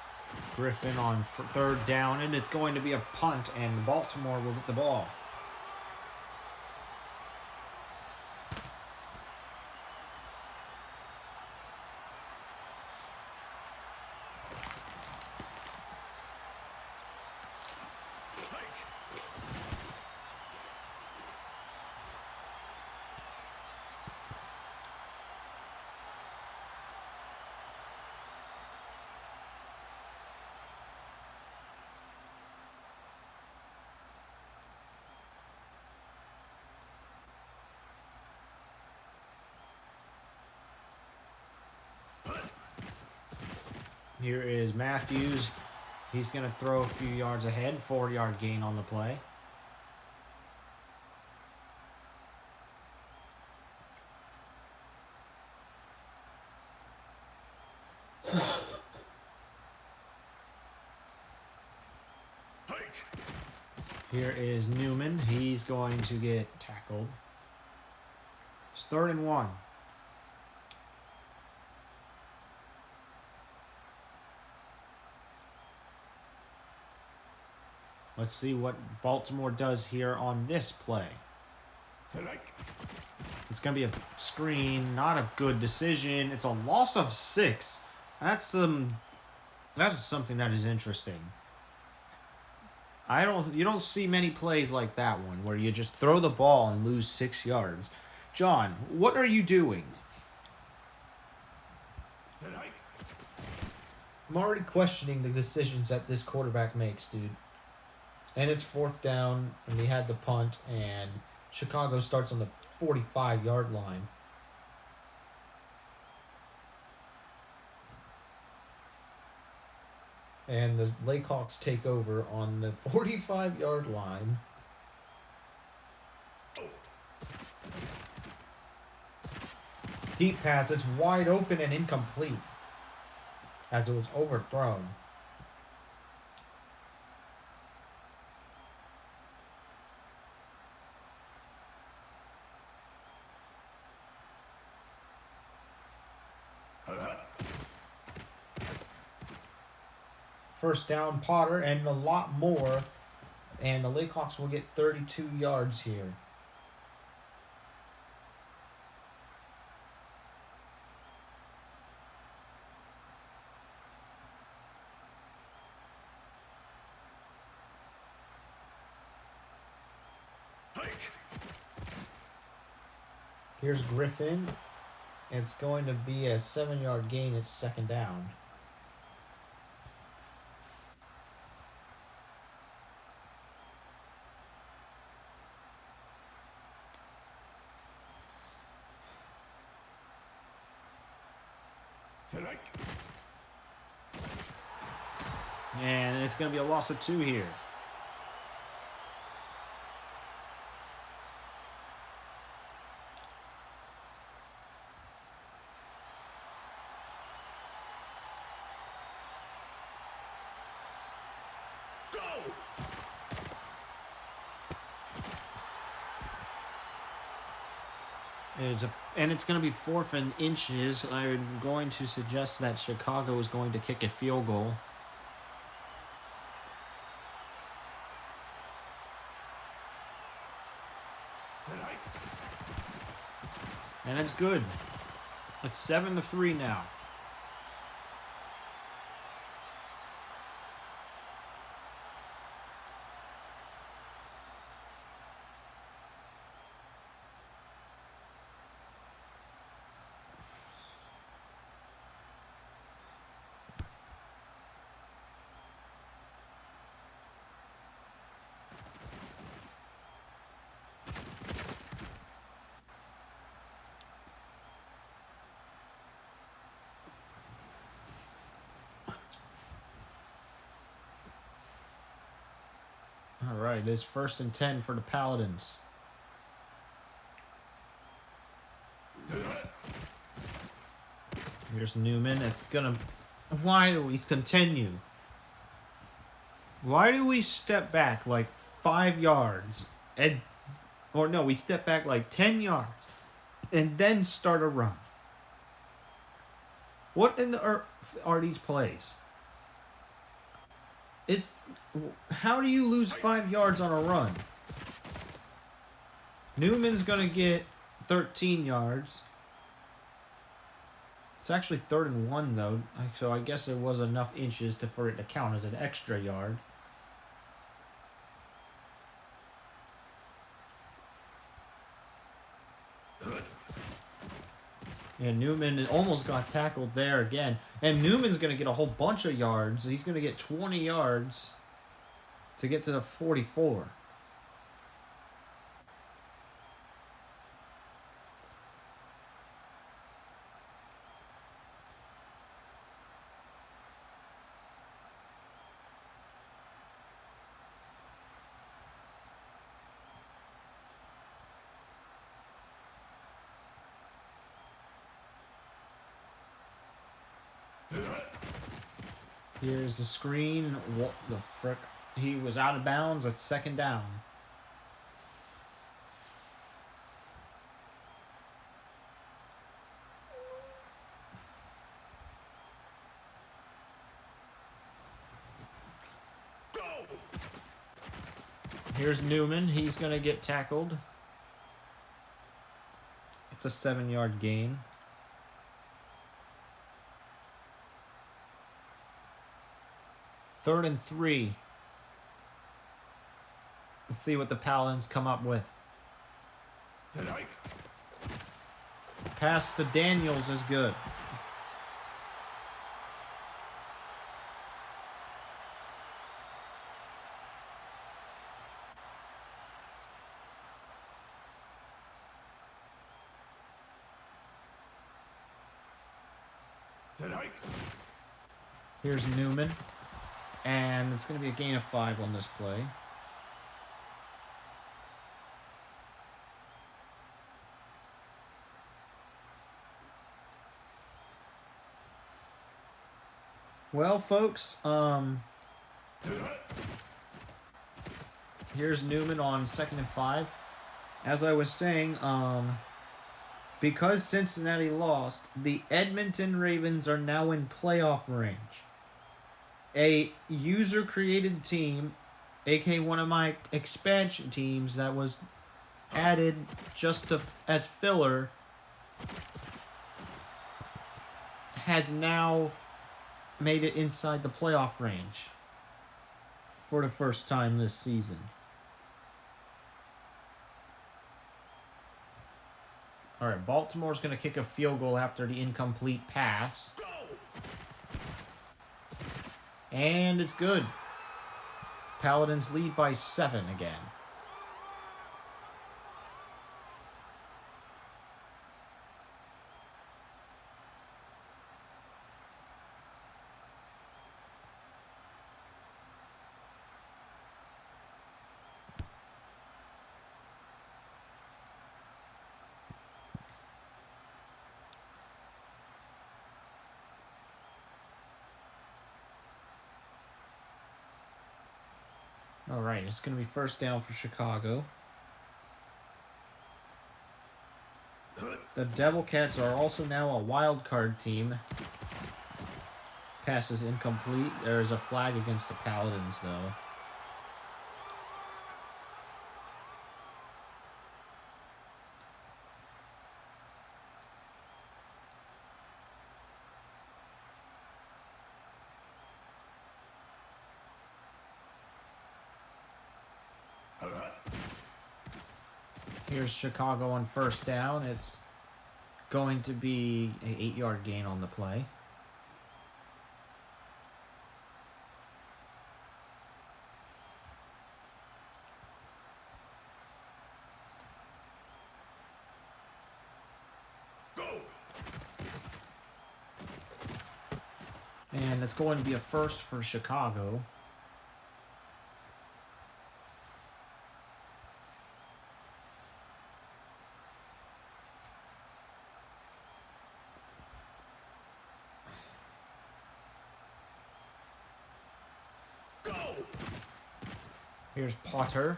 Griffin on third down, and it's going to be a punt, and Baltimore will get the ball. Here is Matthews. He's going to throw a few yards ahead, 4-yard gain on the play. Here is Newman. He's going to get tackled. It's 3rd and 1. Let's see what Baltimore does here on this play. Tonight. It's going to be a screen, not a good decision. It's a loss of 6. That is something that is interesting. You don't see many plays like that one where you just throw the ball and lose 6 yards. John, what are you doing? Tonight. I'm already questioning the decisions that this quarterback makes, dude. And it's 4th down, and we had the punt, and Chicago starts on the 45-yard line. And the Lakehawks take over on the 45-yard line. Deep pass, it's wide open and incomplete as it was overthrown. First down, Potter, and a lot more. And the Lakehawks will get 32 yards here. Here's Griffin. It's going to be a 7-yard gain. It's 2nd down. Tonight. And it's going to be a loss of 2 here. Go. And it's going to be 4th and inches. I'm going to suggest that Chicago is going to kick a field goal. Tonight. And it's good. It's 7-3 now. All right, it's 1st and 10 for the Paladins. Tonight. Here's Newman. It's gonna. Why do we continue? Why do we step back like 5 yards we step back like 10 yards and then start a run? What in the earth are these plays? How do you lose 5 yards on a run? Newman's gonna get 13 yards. It's actually 3rd and 1 though, so I guess there was enough inches for it to count as an extra yard. Yeah, Newman almost got tackled there again. And Newman's going to get a whole bunch of yards. He's going to get 20 yards to get to the 44. Here's the screen. What the frick? He was out of bounds. That's 2nd down. Go. Here's Newman. He's going to get tackled. It's a 7-yard gain. Third and 3. Let's see what the Paladins come up with. Tonight. Pass to Daniels is good. Tonight. Here's Newman. And it's going to be a gain of 5 on this play. Well, folks, here's Newman on 2nd and 5. As I was saying, because Cincinnati lost, the Edmonton Ravens are now in playoff range. A user-created team, aka one of my expansion teams that was added just as filler, has now made it inside the playoff range for the first time this season. All right, Baltimore's going to kick a field goal after the incomplete pass. And it's good. Paladins lead by 7 again. All right, it's going to be first down for Chicago. The Devil Cats are also now a wild card team. Pass is incomplete. There's a flag against the Paladins, though. Here's Chicago on first down. It's going to be an 8-yard gain on the play. Go. And it's going to be a first for Chicago. Go. Here's Potter.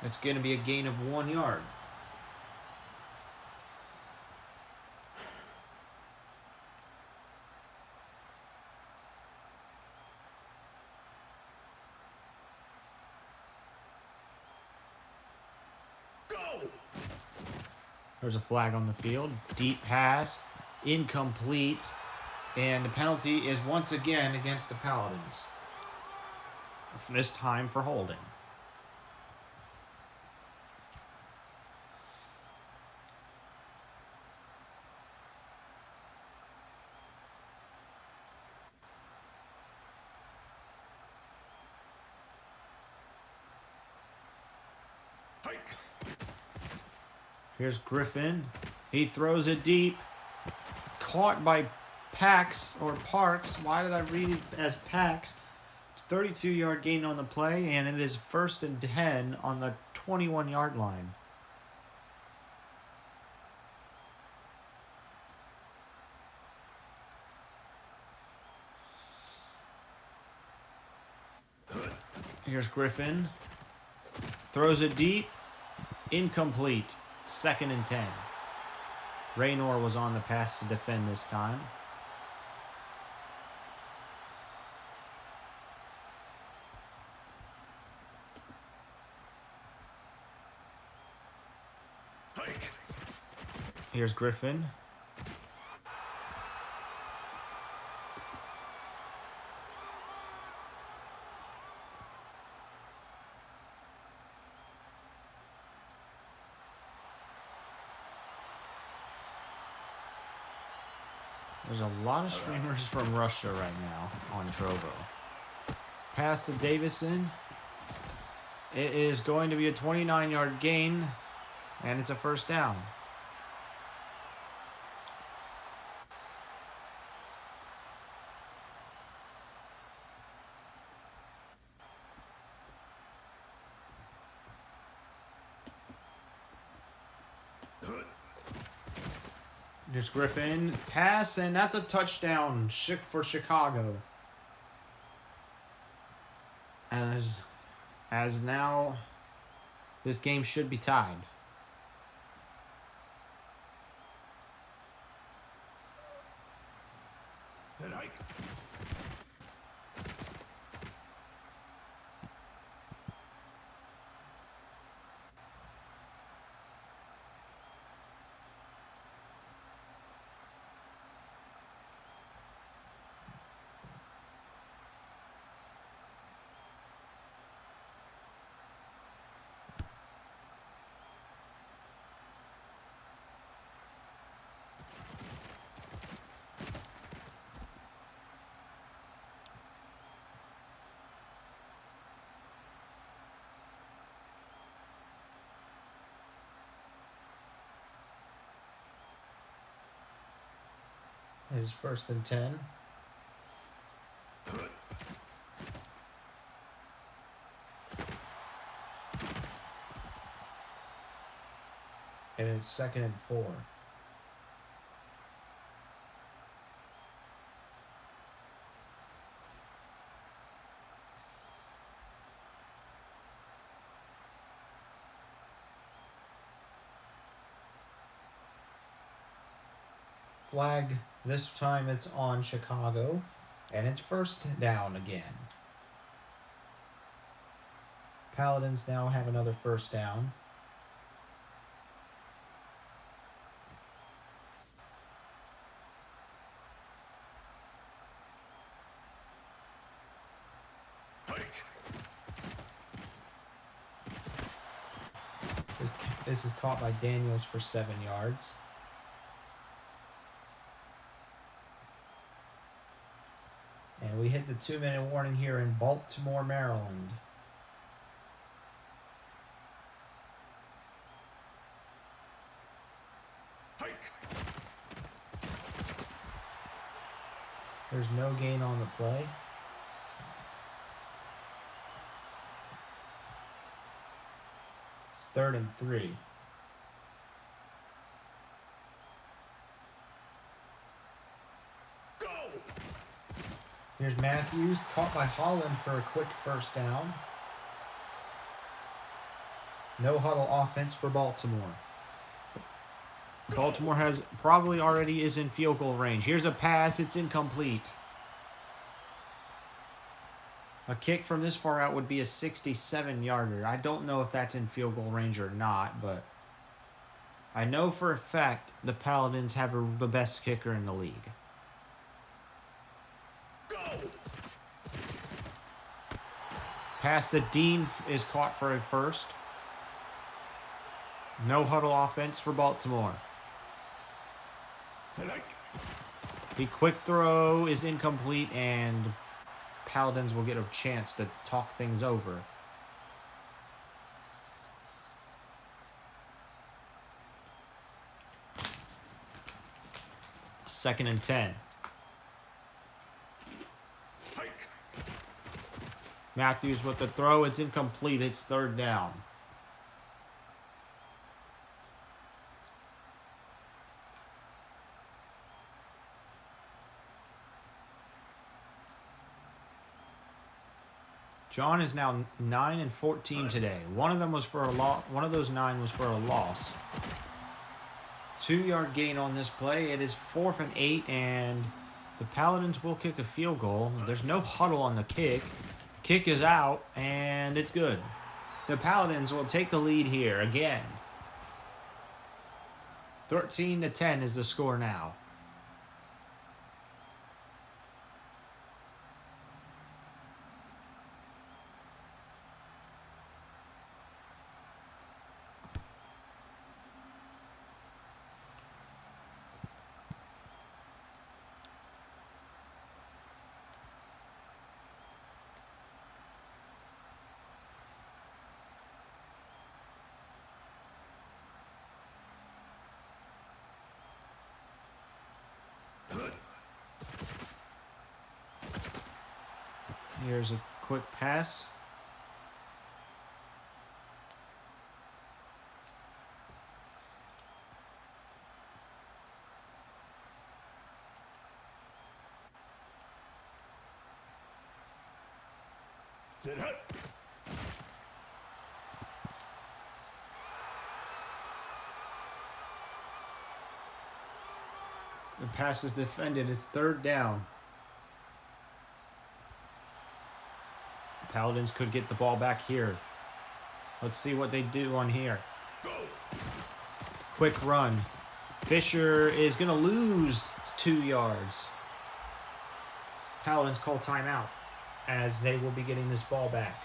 It's going to be a gain of 1 yard. Go. There's a flag on the field. Deep pass. Incomplete. And the penalty is once again against the Paladins. This time for holding. Hike. Here's Griffin. He throws it deep. Caught by Parks. Why did I read it as Pax? 32-yard gain on the play, and it is 1st and 10 on the 21-yard line. Here's Griffin. Throws it deep. Incomplete. 2nd and 10. Raynor was on the pass to defend this time. Hike. Here's Griffin. There's a lot of streamers from Russia right now on Trovo. Pass to Davison. It is going to be a 29-yard gain, and it's a first down. Here's Griffin. Pass, and that's a touchdown for Chicago. As now, this game should be tied. Then hike. It is 1st and 10. And it's 2nd and 4. Flag, this time it's on Chicago, and it's first down again. Paladins now have another first down. Hike. This is caught by Daniels for 7 yards. And we hit the 2-minute warning here in Baltimore, Maryland. Hike. There's no gain on the play. It's 3rd and 3. Go. Here's Matthews, caught by Holland for a quick first down. No huddle offense for Baltimore. Baltimore has probably already is in field goal range. Here's a pass. It's incomplete. A kick from this far out would be a 67-yarder. I don't know if that's in field goal range or not, but I know for a fact the Paladins have the best kicker in the league. Go. Pass the Dean is caught for a first. No huddle offense for Baltimore. Said hike. The quick throw is incomplete, and Paladins will get a chance to talk things over. Second and 10. Hike. Matthews with the throw. It's incomplete. It's 3rd down. John is now 9 and 14 today. One of them was for a loss. One of those 9 was for a loss. 2-yard gain on this play. It is 4th and 8, and the Paladins will kick a field goal. There's no huddle on the kick. Kick is out, and it's good. The Paladins will take the lead here again. 13-10 is the score now. Here's a quick pass. Said hike. The pass is defended. It's 3rd down. Paladins could get the ball back here. Let's see what they do on here. Go. Quick run. Fisher is going to lose 2 yards. Paladins call timeout as they will be getting this ball back.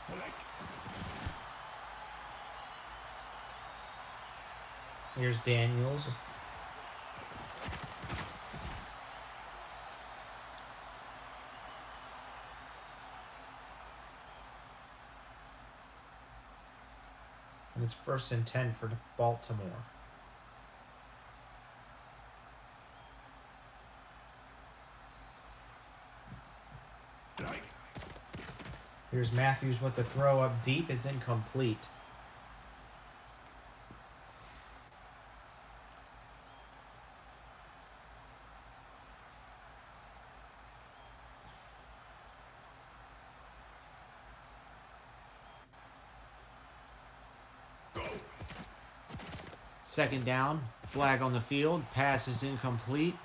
Said hike. Here's Daniels. And it's 1st and 10 for Baltimore. Hike. Here's Matthews with the throw up deep. It's incomplete. Second down, flag on the field, pass is incomplete,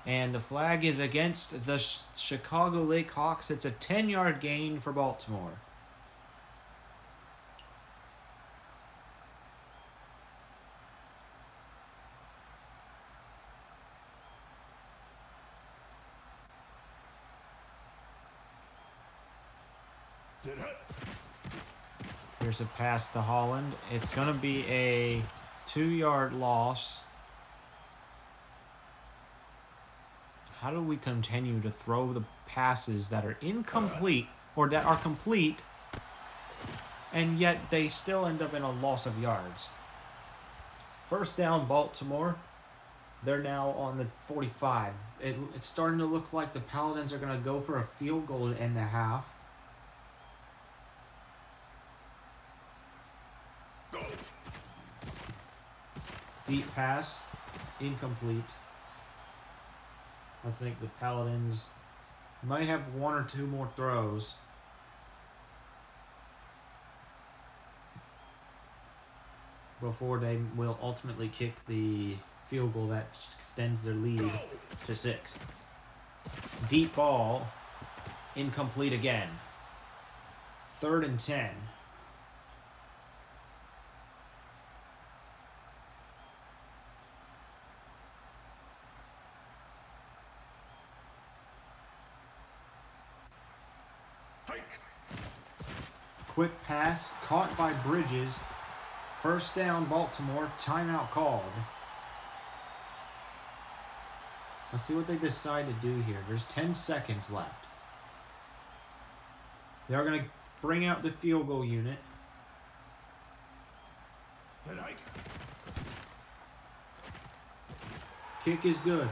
and the flag is against the Chicago Lake Hawks. It's a 10-yard gain for Baltimore. Sit hut. Here's a pass to Holland. It's going to be a 2-yard loss. How do we continue to throw the passes that are incomplete or that are complete, and yet they still end up in a loss of yards? First down, Baltimore. They're now on the 45. It's starting to look like the Paladins are going to go for a field goal to end the half. Deep pass, incomplete. I think the Paladins might have one or two more throws. Before they will ultimately kick the field goal that extends their lead to 6. Deep ball, incomplete again. 3rd and 10. Quick pass, caught by Bridges. First down, Baltimore. Timeout called. Let's see what they decide to do here. There's 10 seconds left. They're going to bring out the field goal unit. Sit hike. Kick is good.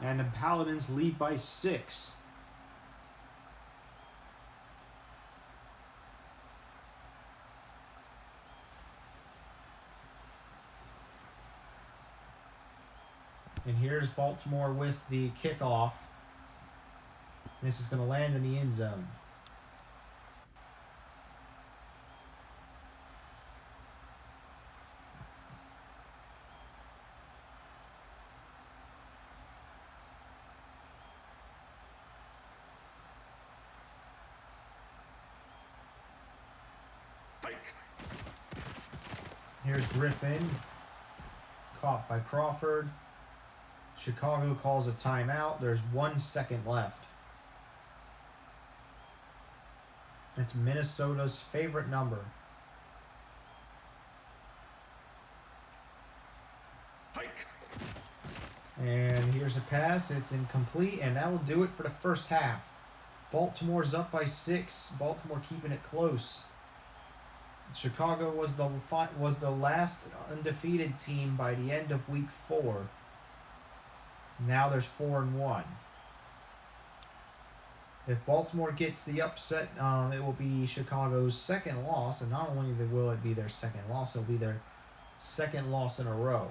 And the Paladins lead by 6. And here's Baltimore with the kickoff. This is going to land in the end zone. Hike. Here's Griffin. Caught by Crawford. Chicago calls a timeout. There's 1 second left. It's Minnesota's favorite number. Hike. And here's a pass. It's incomplete, and that will do it for the first half. Baltimore's up by 6. Baltimore keeping it close. Chicago was the last undefeated team by the end of week 4. Now there's 4-1. If Baltimore gets the upset, it will be Chicago's second loss, and not only will it be their second loss, it'll be their second loss in a row.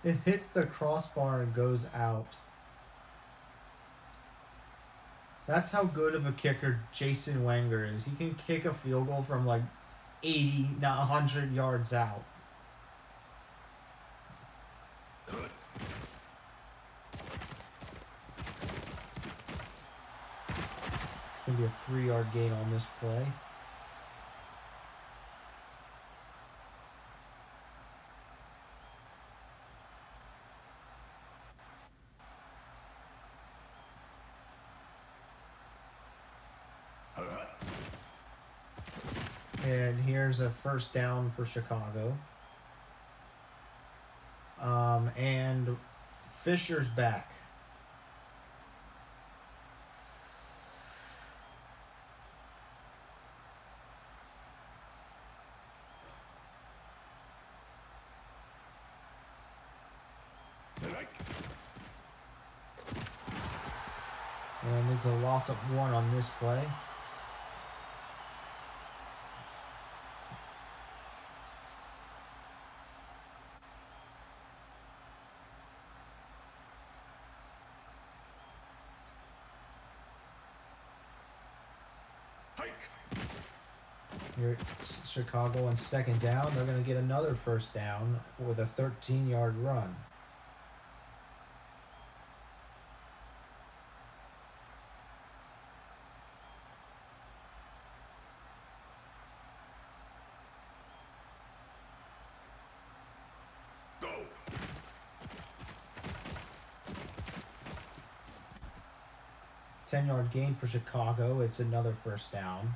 It hits the crossbar and goes out. That's how good of a kicker Jason Wenger is. He can kick a field goal from like 80, not 100 yards out. It's going to be a 3-yard gain on this play. And here's a first down for Chicago. And Fisher's back. And it's a loss of 1 on this play. Hike. Here, Chicago on second down. They're going to get another first down with a 13-yard run. Go. 10-yard gain for Chicago. It's another first down.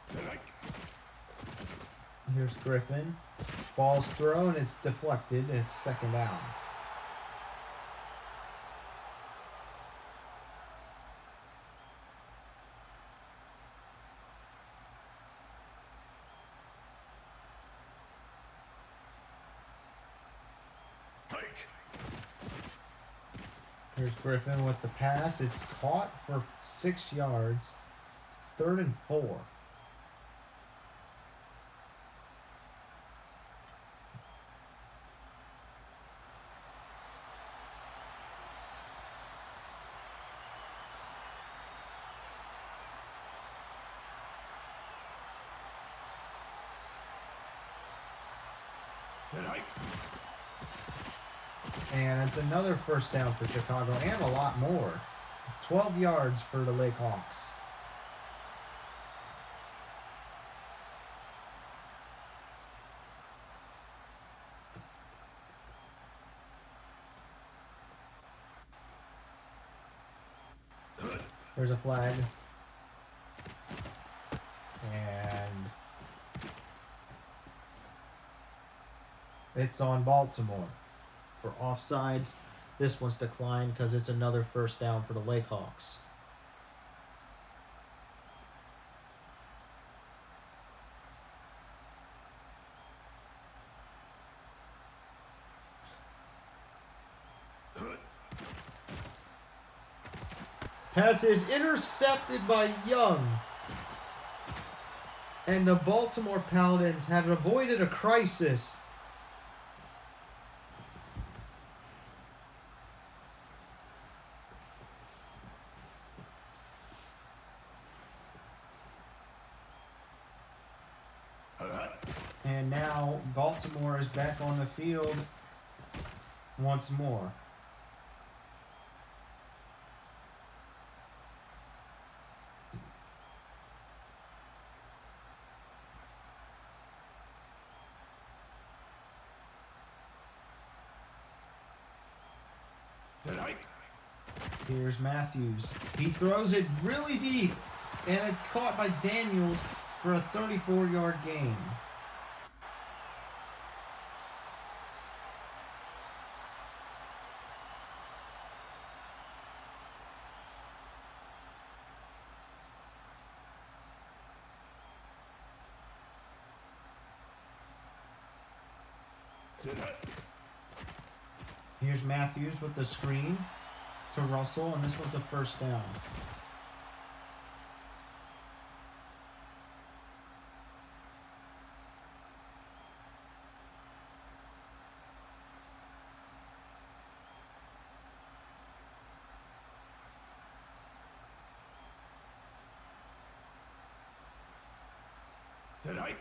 Set hike. Here's Griffin. Ball's thrown. It's deflected. It's second down. Hike. Here's Griffin with the pass. It's caught for 6 yards. It's 3rd and 4. Set hike. And it's another first down for Chicago and a lot more. 12 yards for the Lake Hawks. There's a flag. And it's on Baltimore for offsides. This one's declined because it's another first down for the Lake Hawks. Pass is intercepted by Young. And the Baltimore Paladins have avoided a crisis. And now Baltimore is back on the field once more. Set hike. Here's Matthews. He throws it really deep, and it's caught by Daniels for a 34-yard gain. Set hike. Here's Matthews with the screen to Russell, and this one's a first down. Set hike.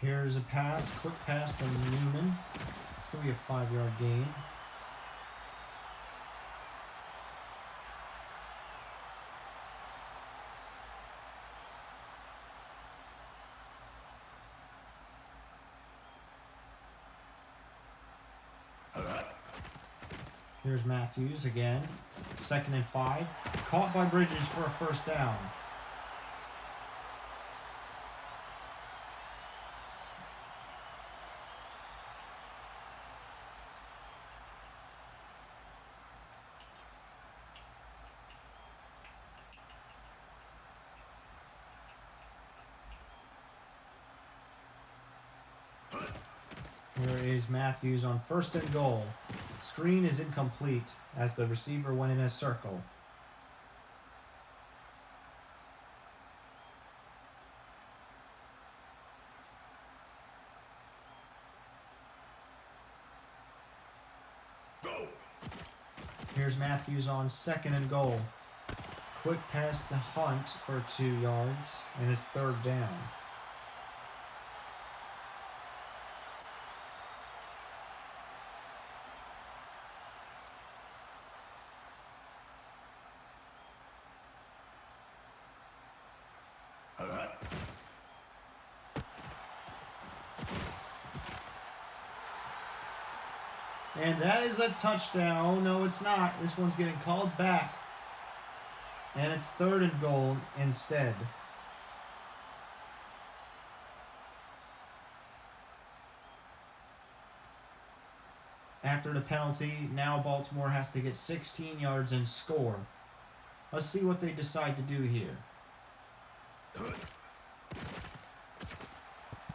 Here's a pass, quick pass to Newman. It's going to be a 5-yard gain. Here's Matthews again. 2nd and 5. Caught by Bridges for a first down. Here is Matthews on 1st and goal. Screen is incomplete as the receiver went in a circle. Here's Matthews on 2nd and goal. Quick pass to Hunt for 2 yards, and it's 3rd down. And that is a touchdown. Oh, no, it's not. This one's getting called back. And it's 3rd and goal instead. After the penalty, now Baltimore has to get 16 yards and score. Let's see what they decide to do here.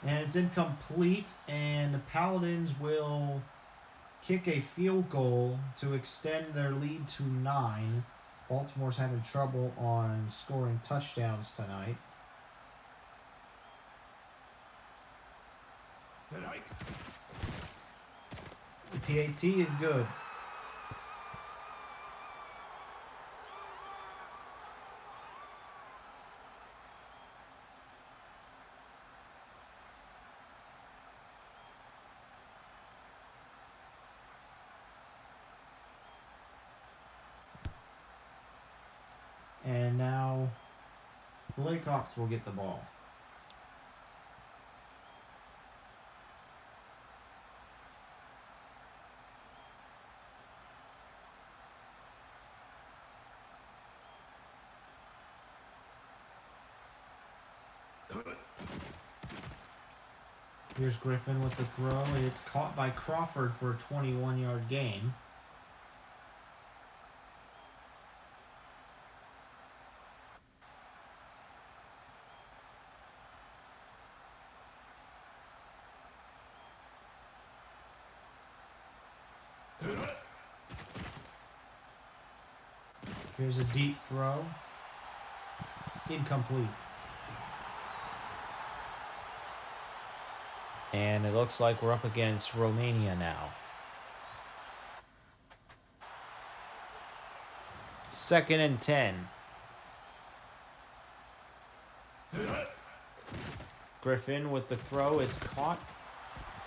And it's incomplete, and the Paladins will kick a field goal to extend their lead to 9. Baltimore's having trouble on scoring touchdowns tonight. The PAT is good. And now the Layhawks will get the ball. Here's Griffin with the throw. It's caught by Crawford for a 21-yard gain. Here's a deep throw. Incomplete. And it looks like we're up against Romania now. 2nd and 10. Griffin with the throw. It's caught.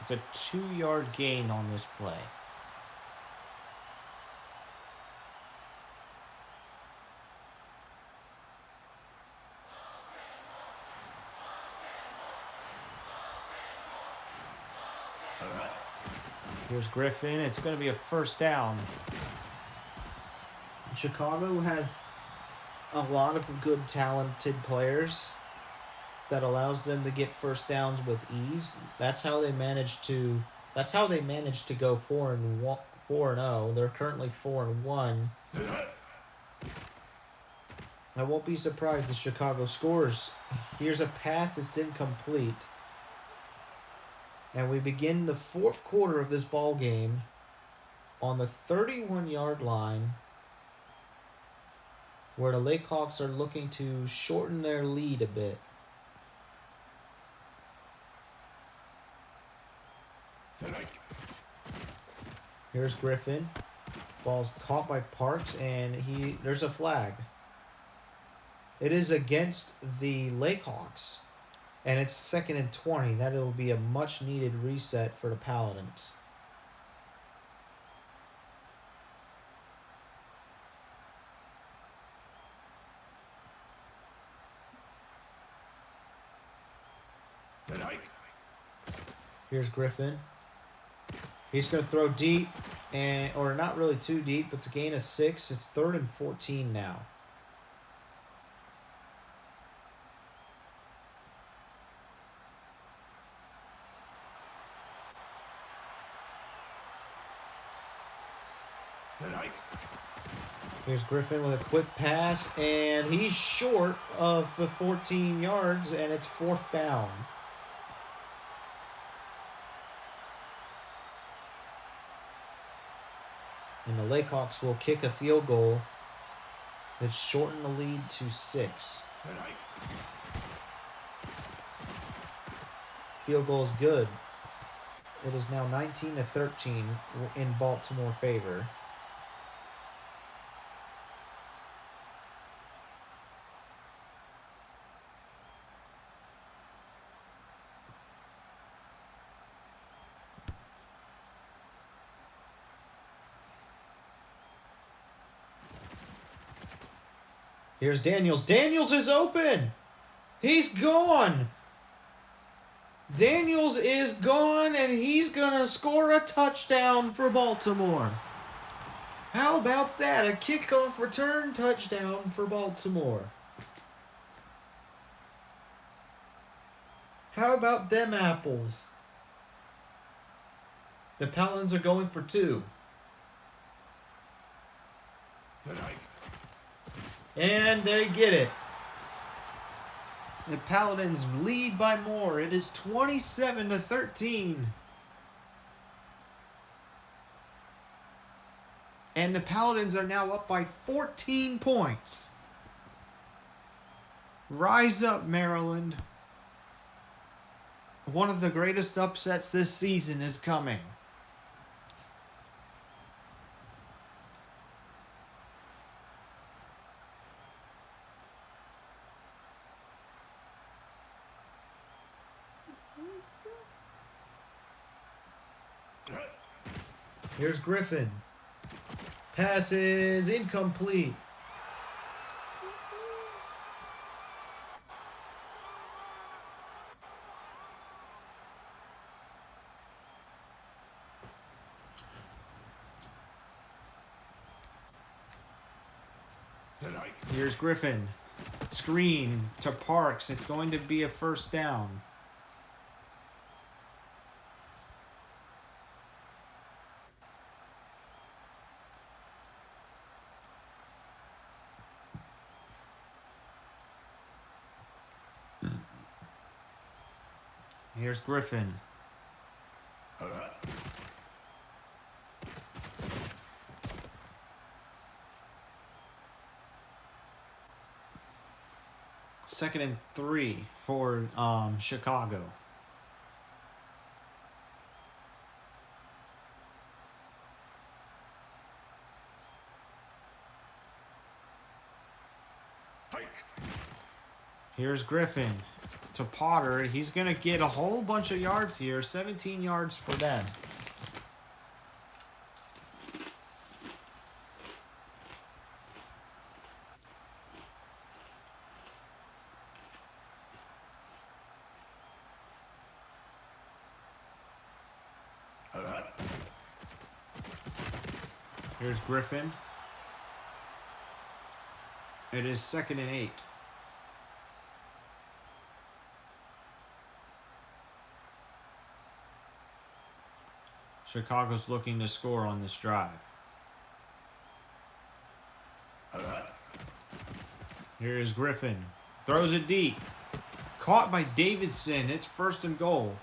It's a 2-yard gain on this play. Here's Griffin. It's going to be a 1st down. Chicago has a lot of good, talented players that allows them to get 1st downs with ease. That's how they managed to go 4-0. They're currently 4-1. I won't be surprised if Chicago scores. Here's a pass that's incomplete. And we begin the 4th quarter of this ball game on the 31-yard line, where the Layhawks are looking to shorten their lead a bit. Here's Griffin. Ball's caught by Parks, and there's a flag. It is against the Layhawks. And it's 2nd and 20. That'll be a much-needed reset for the Paladins. Here's Griffin. He's going to throw deep, or not really too deep. It's a gain of 6. It's 3rd and 14 now. Here's Griffin with a quick pass, and he's short of the 14 yards, and it's 4th down. And the Layhawks will kick a field goal that shorten the lead to 6. Field goal is good. It is now 19-13 in Baltimore favor. Here's Daniels. Daniels is open. He's gone. Daniels is gone, and he's going to score a touchdown for Baltimore. How about that? A kickoff return touchdown for Baltimore. How about them apples? The Paladins are going for 2. Tonight. And they get it. The Paladins lead by more. It is 27-13. And the Paladins are now up by 14 points. Rise up, Maryland. One of the greatest upsets this season is coming. Here's Griffin. Passes incomplete. Tonight. Here's Griffin. Screen to Parks. It's going to be a first down. Here's Griffin. Second and 3 for Chicago. Hike. Here's Griffin to Potter. He's going to get a whole bunch of yards here. 17 yards for them. Here's Griffin. It is 2nd and 8. Chicago's looking to score on this drive. Here is Griffin. Throws it deep. Caught by Davidson. It's 1st and goal.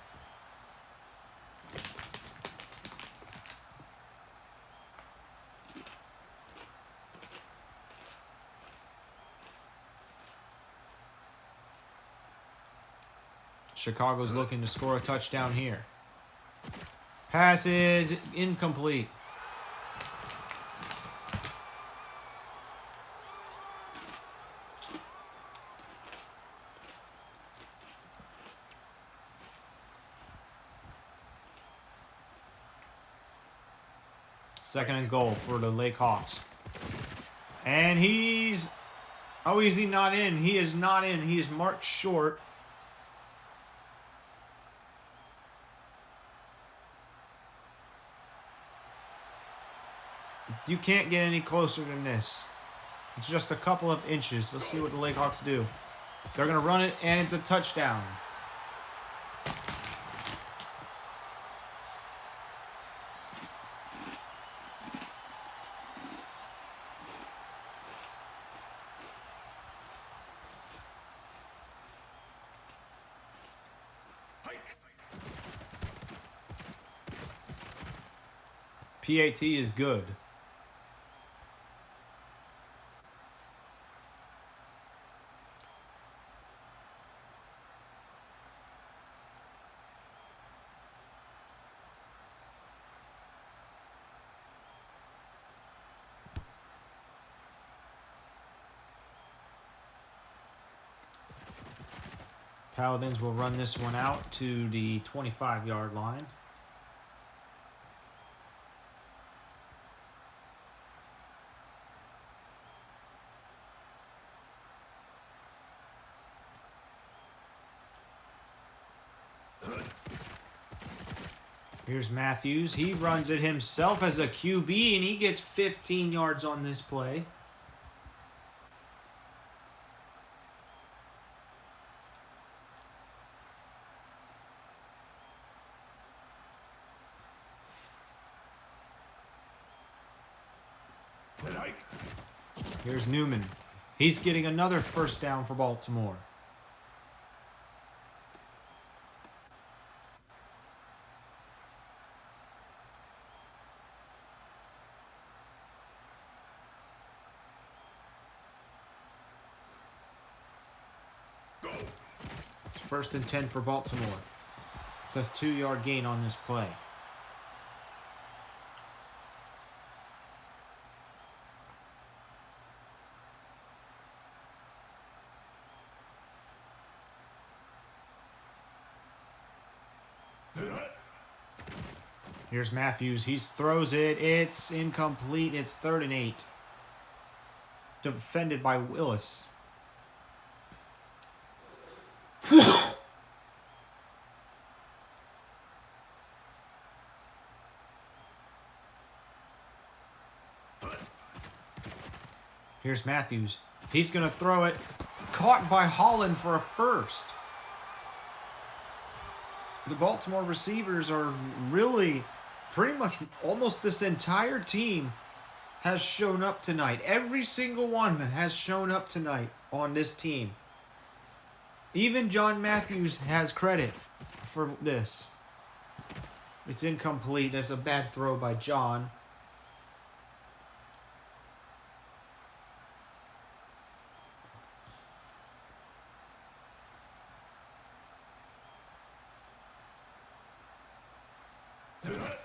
Chicago's looking to score a touchdown here. Pass is incomplete. Second and goal for the Lake Hawks. And he's... Oh, is he not in? He is not in. He is marked short. You can't get any closer than this. It's just a couple of inches. Let's see what the Lake Hawks do. They're going to run it, and it's a touchdown. Hike. PAT is good. Paladins will run this one out to the 25-yard line. Here's Matthews. He runs it himself as a QB, and he gets 15 yards on this play. Then hike. Here's Newman. He's getting another first down for Baltimore. Go. It's 1st and 10 for Baltimore. It says 2-yard gain on this play. Then hike. Here's Matthews. He throws it. It's incomplete. It's 3rd and 8. Defended by Willis. Here's Matthews. He's going to throw it. Caught by Holland for a first. The Baltimore receivers are really pretty much almost this entire team has shown up tonight. Every single one has shown up tonight on this team. Even John Matthews has credit for this. It's incomplete. That's a bad throw by John. Then hike.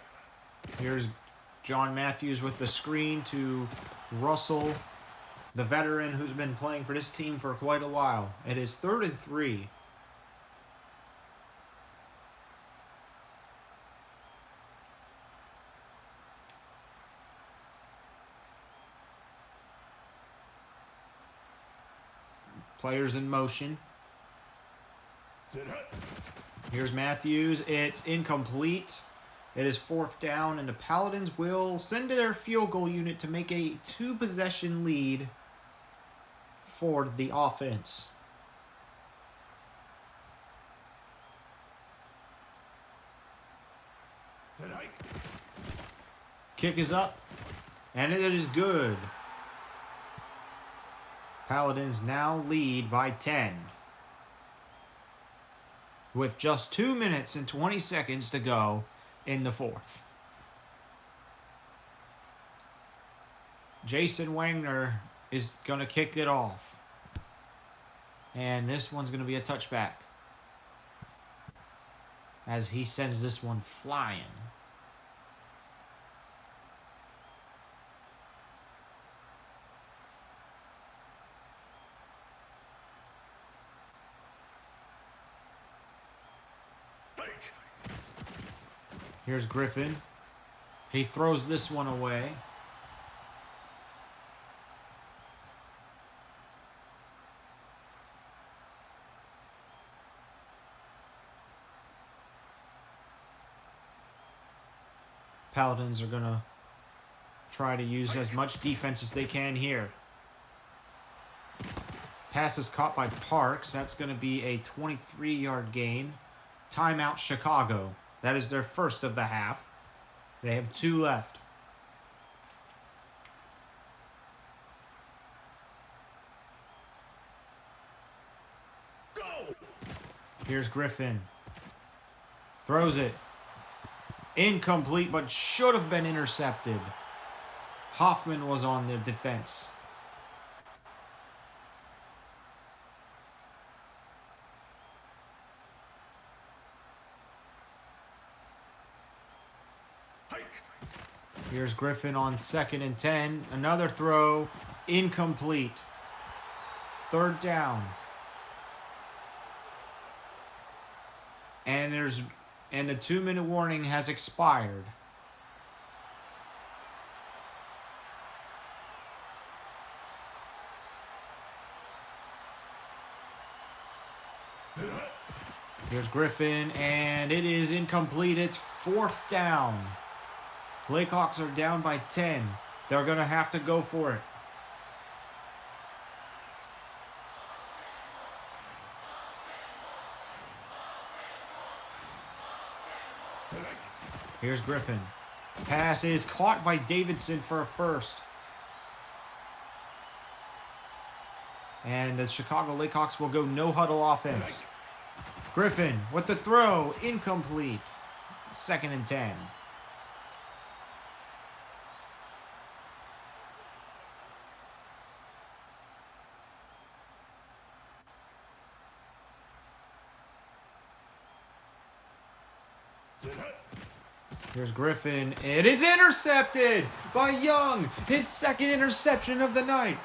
Here's John Matthews with the screen to Russell, the veteran who's been playing for this team for quite a while. It is 3rd and 3. Players in motion. Then hike. Here's Matthews. It's incomplete. It is 4th down, and the Paladins will send their field goal unit to make a 2-possession lead for the offense. Then hike. Kick is up, and it is good. Paladins now lead by 10. With just 2 minutes and 20 seconds to go in the 4th. Jason Wagner is going to kick it off. And this one's going to be a touchback. As he sends this one flying. Hike. Here's Griffin. He throws this one away. Paladins are going to try to use as much defense as they can here. Pass is caught by Parks. That's going to be a 23-yard gain. Timeout Chicago. That is their first of the half. They have 2 left. Go. Here's Griffin. Throws it. Incomplete, but should have been intercepted. Hoffman was on the defense. Hike. Here's Griffin on 2nd and 10. Another throw. Incomplete. It's 3rd down. And the 2-minute warning has expired. Then hike. Here's Griffin, and it is incomplete. It's 4th down. Layhawks are down by 10. They're going to have to go for it. Set hike. Here's Griffin. Pass is caught by Davidson for a first. And the Chicago Layhawks will go no huddle offense. Griffin with the throw. Incomplete. 2nd and 10. Set hut. Here's Griffin. It is intercepted by Young. His 2nd interception of the night.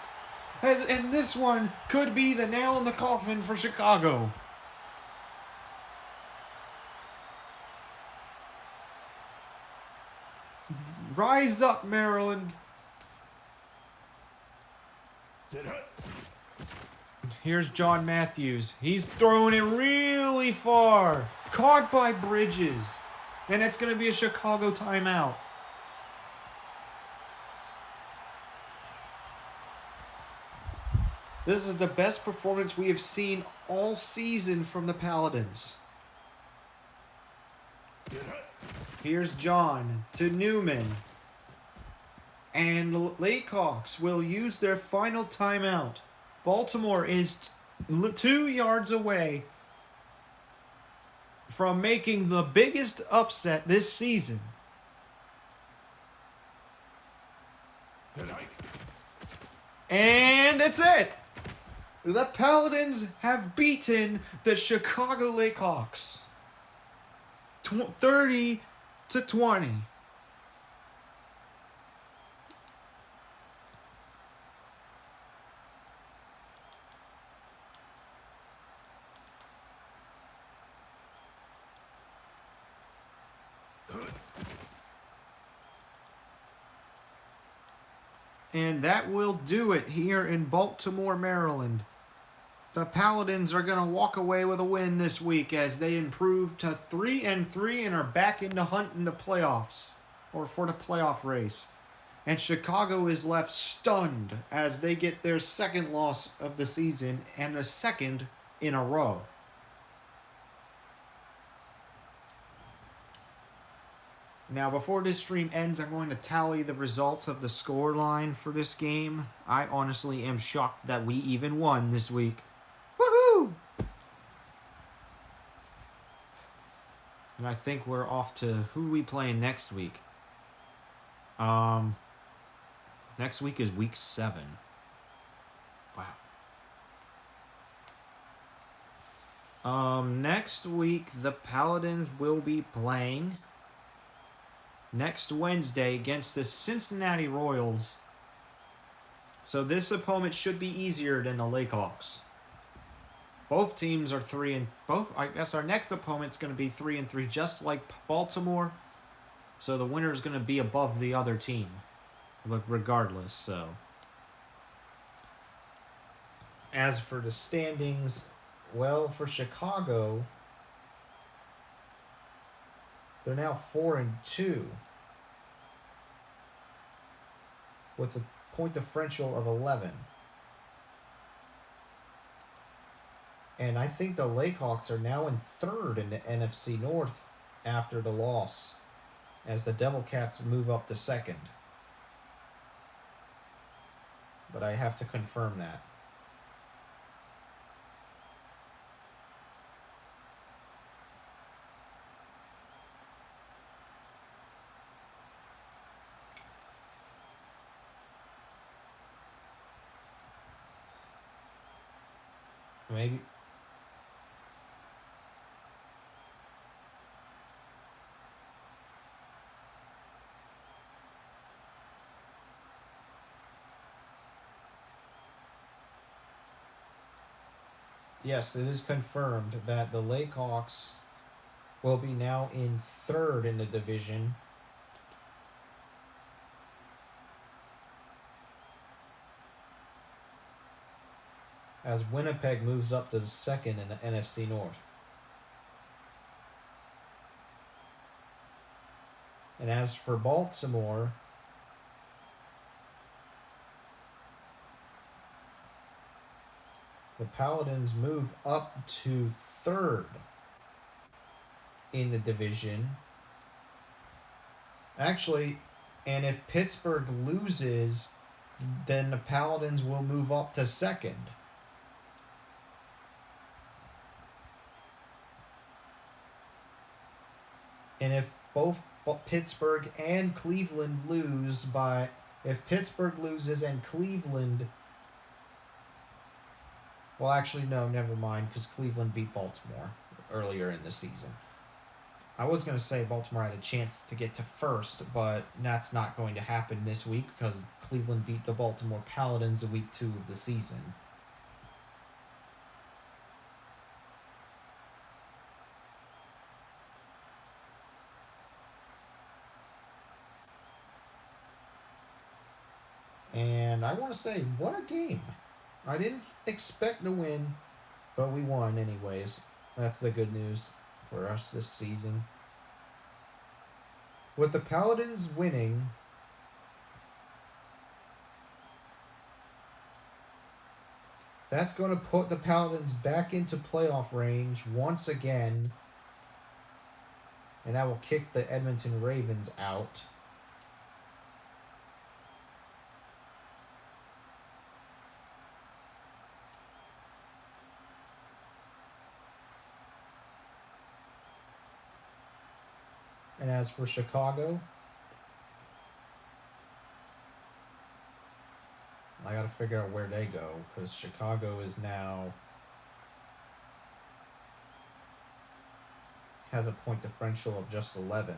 And this one could be the nail in the coffin for Chicago. Rise up, Maryland. Set hut. Here's John Matthews. He's throwing it really far. Caught by Bridges. And it's going to be a Chicago timeout. This is the best performance we have seen all season from the Paladins. Set hut. Here's John to Newman. And Layhawks will use their final timeout. Baltimore is 2 yards away from making the biggest upset this season. Set hike. And that's it. The Paladins have beaten the Chicago Layhawks 30-20. And that will do it here in Baltimore, Maryland. The Paladins are going to walk away with a win this week as they improve to 3-3 and are back into hunting the playoffs, or for the playoff race. And Chicago is left stunned as they get their 2nd loss of the season and a 2nd in a row. Now, before this stream ends, I'm going to tally the results of the score line for this game. I honestly am shocked that we even won this week. Woohoo! And I think we're off to who are we playing next week? Next week is week 7. Wow. Next week the Paladins will be playing next Wednesday against the Cincinnati Royals. So this opponent should be easier than the Layhawks. Both teams are 3 and I guess our next opponent's going to be 3-3, just like Baltimore. So the winner is going to be above the other team, regardless. So as for the standings, well, for Chicago, they're now 4-2 with a point differential of 11. And I think the Layhawks are now in 3rd in the NFC North after the loss, as the Devil Cats move up to 2nd. But I have to confirm that. Maybe. Yes, it is confirmed that the Layhawks will be now in 3rd in the division. As Winnipeg moves up to the 2nd in the NFC North. And as for Baltimore, the Paladins move up to 3rd in the division. Actually, and if Pittsburgh loses, then the Paladins will move up to 2nd. And if both Pittsburgh and Cleveland lose if Pittsburgh loses and Cleveland, well, actually, no, never mind, because Cleveland beat Baltimore earlier in the season. I was going to say Baltimore had a chance to get to 1st, but that's not going to happen this week because Cleveland beat the Baltimore Paladins in week 2 of the season. And I want to say, what a game. I didn't expect to win, but we won anyways. That's the good news for us this season. With the Paladins winning, that's going to put the Paladins back into playoff range once again. And that will kick the Edmonton Ravens out. And as for Chicago, I got to figure out where they go because Chicago is now has a point differential of just 11.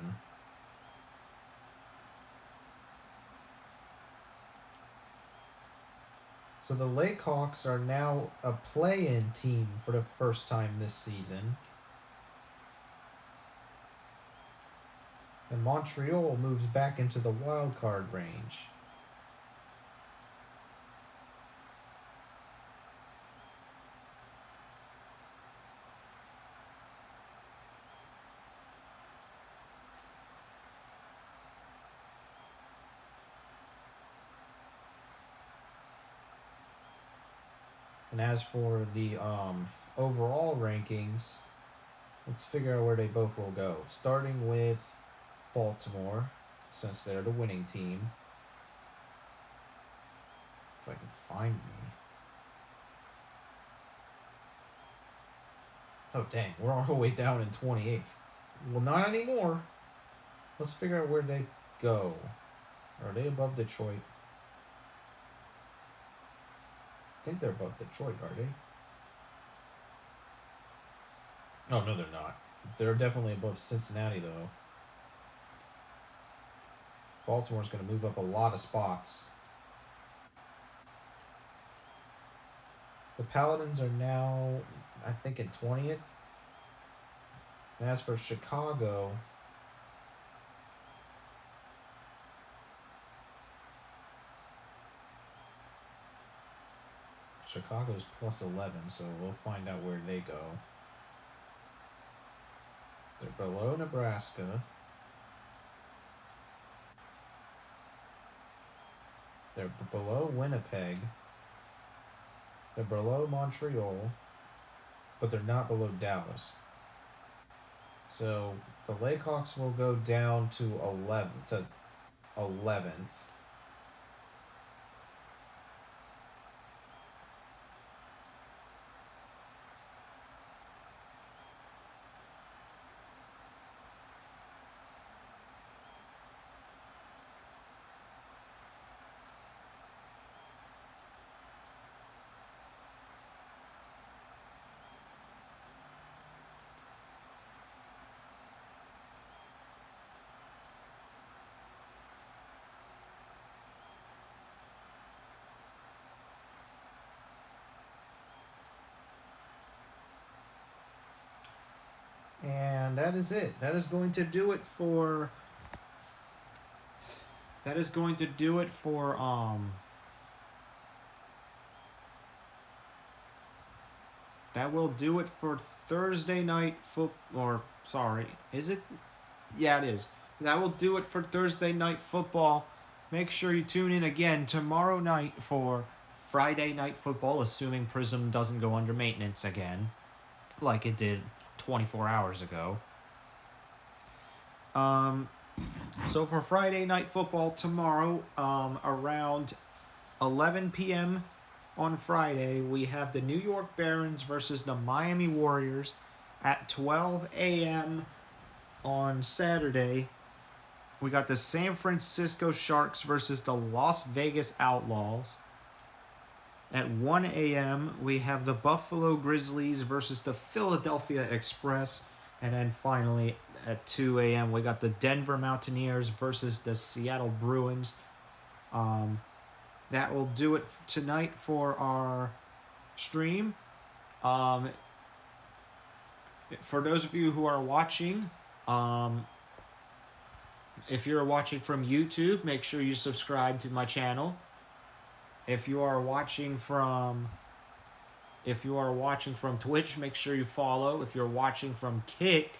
So the Lakehawks are now a play-in team for the first time this season. And Montreal moves back into the wild card range. And as for the overall rankings, let's figure out where they both will go. Starting with Baltimore, since they're the winning team. If I can find me. Oh, dang. We're all the way down in 28th. Well, not anymore. Let's figure out where they go. Are they above Detroit? I think they're above Detroit, are they? Oh, no, they're not. They're definitely above Cincinnati, though. Baltimore's going to move up a lot of spots. The Paladins are now, I think, in 20th. And as for Chicago, Chicago's plus 11, so we'll find out where they go. They're below Nebraska. They're below Winnipeg. They're below Montreal. But they're not below Dallas. So the Lakehawks will go down to 11th. And that is it. That is going to do it for that will do it for Thursday night is it? Yeah, it is. that will do it for Thursday Night Football. Make sure you tune in again tomorrow night for Friday Night Football, assuming Prism doesn't go under maintenance again, like it did 24 hours ago. So for Friday Night Football tomorrow, around 11 p.m. on Friday, we have the New York Barons versus the Miami Warriors. At 12 a.m. on Saturday, we got the San Francisco Sharks versus the Las Vegas Outlaws. At 1 a.m., we have the Buffalo Grizzlies versus the Philadelphia Express. And then finally, at 2 a.m., we got the Denver Mountaineers versus the Seattle Bruins. That will do it tonight for our stream. For those of you who are watching, if you're watching from YouTube, make sure you subscribe to my channel. If you are watching from Twitch, make sure you follow. If you're watching from Kick,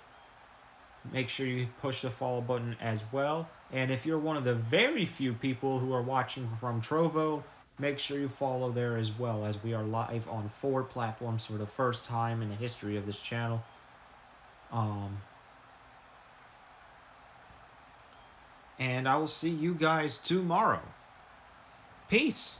make sure you push the follow button as well. And if you're one of the very few people who are watching from Trovo, make sure you follow there as well, as we are live on 4 platforms for the first time in the history of this channel. And I will see you guys tomorrow. Peace.